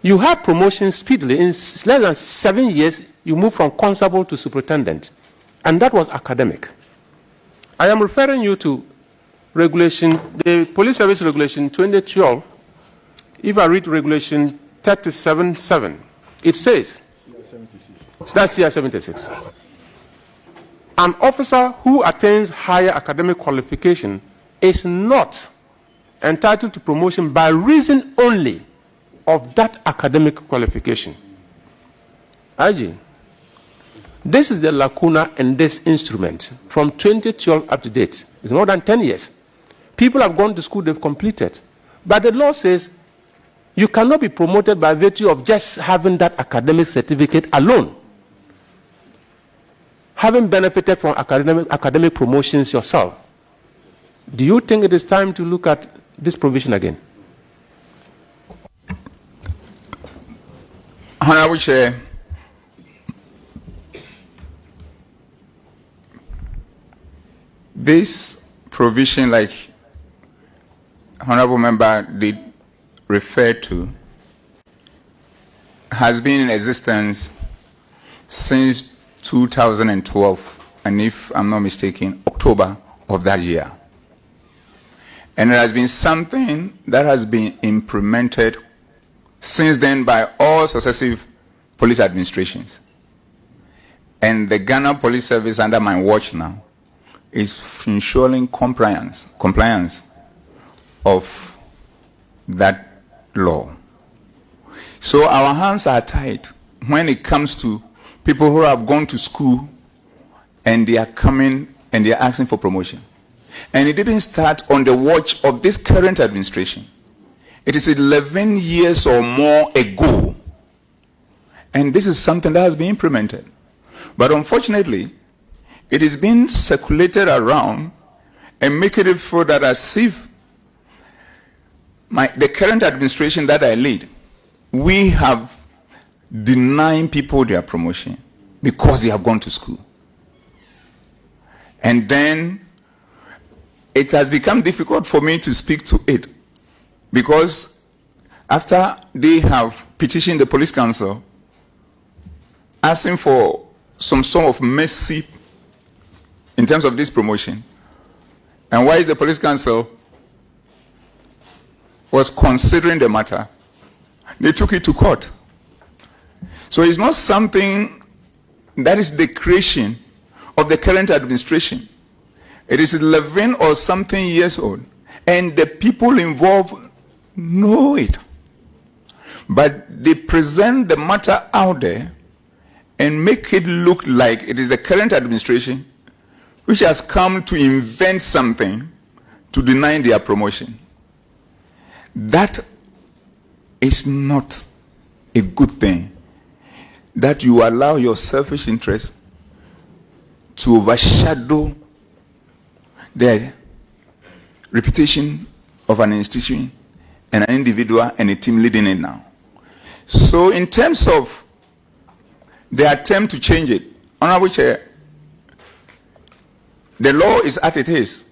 Speaker 10: You have promotion speedily. In less than 7 years, you move from constable to superintendent. And that was academic. I am referring you to regulation, the Police Service Regulation 2012. If I read Regulation 37.7, it says, that's CR 76. An officer who attains higher academic qualification is not entitled to promotion by reason only of that academic qualification. IG, this is the lacuna in this instrument from 2012 up to date. It's more than 10 years. People have gone to school, they've completed. But the law says you cannot be promoted by virtue of just having that academic certificate alone. Having benefited from academic promotions yourself, do you think it is time to look at this provision again?
Speaker 6: Honorable Chair, this provision, like Honorable Member did refer to, has been in existence since 2012, and if I'm not mistaken, October of that year. And it has been something that has been implemented since then by all successive police administrations. And the Ghana Police Service under my watch now is ensuring compliance of that law. So our hands are tied when it comes to people who have gone to school and they are coming and they are asking for promotion. And it didn't start on the watch of this current administration. It is 11 years or more ago. And this is something that has been implemented. But unfortunately, it is being circulated around and making it feel that as if the current administration that I lead, we have denied people their promotion because they have gone to school. And then it has become difficult for me to speak to it because after they have petitioned the police council asking for some sort of mercy in terms of this promotion, and why the police council was considering the matter, they took it to court. So it's not something that is the creation of the current administration. It is 11 or something years old, and the people involved know it. But they present the matter out there and make it look like it is the current administration which has come to invent something to deny their promotion. That is not a good thing, that you allow your selfish interest to overshadow the reputation of an institution and an individual and a team leading it now. So in terms of the attempt to change it, Honorable Chair, the law is as it is.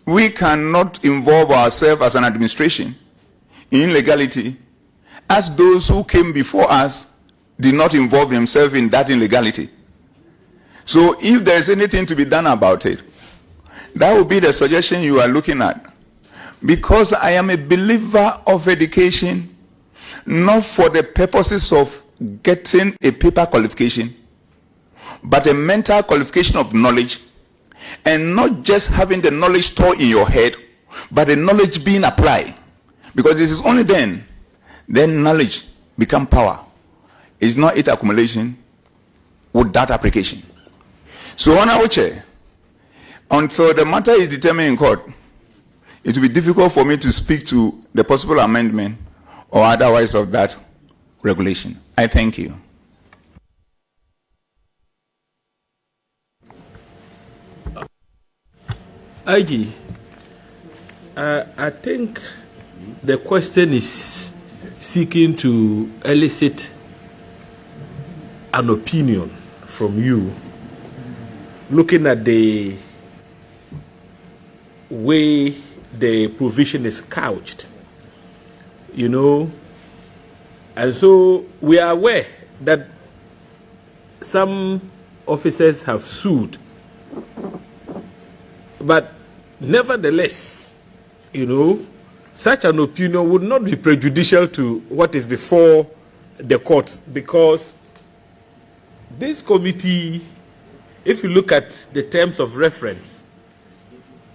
Speaker 6: We cannot involve ourselves as an administration in illegality as those who came before us did not involve themselves in that illegality. So if there is anything to be done about it, that would be the suggestion you are looking at. Because I am a believer of education, not for the purposes of getting a paper qualification, but a mental qualification of knowledge, and not just having the knowledge stored in your head, but the knowledge being applied. Because this is only then knowledge become power. It's not its accumulation without application. So, Honorable Chair, until the matter is determined in court, it will be difficult for me to speak to the possible amendment or otherwise of that regulation. I thank you.
Speaker 9: IG, I think the question is seeking to elicit an opinion from you, looking at the way the provision is couched, you know, and so we are aware that some officers have sued, but nevertheless, you know, such an opinion would not be prejudicial to what is before the court, because this committee, if you look at the terms of reference,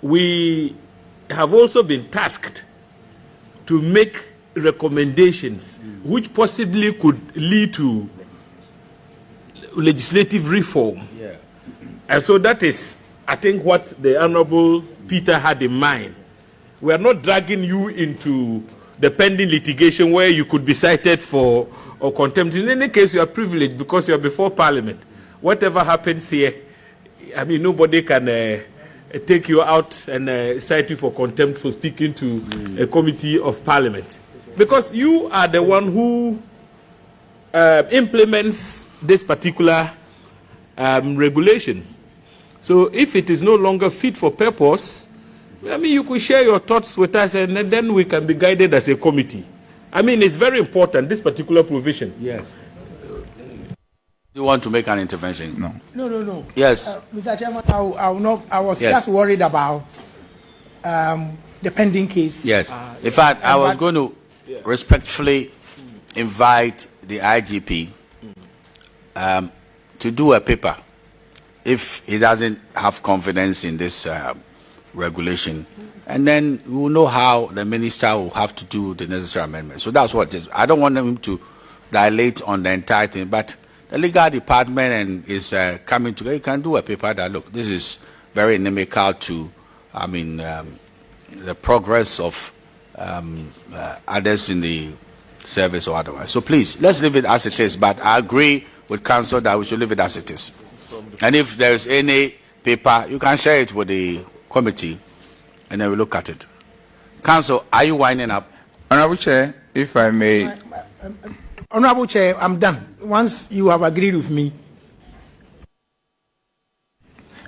Speaker 9: we have also been tasked to make recommendations which possibly could lead to legislative reform. Yeah. And so that is, I think, what the Honorable Peter had in mind. We are not dragging you into the pending litigation where you could be cited for or contempt. In any case, you are privileged because you are before Parliament. Whatever happens here, I mean, nobody can take you out and cite you for contempt for speaking to a committee of Parliament. Because you are the one who implements this particular regulation. So if it is no longer fit for purpose, I mean, you could share your thoughts with us and then we can be guided as a committee. I mean, it's very important, this particular provision. Yes.
Speaker 2: You want to make an intervention? No.
Speaker 3: No.
Speaker 2: Yes.
Speaker 3: Mr. Chairman, I was just worried about the pending case.
Speaker 2: Yes. In fact, I was going to respectfully invite the IGP to do a paper if he doesn't have confidence in this regulation. And then we will know how the minister will have to do the necessary amendments. So that's what it is. I don't want him to dilate on the entire thing, but the legal department and is coming together. You can do a paper that, look, this is very inimical to, the progress of others in the service or otherwise. So please, let's leave it as it is. But I agree with council that we should leave it as it is. And if there is any paper, you can share it with the committee, and then we look at it. Council, are you winding up?
Speaker 6: Honorable Chair, if I may.
Speaker 3: Honorable Chair, I'm done. Once you have agreed with me.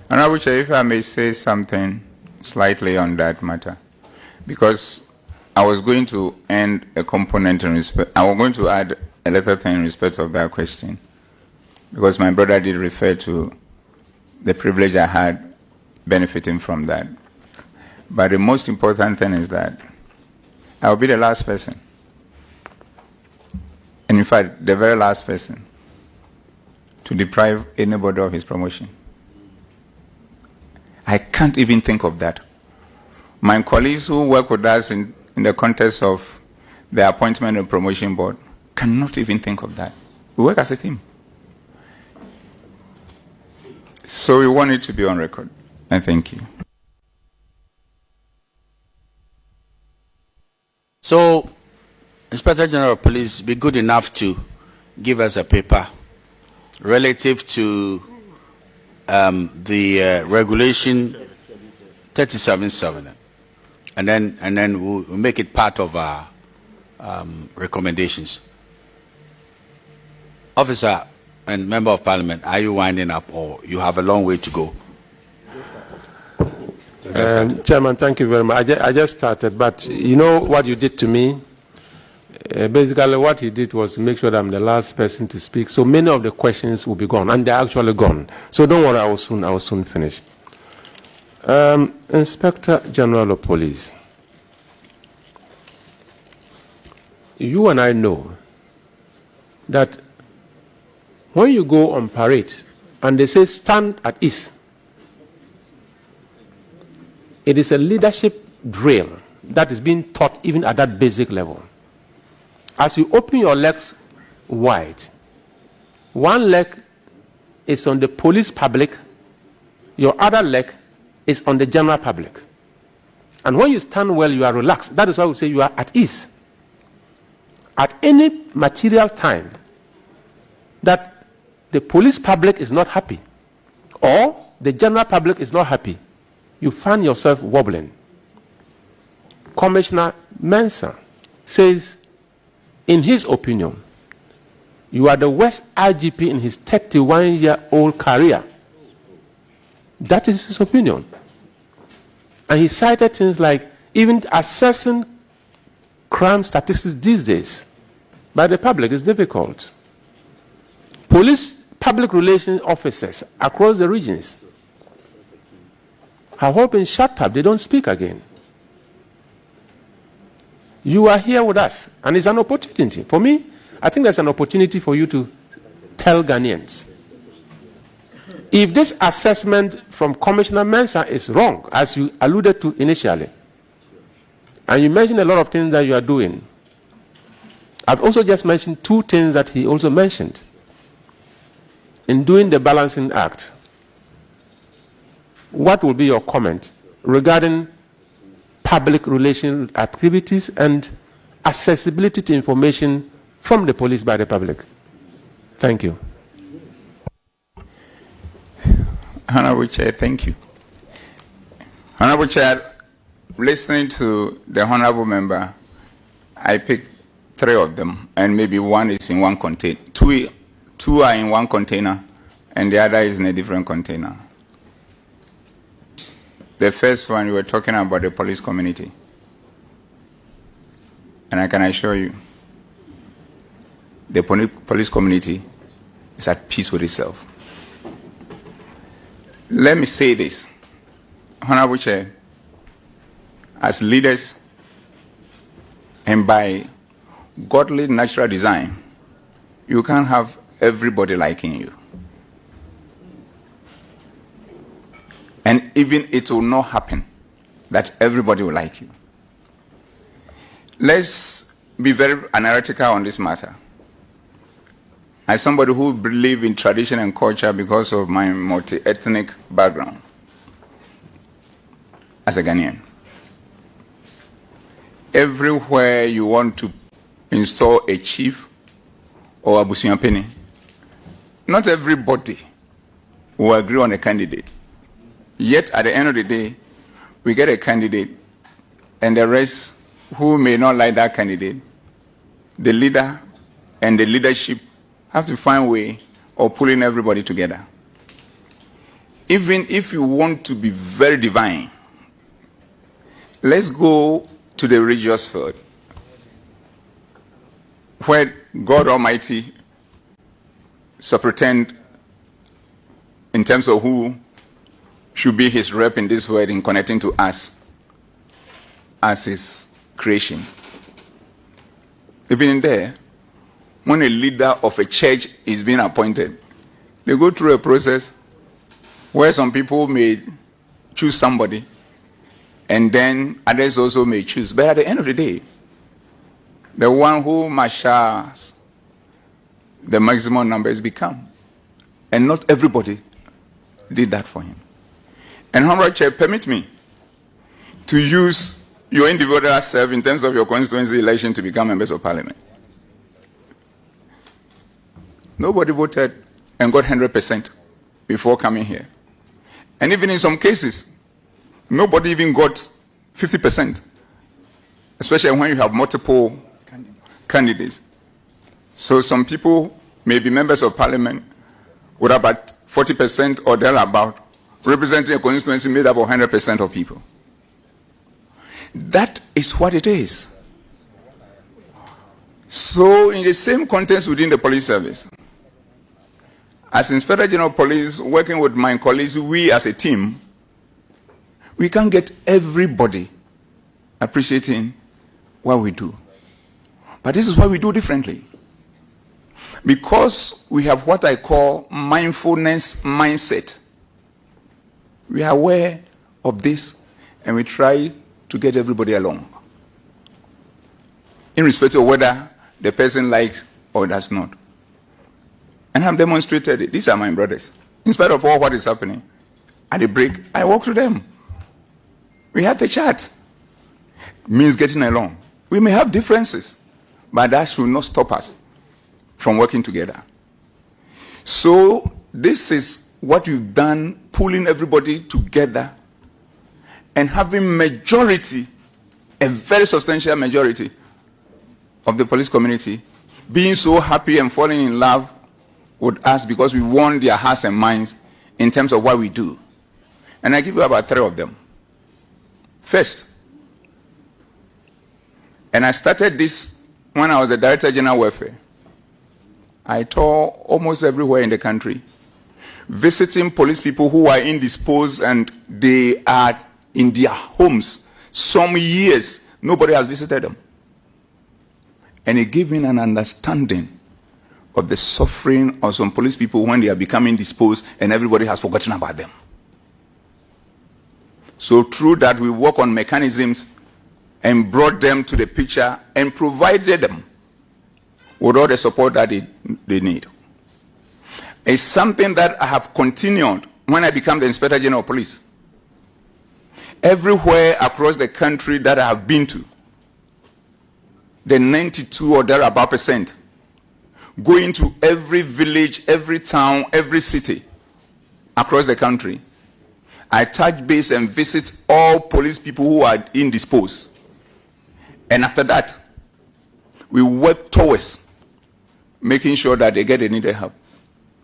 Speaker 6: Honorable Chair, if I may say something slightly on that matter, because I was going to end a component in respect. I was going to add a little thing in respect of that question, because my brother did refer to the privilege I had benefiting from that. But the most important thing is that I will be the last person, and in fact, the very last person to deprive anybody of his promotion. I can't even think of that. My colleagues who work with us in the context of the appointment and promotion board cannot even think of that. We work as a team. So we want it to be on record. And thank you.
Speaker 2: So, Inspector General of Police, be good enough to give us a paper relative to the regulation 37.7, and then we'll make it part of our recommendations. Officer and Member of Parliament, are you winding up, or you have a long way to go?
Speaker 10: Chairman, thank you very much. I just started, but you know what you did to me? Basically, what he did was to make sure that I'm the last person to speak. So many of the questions will be gone, and they're actually gone. So don't worry, I will soon finish. Inspector General of Police, you and I know that when you go on parade and they say stand at ease, it is a leadership drill that is being taught even at that basic level. As you open your legs wide, one leg is on the police public, your other leg is on the general public. And when you stand well, you are relaxed. That is why we say you are at ease. At any material time that the police public is not happy or the general public is not happy, you find yourself wobbling. Commissioner Mensah says, in his opinion, you are the worst IGP in his 31-year-old career. That is his opinion. And he cited things like even assessing crime statistics these days by the public is difficult. Police public relations officers across the regions have all been shut up. They don't speak again. You are here with us, and it's an opportunity. For me, I think there's an opportunity for you to tell Ghanaians. If this assessment from Commissioner Mensah is wrong, as you alluded to initially, and you mentioned a lot of things that you are doing, I've also just mentioned two things that he also mentioned. In doing the balancing act, what will be your comment regarding public relations activities and accessibility to information from the police by the public? Thank you.
Speaker 6: Honorable Chair, thank you. Honorable Chair, listening to the Honorable Member, I picked three of them, and maybe one is in one container. Two are in one container, and the other is in a different container. The first one, we were talking about the police community. And I can assure you, the police community is at peace with itself. Let me say this, Honorable Chair, as leaders and by godly natural design, you can't have everybody liking you. And even it will not happen that everybody will like you. Let's be very analytical on this matter. As somebody who believes in tradition and culture because of my multi-ethnic background, as a Ghanaian. Everywhere you want to install a chief or a busuapeni, not everybody will agree on a candidate. Yet at the end of the day, we get a candidate, and the rest who may not like that candidate, the leader and the leadership have to find a way of pulling everybody together. Even if you want to be very divine, let's go to the religious field, where God Almighty superintend in terms of who should be his rep in this world in connecting to us as his creation. Even in there, when a leader of a church is being appointed, they go through a process where some people may choose somebody and then others also may choose. But at the end of the day, the one who marshals the maximum numbers become. And not everybody did that for him. And Honorable Chair, permit me to use your individual self in terms of your constituency election to become members of parliament. Nobody voted and got 100% before coming here. And even in some cases, nobody even got 50%, especially when you have multiple candidates. So some people may be members of parliament with about 40% or thereabout, representing a constituency made up of 100% of people. That is what it is. So in the same context within the police service, as Inspector General of Police, working with my colleagues, we as a team, we can't get everybody appreciating what we do. But this is what we do differently. Because we have what I call mindfulness mindset. We are aware of this and we try to get everybody along, in respect of whether the person likes or does not. And I've demonstrated it. These are my brothers. In spite of all what is happening, at the break, I walk through them. We have the chat. It means getting along. We may have differences, but that should not stop us from working together. So this is what we've done, pulling everybody together and having majority, a very substantial majority of the police community being so happy and falling in love with us because we won their hearts and minds in terms of what we do. And I give you about 3 of them. First, and I started this when I was the Director General Welfare. I toured almost everywhere in the country, visiting police people who are indisposed and they are in their homes. Some years, nobody has visited them. And it gave me an understanding of the suffering of some police people when they are becoming disposed and everybody has forgotten about them. So through that, we work on mechanisms and brought them to the picture and provided them with all the support that they need. It's something that I have continued when I became the Inspector General of Police. Everywhere across the country that I have been to, the 92 or thereabout %, going to every village, every town, every city across the country, I touch base and visit all police people who are indisposed. And after that, we work towards making sure that they get the needed help.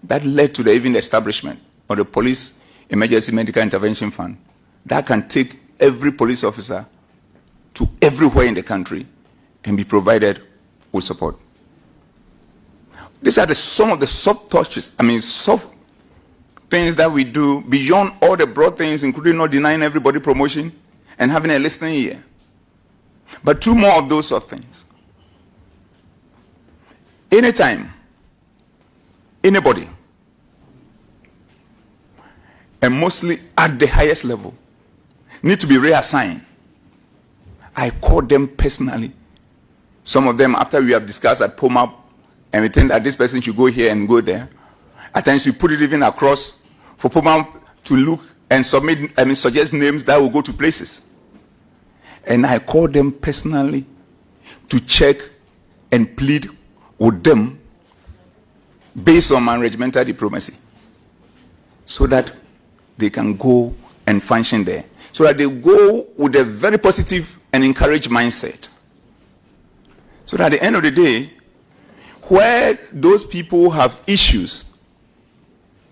Speaker 6: That led to even the establishment of the Police Emergency Medical Intervention Fund. That can take every police officer to everywhere in the country and be provided with support. These are some of the soft touches, soft things that we do beyond all the broad things, including not denying everybody promotion and having a listening ear. But 2 more of those soft things. Anytime, anybody, and mostly at the highest level, need to be reassigned, I call them personally. Some of them, after we have discussed at POMAP, and we think that this person should go here and go there, at times we put it even across for POMAP to look and suggest names that will go to places. And I called them personally to check and plead with them based on my regimental diplomacy, so that they can go and function there, so that they go with a very positive and encouraged mindset, so that at the end of the day, where those people have issues,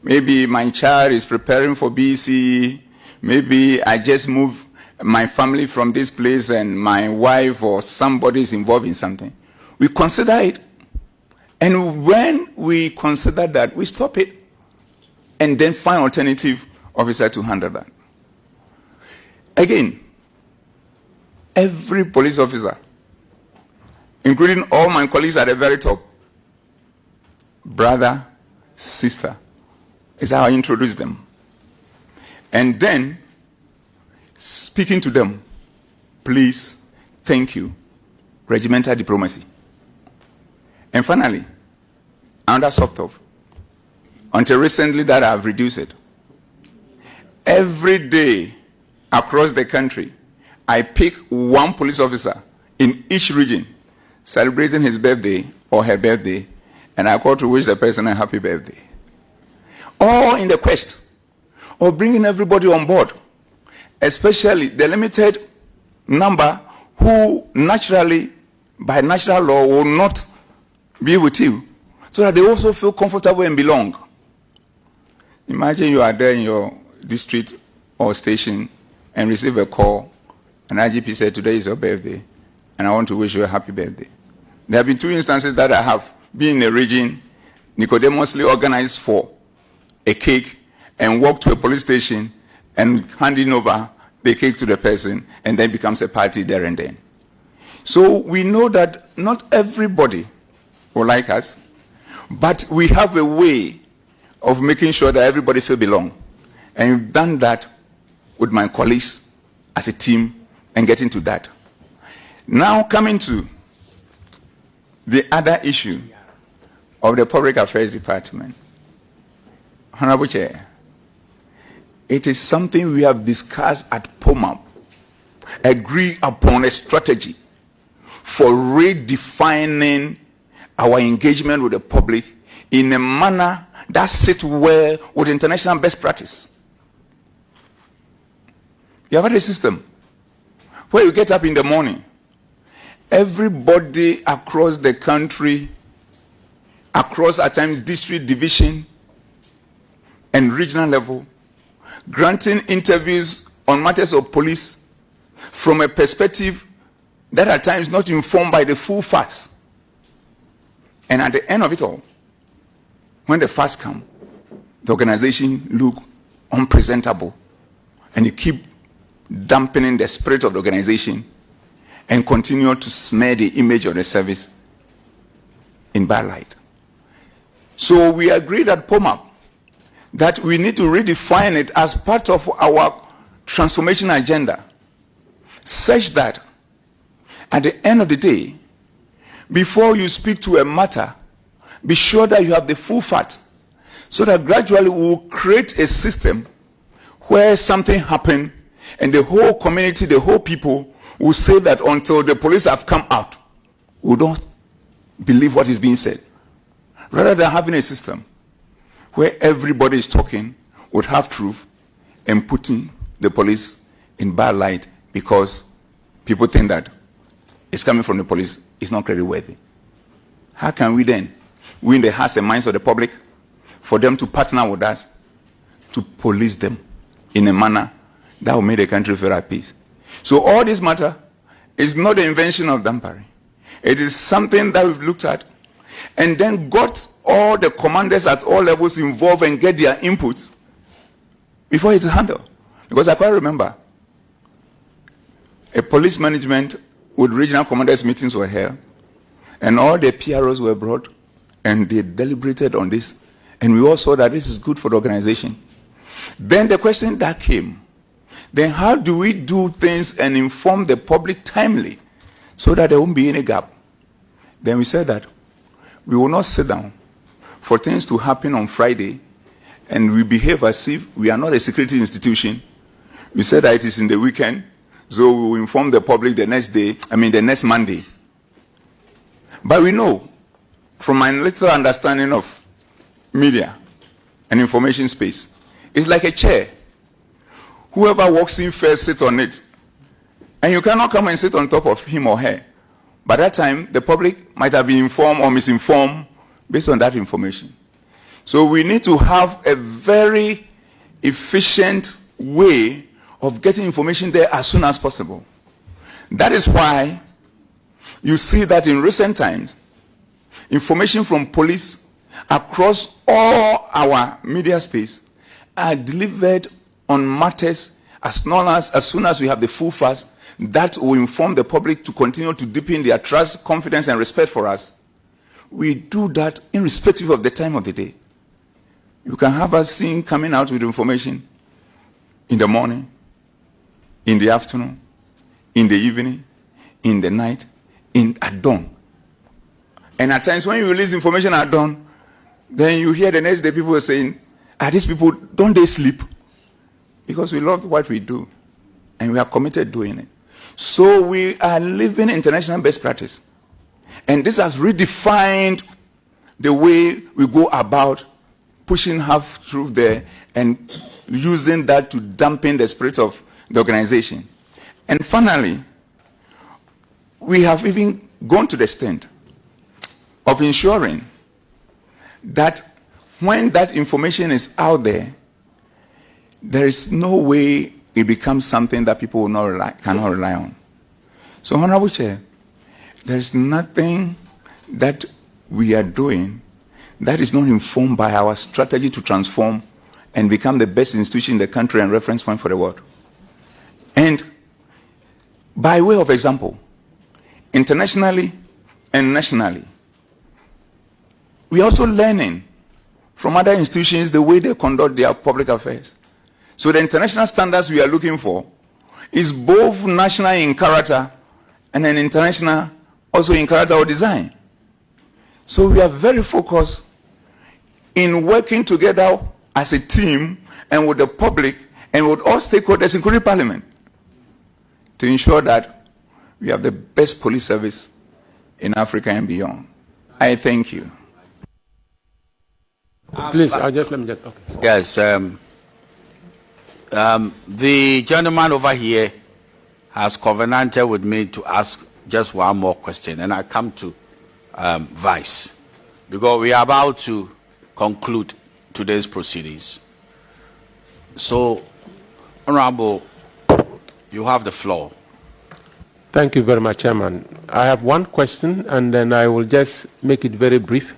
Speaker 6: maybe my child is preparing for BC, maybe I just moved my family from this place and my wife or somebody is involved in something, we consider it. And when we consider that, we stop it and then find alternative officer to handle that. Again, every police officer, including all my colleagues at the very top, brother, sister, is how I introduce them. And then, speaking to them, please, thank you, regimental diplomacy. And finally, another soft off. Until recently that I've reduced it. Every day across the country, I pick one police officer in each region celebrating his birthday or her birthday, and I call to wish the person a happy birthday. All in the quest of bringing everybody on board, especially the limited number who naturally, by natural law, will not be with you, so that they also feel comfortable and belong. Imagine you are there in your district or station and receive a call, and IGP said, today is your birthday, and I want to wish you a happy birthday. There have been 2 instances that I have been in a region, Nicodemously organized for a cake, and walk to a police station and handing over the cake to the person, and then becomes a party there and then. So we know that not everybody will like us, but we have a way of making sure that everybody feel belong. And we've done that with my colleagues as a team and getting to that. Now coming to the other issue of the Public Affairs Department. Honorable Chair, it is something we have discussed at POMAP, agree upon a strategy for redefining our engagement with the public in a manner that sits well with international best practice. You have had a system where you get up in the morning, everybody across the country, across at times district, division, and regional level, granting interviews on matters of police from a perspective that at times not informed by the full facts. And at the end of it all, when the facts come, the organization look unpresentable, and you keep dampening the spirit of the organization and continue to smear the image of the service in bad light. So we agreed at POMAP that we need to redefine it as part of our transformation agenda, such that at the end of the day, before you speak to a matter, be sure that you have the full facts, so that gradually we will create a system where something happened and the whole community, the whole people will say that until the police have come out, we don't believe what is being said. Rather than having a system where everybody is talking would have truth and putting the police in bad light because people think that it's coming from the police, it's not creditworthy. How can we then win the hearts and minds of the public for them to partner with us to police them in a manner that will make the country feel at peace? So all this matter is not the invention of Dampare. It is something that we've looked at and then got all the commanders at all levels involved and get their inputs before it's handled. Because I quite remember a police management with regional commanders meetings were held, and all the PROs were brought, and they deliberated on this, and we all saw that this is good for the organization. Then the question that came, then how do we do things and inform the public timely so that there won't be any gap? Then we said that we will not sit down for things to happen on Friday and we behave as if we are not a security institution. We said that it is in the weekend, so we will inform the public the next Monday. But we know, from my little understanding of media and information space, it's like a chair. Whoever walks in first sits on it. And you cannot come and sit on top of him or her. By that time, the public might have been informed or misinformed based on that information. So we need to have a very efficient way of getting information there as soon as possible. That is why you see that in recent times, information from police across all our media space are delivered on matters as soon as we have the full facts that will inform the public to continue to deepen their trust, confidence, and respect for us. We do that irrespective of the time of the day. You can have us seen coming out with information in the morning, in the afternoon, in the evening, in the night, at dawn. And at times when you release information at dawn, then you hear the next day people are saying, these people, don't they sleep? Because we love what we do, and we are committed doing it. So we are living international best practice. And this has redefined the way we go about pushing half-truth there and using that to dampen the spirit of the organization. And finally, we have even gone to the extent of ensuring that when that information is out there, there is no way it becomes something that people cannot rely on. So, Honorable Chair, there is nothing that we are doing that is not informed by our strategy to transform and become the best institution in the country and reference point for the world. And by way of example, internationally and nationally, we are also learning from other institutions the way they conduct their public affairs. So the international standards we are looking for is both national in character and an international also in character or design. So we are very focused in working together as a team and with the public and with all stakeholders, including Parliament, to ensure that we have the best police service in Africa and beyond. I thank you.
Speaker 10: Please, let me just. Okay.
Speaker 2: Yes. The gentleman over here has covenanted with me to ask just one more question, and I come to Vice, because we are about to conclude today's proceedings. So, Honorable, you have the floor.
Speaker 10: Thank you very much, Chairman. I have one question, and then I will just make it very brief.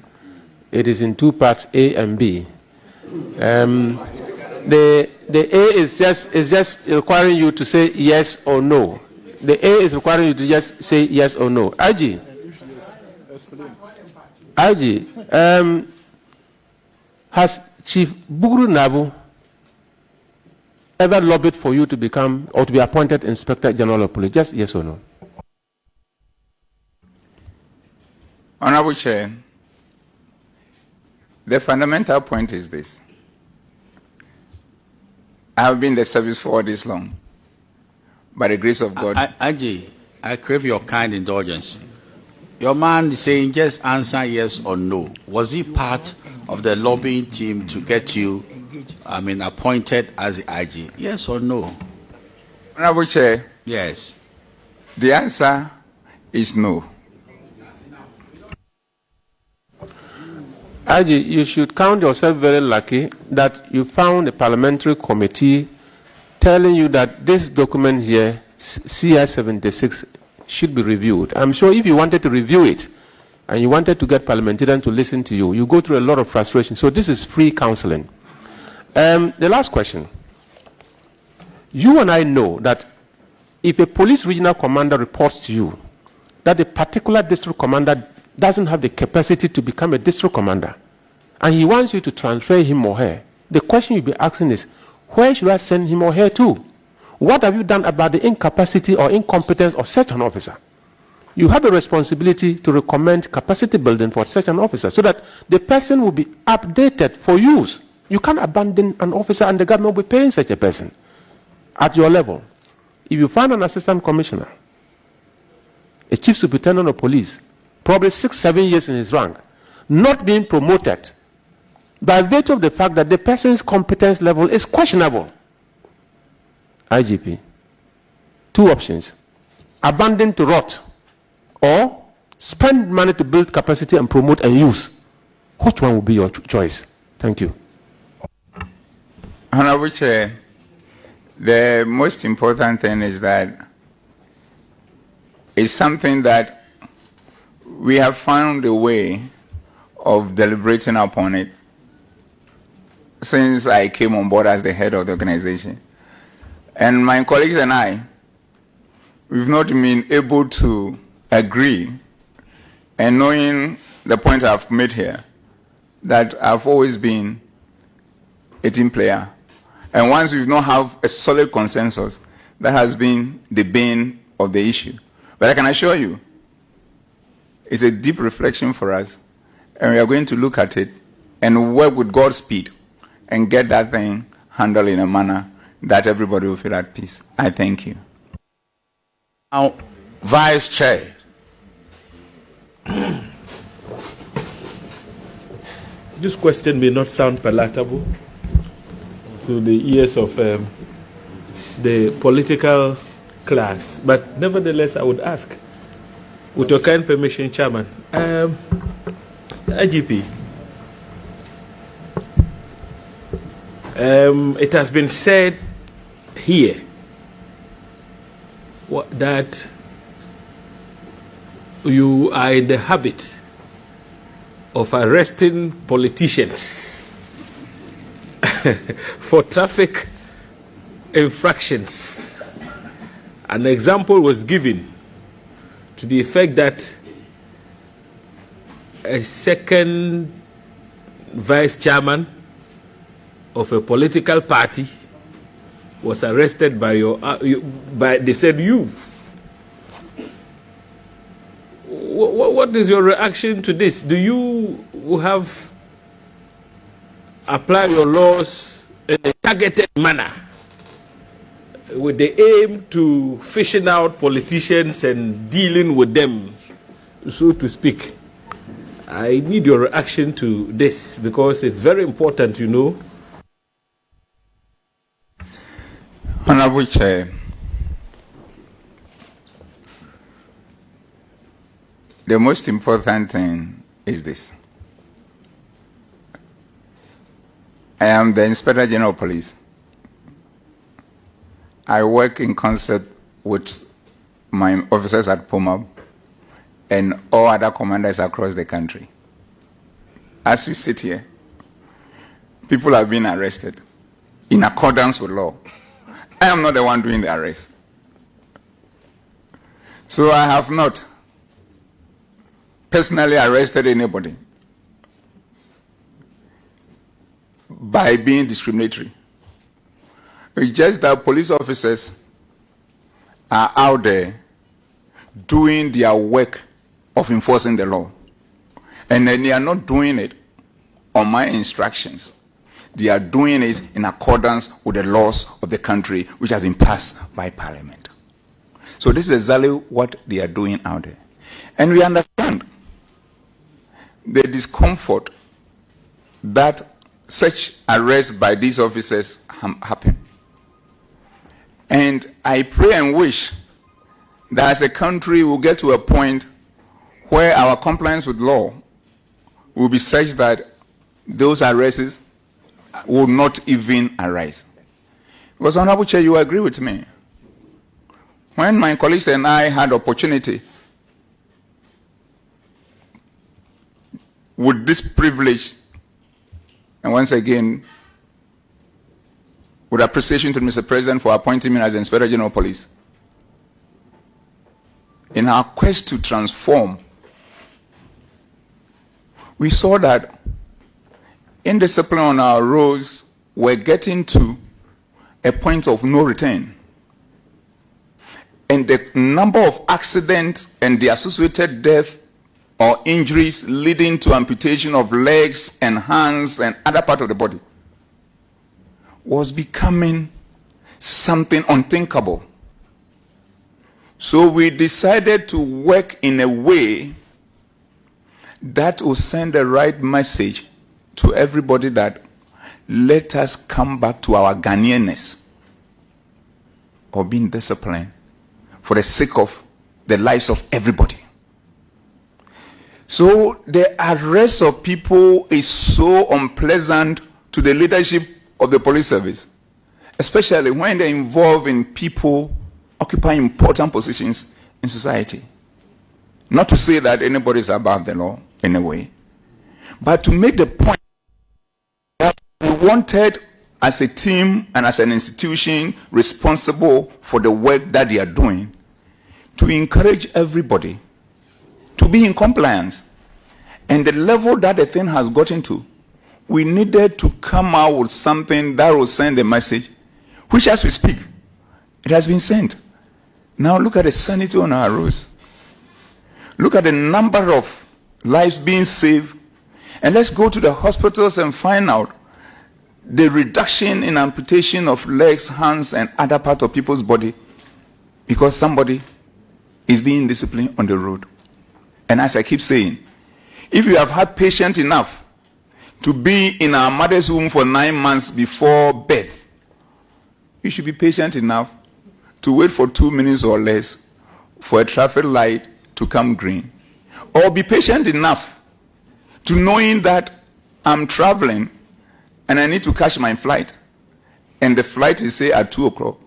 Speaker 10: It is in two parts, A and B. The A is just requiring you to say yes or no. The A is requiring you to just say yes or no. IG, has Chief Buguru Nabu ever lobbied for you to become or to be appointed Inspector General of Police? Just yes or no.
Speaker 6: Honorable Chair, the fundamental point is this. I have been in the service for all this long. By the grace of God.
Speaker 2: Aji, I crave your kind indulgence. Your man is saying just answer yes or no. Was he part of the lobbying team to get you, appointed as the IG? Yes or no?
Speaker 6: Honorable Chair.
Speaker 2: Yes.
Speaker 6: The answer is no.
Speaker 10: IG, you should count yourself very lucky that you found a parliamentary committee telling you that this document here, CI-76, should be reviewed. I'm sure if you wanted to review it and you wanted to get parliamentarians to listen to you, you go through a lot of frustration. So this is free counseling. The last question. You and I know that if a police regional commander reports to you that a particular district commander doesn't have the capacity to become a district commander, and he wants you to transfer him or her, the question you'll be asking is, where should I send him or her to? What have you done about the incapacity or incompetence of such an officer? You have a responsibility to recommend capacity building for such an officer so that the person will be updated for use. You can't abandon an officer and the government will be paying such a person at your level. If you find an assistant commissioner, a chief superintendent of police, probably 6-7 years in his rank, not being promoted by virtue of the fact that the person's competence level is questionable. IGP, 2 options: abandon to rot, or spend money to build capacity and promote and use. Which one will be your choice? Thank you.
Speaker 6: Honorable Chair, the most important thing is that it's something that we have found a way of deliberating upon it since I came on board as the head of the organization. And my colleagues and I, we've not been able to agree, and knowing the points I've made here, that I've always been a team player. And once we've not have a solid consensus, that has been the bane of the issue. But I can assure you, it's a deep reflection for us, and we are going to look at it and work with God's speed and get that thing handled in a manner that everybody will feel at peace. I thank you.
Speaker 2: Now, Vice Chair.
Speaker 9: This question may not sound palatable to the ears of the political class, but nevertheless I would ask, with your kind permission, Chairman, IGP, it has been said here that you are in the habit of arresting politicians for traffic infractions. An example was given to the effect that a second vice chairman of a political party was arrested by they said you. What is your reaction to this? Do you have applied your laws in a targeted manner with the aim to fishing out politicians and dealing with them, so to speak? I need your reaction to this because it's very important, you know.
Speaker 6: Honorable Chair, the most important thing is this. I am the Inspector General of Police. I work in concert with my officers at POMAB and all other commanders across the country. As we sit here, people have been arrested in accordance with law. I am not the one doing the arrest. So I have not personally arrested anybody by being discriminatory. It's just that police officers are out there doing their work of enforcing the law. And then they are not doing it on my instructions. They are doing it in accordance with the laws of the country which have been passed by Parliament. So this is exactly what they are doing out there. And we understand the discomfort that such arrests by these officers happen. And I pray and wish that as a country we'll get to a point where our compliance with law will be such that those arrests will not even arise. Because, Honorable Chair, you agree with me. When my colleagues and I had opportunity with this privilege, and once again, with appreciation to Mr. President for appointing me as Inspector General of Police, in our quest to transform, we saw that indiscipline on our roads were getting to a point of no return. And the number of accidents and the associated death or injuries leading to amputation of legs and hands and other parts of the body was becoming something unthinkable. So we decided to work in a way that will send the right message to everybody that let us come back to our Ghanaianness of being disciplined for the sake of the lives of everybody. So the arrest of people is so unpleasant to the leadership of the police service, especially when they're involved in people occupying important positions in society. Not to say that anybody is above the law in a way, but to make the point that we wanted as a team and as an institution responsible for the work that they are doing to encourage everybody to be in compliance. And the level that the thing has gotten to, we needed to come out with something that will send a message, which as we speak, it has been sent. Now look at the sanity on our roads. Look at the number of lives being saved. And let's go to the hospitals and find out the reduction in amputation of legs, hands, and other parts of people's body because somebody is being disciplined on the road. And as I keep saying, if you have had patience enough to be in our mother's womb for 9 months before birth, you should be patient enough to wait for 2 minutes or less for a traffic light to come green. Or be patient enough to knowing that I'm traveling and I need to catch my flight. And the flight is, say, at 2 o'clock.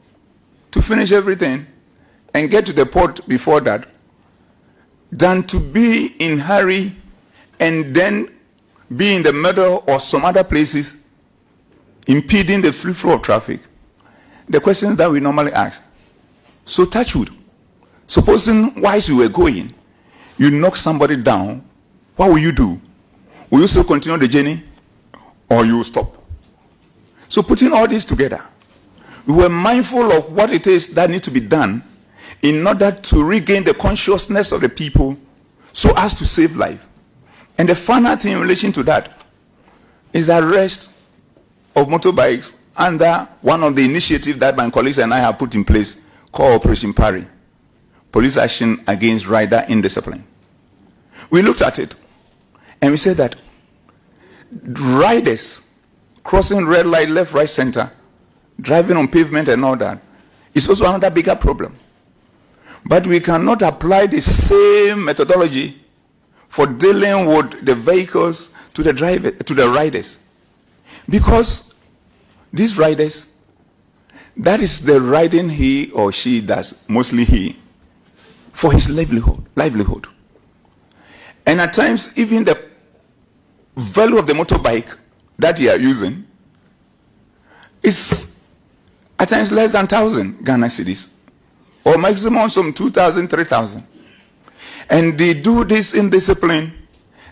Speaker 6: To finish everything and get to the port before that, than to be in hurry and then be in the middle or some other places impeding the free flow of traffic. The questions that we normally ask. So touch wood. Supposing whilst you were going, you knock somebody down, what will you do? Will you still continue the journey or you will stop? So putting all this together, we were mindful of what it is that needs to be done in order to regain the consciousness of the people so as to save life. And the final thing in relation to that is the arrest of motorbikes under one of the initiatives that my colleagues and I have put in place called Operation Parry, Police Action Against Rider Indiscipline. We looked at it and we said that riders crossing red light, left, right, center, driving on pavement and all that is also another bigger problem. But we cannot apply the same methodology for dealing with the vehicles to the riders. Because these riders, that is the riding he or she does, mostly he, for his livelihood. And at times, even the value of the motorbike that they are using is at times less than 1,000 Ghana cedis, or maximum some 2,000, 3,000. And they do this indiscipline,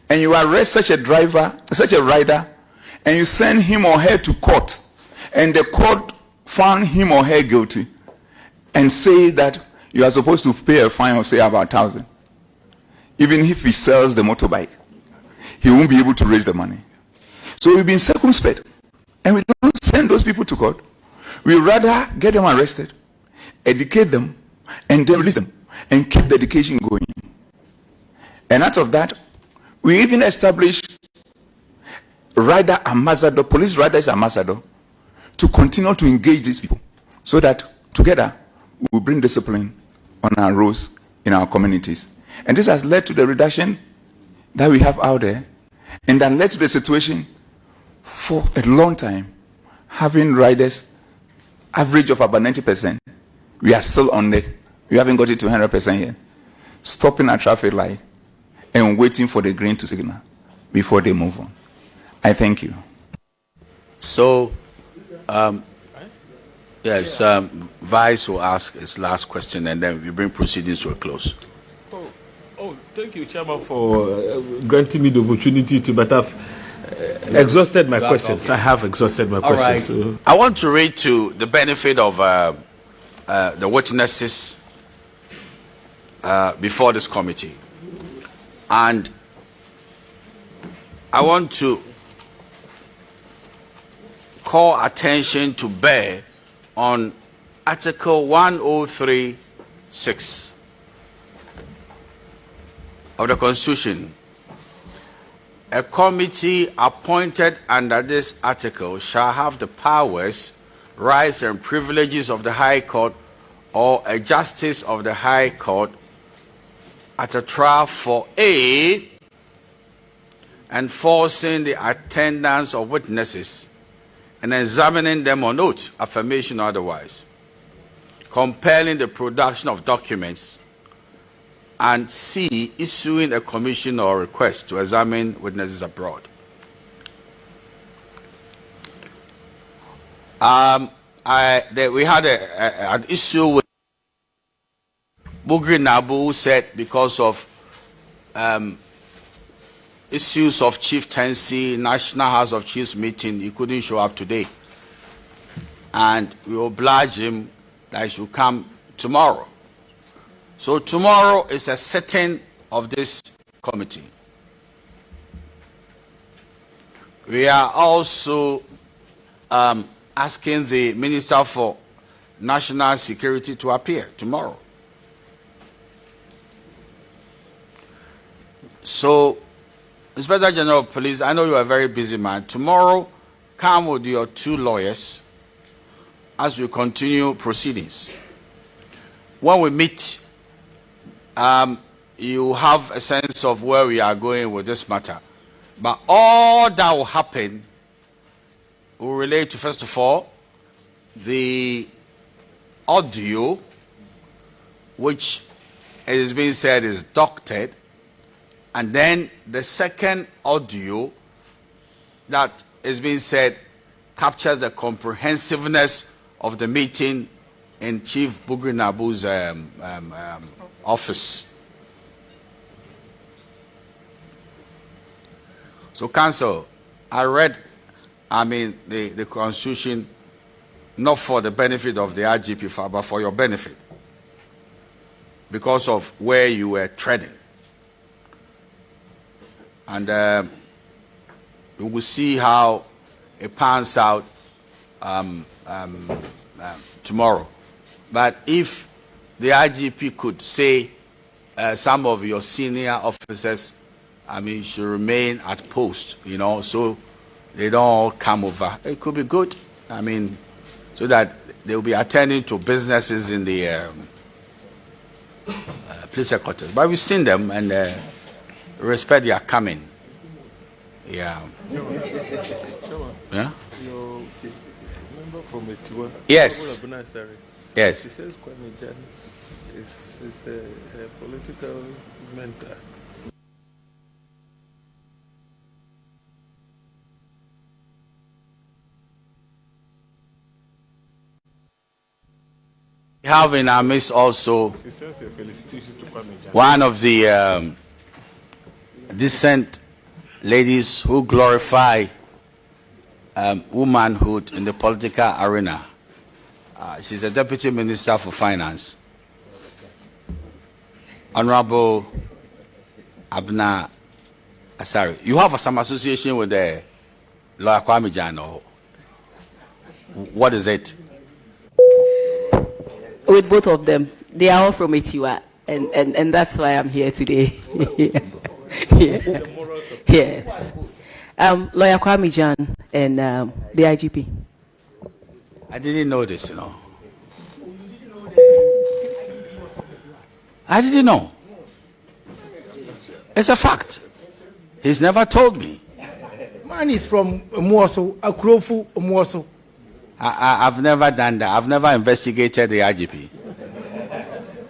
Speaker 6: and you arrest such a driver, such a rider, and you send him or her to court, and the court found him or her guilty, and say that you are supposed to pay a fine of, say, about 1,000. Even if he sells the motorbike, he won't be able to raise the money. So we've been circumspect, and we don't send those people to court. We rather get them arrested, educate them, and then release them, and keep the education going. And out of that, we even established rider ambassador, police riders ambassador, to continue to engage these people, so that together we bring discipline on our roads in our communities. And this has led to the reduction that we have out there, and that led to the situation for a long time having riders average of about 90%. We are still on it. We haven't got it to 100% yet. Stopping at traffic light and waiting for the green to signal before they move on. I thank you.
Speaker 2: So, yes, Vice will ask his last question, and then we bring proceedings to a close.
Speaker 9: Thank you, Chairman, for granting me the opportunity to, but I've exhausted my questions. I have exhausted my questions.
Speaker 2: Right.
Speaker 9: So.
Speaker 2: I want to read to the benefit of the witnesses before this committee. And I want to call attention to bear on Article 103(6) of the Constitution. A committee appointed under this article shall have the powers, rights, and privileges of the High Court or a justice of the High Court at a trial for A, enforcing the attendance of witnesses and examining them on oath, affirmation or otherwise, compelling the production of documents, and C, issuing a commission or request to examine witnesses abroad. We had an issue with Bugri Nabu, who said because of issues of chieftaincy, National House of Chiefs meeting, he couldn't show up today. And we obliged him that he should come tomorrow. So tomorrow is a sitting of this committee. We are also asking the Minister for National Security to appear tomorrow. So, Inspector General of Police, I know you are a very busy man. Tomorrow, come with your 2 lawyers as we continue proceedings. When we meet, you have a sense of where we are going with this matter. But all that will happen will relate to, first of all, the audio, which it is being said is doctored, and then the second audio that is being said captures the comprehensiveness of the meeting in Chief Bugri Nabu's office. So, Council, I read, the Constitution not for the benefit of the IGP, but for your benefit, because of where you were treading. And we will see how it pans out tomorrow. But if the IGP could say some of your senior officers, should remain at post, so they don't all come over. It could be good, so that they will be attending to businesses in the police headquarters. But we've seen them and respect their coming. Yeah. Yeah?
Speaker 9: Your member from Etiwa.
Speaker 2: Yes. Yes.
Speaker 9: He says Kwame is a political mentor.
Speaker 2: We have in our midst also one of the decent ladies who glorify womanhood in the political arena. She's a Deputy Minister for Finance, Honorable Abna Asari. You have some association with the Lawyer Kwame Jan, or what is it?
Speaker 12: With both of them. They are all from Etiwa, and that's why I'm here today. Yeah. Yes. Lawyer Kwame Jan and the IGP.
Speaker 2: I didn't know this, I didn't know. It's a fact. He's never told me.
Speaker 3: Man is from Mwoso, Akrofu Mwoso.
Speaker 2: I've never done that. I've never investigated the IGP.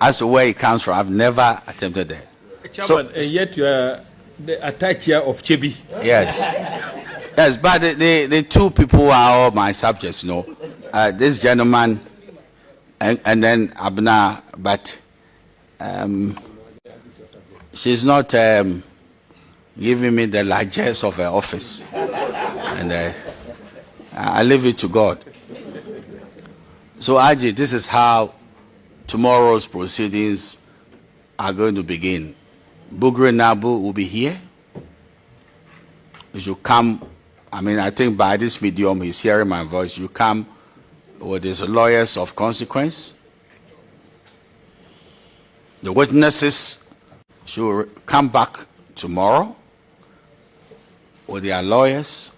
Speaker 2: As to where he comes from, I've never attempted that.
Speaker 9: Chairman, and yet you are the attacher of Chebi.
Speaker 2: Yes. Yes, but the 2 people are all my subjects, this gentleman and then Abna, but she's not giving me the largesse of her office. And I leave it to God. So, Aji, this is how tomorrow's proceedings are going to begin. Bugri Nabu will be here. He should come I mean, I think by this medium, he's hearing my voice. You come with his lawyers of consequence. The witnesses should come back tomorrow with their lawyers.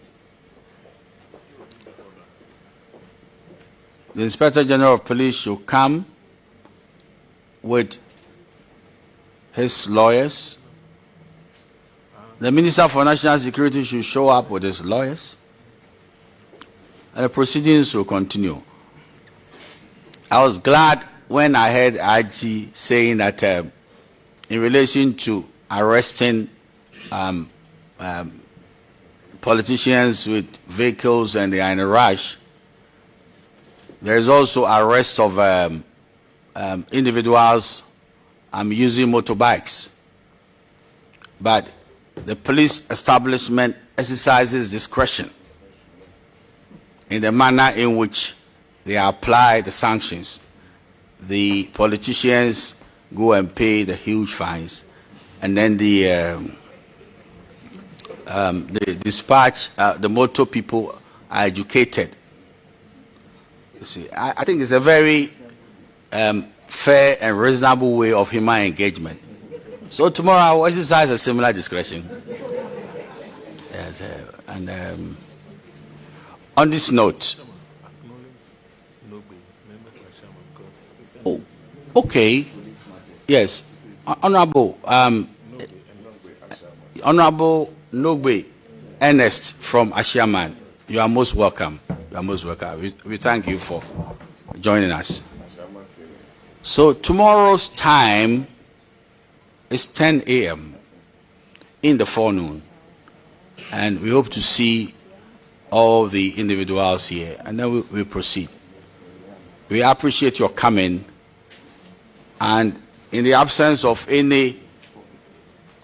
Speaker 2: The Inspector General of Police should come with his lawyers. The Minister for National Security should show up with his lawyers. And the proceedings will continue. I was glad when I heard IG saying that in relation to arresting politicians with vehicles and they are in a rush, there is also arrest of individuals using motorbikes. But the police establishment exercises discretion in the manner in which they apply the sanctions. The politicians go and pay the huge fines, and then the dispatch, the motor people are educated. You see, I think it's a very fair and reasonable way of human engagement. So tomorrow I will exercise a similar discretion. Yes, and on this note, oh, okay, yes, Honorable Honorable Nogbe Ernest from Ashiaman, you are most welcome. You are most welcome. We thank you for joining us. So tomorrow's time is 10 a.m. in the forenoon, and we hope to see all the individuals here, and then we proceed. We appreciate your coming, and in the absence of any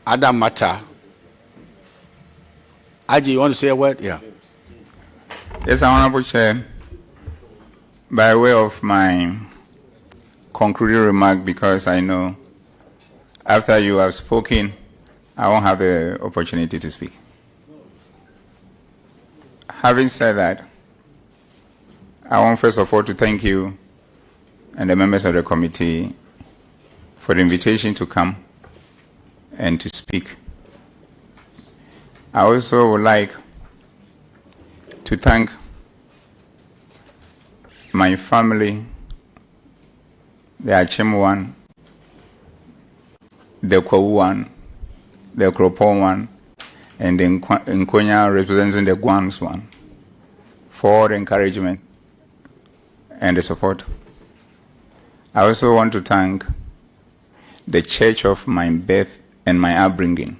Speaker 2: other matter, Aji, you want to say a word? Yeah.
Speaker 6: Yes, Honorable Chair, by way of my concluding remark, because I know after you have spoken, I won't have the opportunity to speak. Having said that, I want first of all to thank you and the members of the committee for the invitation to come and to speak. I also would like to thank my family, the Achem one, the Kwawu one, the Kropon one, and the Nkonya representing the Guans one, for the encouragement and the support. I also want to thank the church of my birth and my upbringing,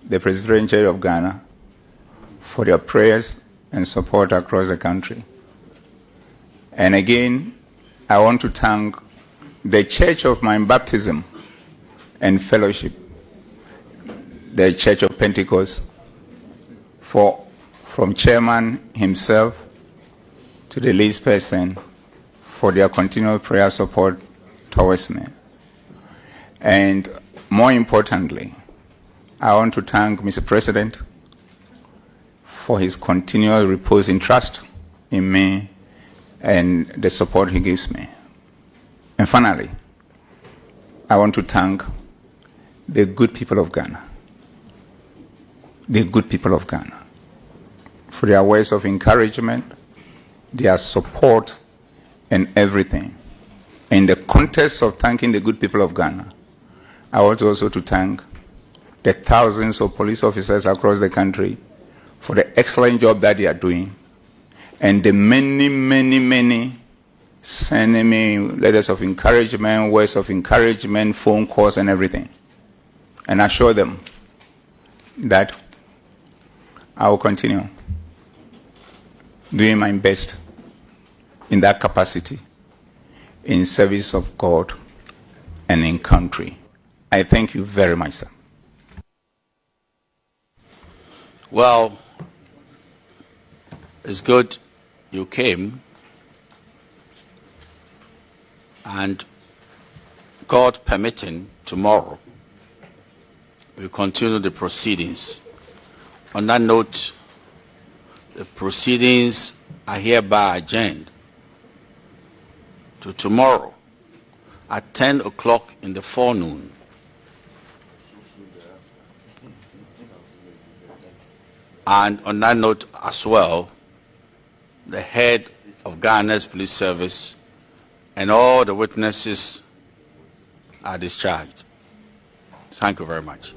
Speaker 6: the Presbyterian Church of Ghana, for their prayers and support across the country. And again, I want to thank the church of my baptism and fellowship, the Church of Pentecost, from chairman himself to the least person, for their continual prayer support towards me. And more importantly, I want to thank Mr. President for his continual repose in trust in me and the support he gives me. And finally, I want to thank the good people of Ghana, for their words of encouragement, their support, and everything. In the context of thanking the good people of Ghana, I want also to thank the thousands of police officers across the country for the excellent job that they are doing, and the many sending me letters of encouragement, words of encouragement, phone calls, and everything. And I assure them that I will continue doing my best in that capacity, in service of God and in country. I thank you very much, sir.
Speaker 2: Well, it's good you came, and God permitting, tomorrow we'll continue the proceedings. On that note, the proceedings are hereby adjourned to tomorrow at 10 o'clock in the forenoon. And on that note as well, the head of Ghana's Police Service and all the witnesses are discharged. Thank you very much.